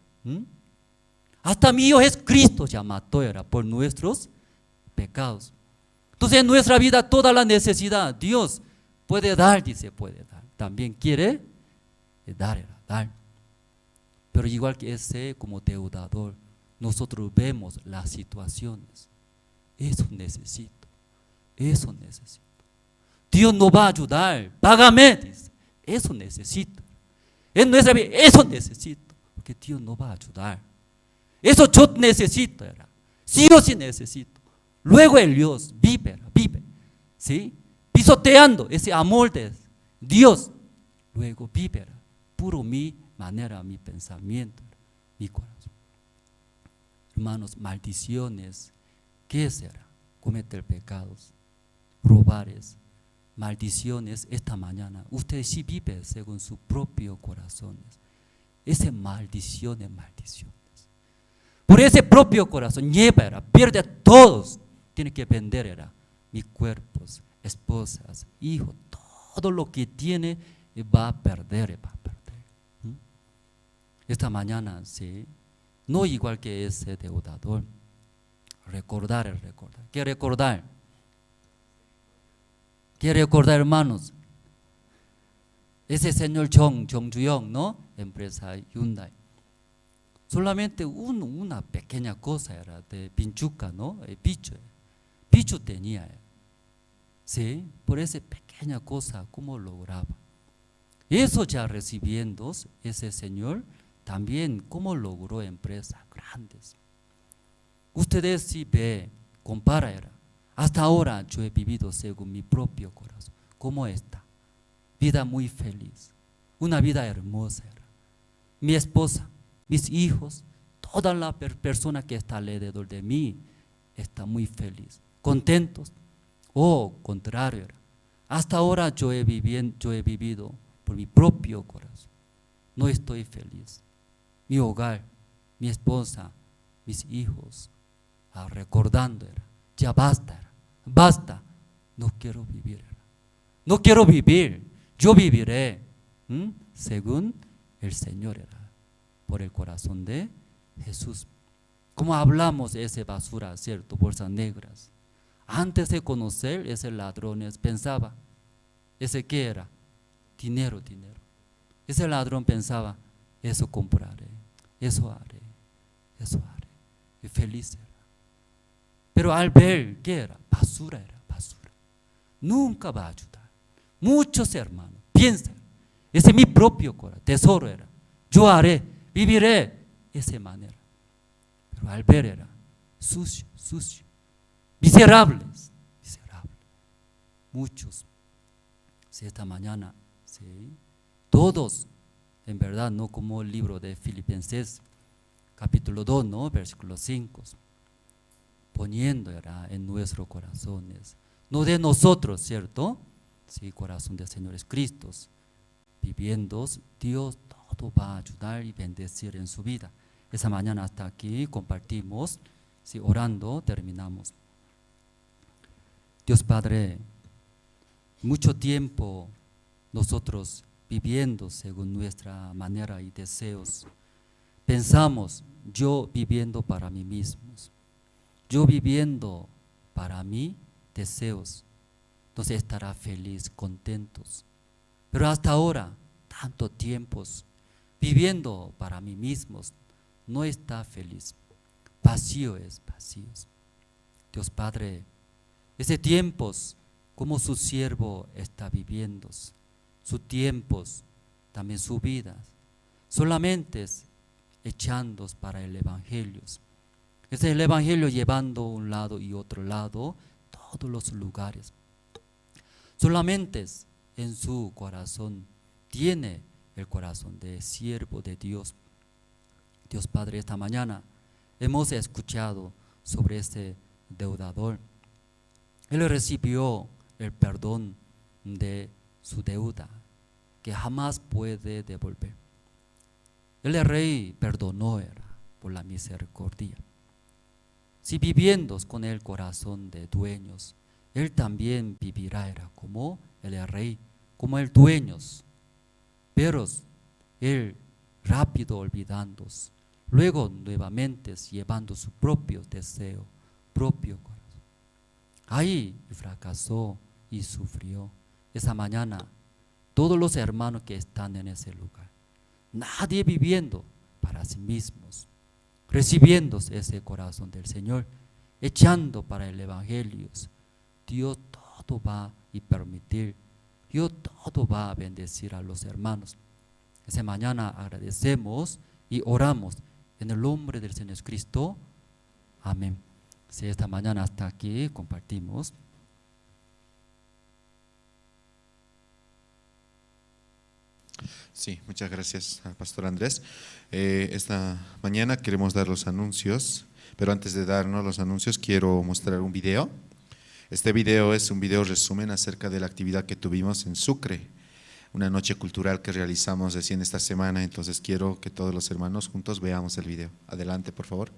Hasta mi Hijo Jesucristo ya mató por nuestros pecados. Entonces en nuestra vida toda la necesidad, Dios puede dar, dice, puede dar. También quiere dar. Pero igual que ese como deudador, nosotros vemos las situaciones. Eso necesito. Dios no va a ayudar, págame, dice. Eso necesito. En nuestra vida, eso necesito. Porque Dios no va a ayudar. Eso yo necesito, sí o sí necesito. Luego el Dios vive, ¿sí? Pisoteando ese amor de Dios. Luego vive, puro mi manera, mi pensamiento, mi corazón. Hermanos, maldiciones, ¿qué será? Cometer pecados. robares, maldiciones, esta mañana usted sí vive según su propio corazón. Esa maldición es maldiciones. Por ese propio corazón lleva, pierde a todos. Tiene que vender mis cuerpos, esposas, hijos, todo lo que tiene va a perder, Esta mañana, sí, no igual que ese deudador. Recordar. ¿Qué recordar? ¿Qué recordar, hermanos? Ese señor Jong Ju-young, ¿no? Empresa Hyundai. Solamente una pequeña cosa era de pinchuca, ¿no? Pichu tenía. Sí, por esa pequeña cosa, ¿cómo lograba? Eso ya recibiendo ese señor, también cómo logró empresas grandes. Ustedes si ve, compara, hasta ahora yo he vivido según mi propio corazón. ¿Cómo está? Vida muy feliz, una vida hermosa. Mi esposa, mis hijos, toda la persona que está alrededor de mí está muy feliz, contentos. Contrario, hasta ahora yo he vivido por mi propio corazón. No estoy feliz. Mi hogar, mi esposa, mis hijos, recordando, ya basta, no quiero vivir. No quiero vivir, yo viviré según el Señor, por el corazón de Jesús. Como hablamos de esa basura, ¿cierto? Bolsas negras. Antes de conocer ese ladrones pensaba, ¿ese qué era? Dinero. Ese ladrón pensaba, eso compraré, eso haré. Y feliz era. Pero al ver, ¿qué era? Basura. Nunca va a ayudar. Muchos hermanos piensan, ese es mi propio corazón, tesoro era. Yo haré, viviré de esa manera. Pero al ver era sucio. Miserables. Muchos. Si esta mañana, sí, todos, en verdad, no como el libro de Filipenses, capítulo 2, ¿no? Versículo 5, poniendo en nuestros corazones, no de nosotros, ¿cierto? Sí, corazón del Señor es Cristo, viviendo, Dios todo va a ayudar y bendecir en su vida. Esa mañana hasta aquí compartimos, sí, orando, terminamos. Dios Padre, mucho tiempo nosotros viviendo según nuestra manera y deseos, pensamos, yo viviendo para mí mismo, yo viviendo para mí deseos, entonces estará feliz, contentos. Pero hasta ahora, tanto tiempos viviendo para mí mismo, no está feliz, vacío. Dios Padre, ese tiempos como su siervo está viviendo, sus tiempos, también su vida, solamente echando para el Evangelio. Es el Evangelio llevando un lado y otro lado, todos los lugares. Solamente en su corazón tiene el corazón de siervo de Dios. Dios Padre, esta mañana hemos escuchado sobre este deudador. Él recibió el perdón de su deuda, que jamás puede devolver. El rey perdonó por la misericordia. Si viviendo con el corazón de dueños, él también vivirá como el rey, como el dueño. Pero él rápido olvidándose, luego nuevamente llevando su propio deseo, propio corazón. Ahí fracasó y sufrió. Esa mañana, todos los hermanos que están en ese lugar, nadie viviendo para sí mismos, recibiendo ese corazón del Señor, echando para el Evangelio, Dios todo va a permitir, Dios todo va a bendecir a los hermanos. Esa mañana agradecemos y oramos en el nombre del Señor Cristo. Amén. Si esta mañana hasta aquí compartimos. Sí, muchas gracias al pastor Andrés. Esta mañana queremos dar los anuncios, pero antes de darnos los anuncios quiero mostrar un video. Este video es un video resumen acerca de la actividad que tuvimos en Sucre, una noche cultural que realizamos recién esta semana. Entonces quiero que todos los hermanos juntos veamos el video. Adelante, por favor.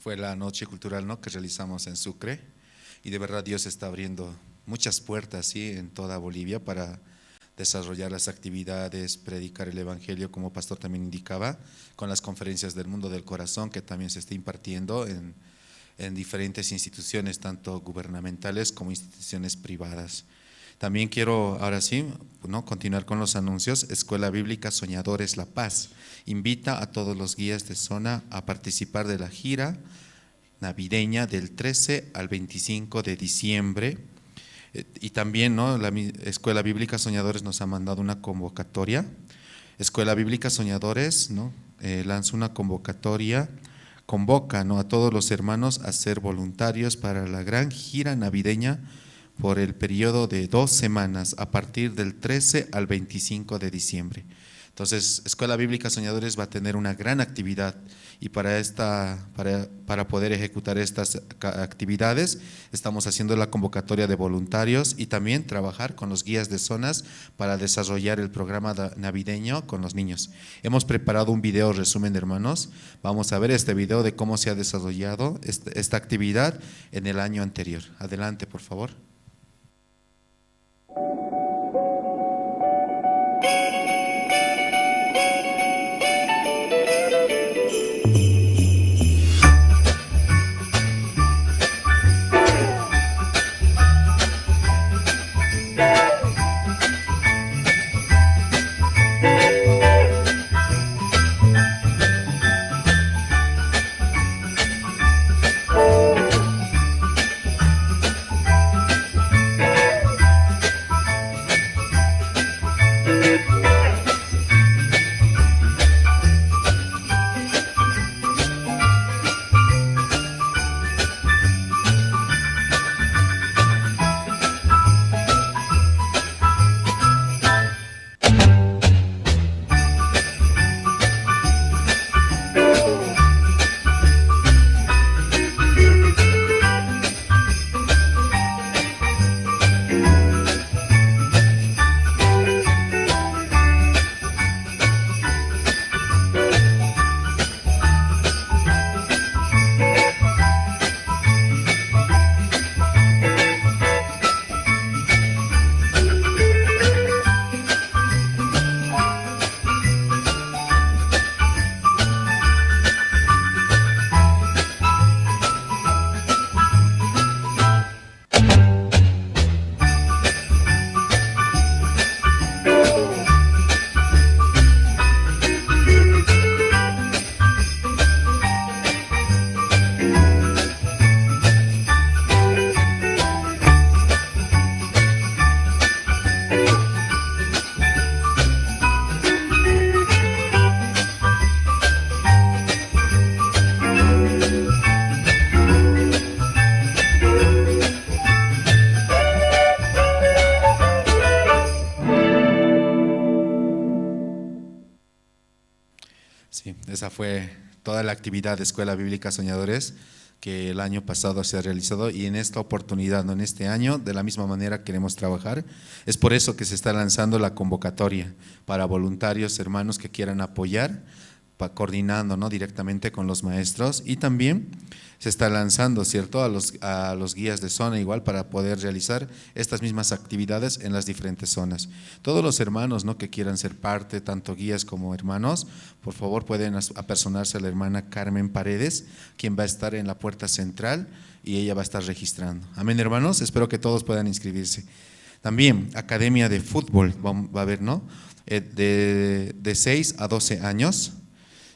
Fue la noche cultural, ¿no?, que realizamos en Sucre, y de verdad Dios está abriendo muchas puertas, ¿sí?, en toda Bolivia para desarrollar las actividades, predicar el evangelio, como pastor también indicaba, con las conferencias del mundo del corazón que también se está impartiendo en en diferentes instituciones, tanto gubernamentales como instituciones privadas. También quiero, ahora sí, ¿no?, continuar con los anuncios. Escuela Bíblica Soñadores La Paz invita a todos los guías de zona a participar de la gira navideña del 13 al 25 de diciembre. Y también, ¿no?, la Escuela Bíblica Soñadores nos ha mandado una convocatoria. Escuela Bíblica Soñadores, ¿no?, lanza una convocatoria, convoca, ¿no?, a todos los hermanos a ser voluntarios para la gran gira navideña por el periodo de 2 semanas, a partir del 13 al 25 de diciembre. Entonces, Escuela Bíblica Soñadores va a tener una gran actividad, y para poder ejecutar estas actividades estamos haciendo la convocatoria de voluntarios y también trabajar con los guías de zonas para desarrollar el programa navideño con los niños. Hemos preparado un video resumen, hermanos. Vamos a ver este video de cómo se ha desarrollado esta actividad en el año anterior. Adelante, por favor. Sí, esa fue toda la actividad de Escuela Bíblica Soñadores que el año pasado se ha realizado, y en esta oportunidad, no en este año, de la misma manera queremos trabajar. Es por eso que se está lanzando la convocatoria para voluntarios, hermanos que quieran apoyar, coordinando, ¿no?, directamente con los maestros, y también se está lanzando, ¿cierto?, a los guías de zona igual para poder realizar estas mismas actividades en las diferentes zonas. Todos los hermanos, ¿no?, que quieran ser parte, tanto guías como hermanos, por favor pueden apersonarse a la hermana Carmen Paredes, quien va a estar en la puerta central y ella va a estar registrando. Amén, hermanos, espero que todos puedan inscribirse. También Academia de Fútbol va a haber, ¿no?, de 6 a 12 años.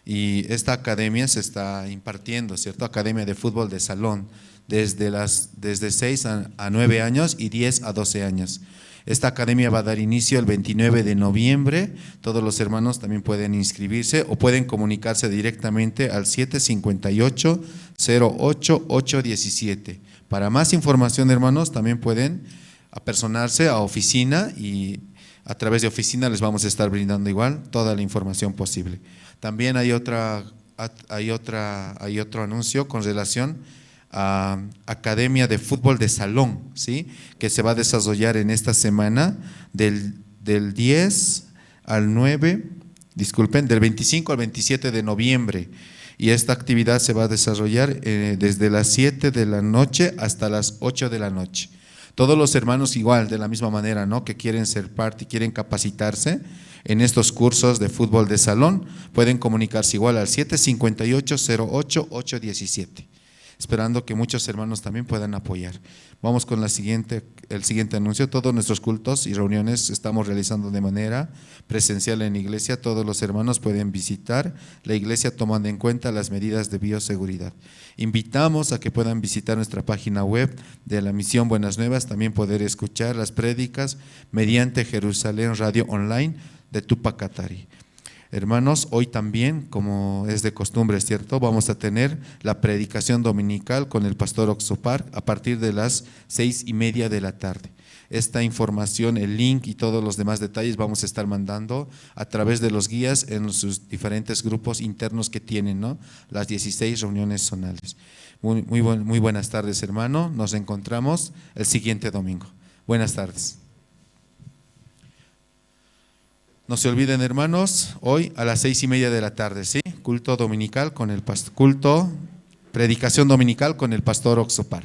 Y esta academia se está impartiendo, ¿cierto? Academia de Fútbol de Salón, desde 6 a 9 años y 10 a 12 años. Esta academia va a dar inicio el 29 de noviembre. Todos los hermanos también pueden inscribirse o pueden comunicarse directamente al 758-08-817. Para más información, hermanos, también pueden apersonarse a oficina, y a través de oficina les vamos a estar brindando igual toda la información posible. También hay otro anuncio con relación a Academia de Fútbol de Salón, ¿sí?, que se va a desarrollar en esta semana del 10 al 9, del 25 al 27 de noviembre. Y esta actividad se va a desarrollar desde las 7 de la noche hasta las 8 de la noche. Todos los hermanos igual, de la misma manera, ¿no?, que quieren ser parte y quieren capacitarse en estos cursos de fútbol de salón, pueden comunicarse igual al 758-08-817. esperando que muchos hermanos también puedan apoyar. Vamos con el siguiente anuncio. Todos nuestros cultos y reuniones estamos realizando de manera presencial en la iglesia. Todos los hermanos pueden visitar la iglesia tomando en cuenta las medidas de bioseguridad. Invitamos a que puedan visitar nuestra página web de la Misión Buenas Nuevas, también poder escuchar las prédicas mediante Jerusalén Radio Online de Tupac Katari. Hermanos, hoy también, como es de costumbre, es cierto, vamos a tener la predicación dominical con el pastor Oxopar a partir de las 6:30 de la tarde. Esta información, el link y todos los demás detalles vamos a estar mandando a través de los guías en sus diferentes grupos internos que tienen, ¿no? Las 16 reuniones zonales. Muy buenas tardes, hermano. Nos encontramos el siguiente domingo. Buenas tardes. No se olviden, hermanos, hoy a las 6:30 de la tarde, ¿sí? Culto dominical con el predicación dominical con el pastor Oxopar.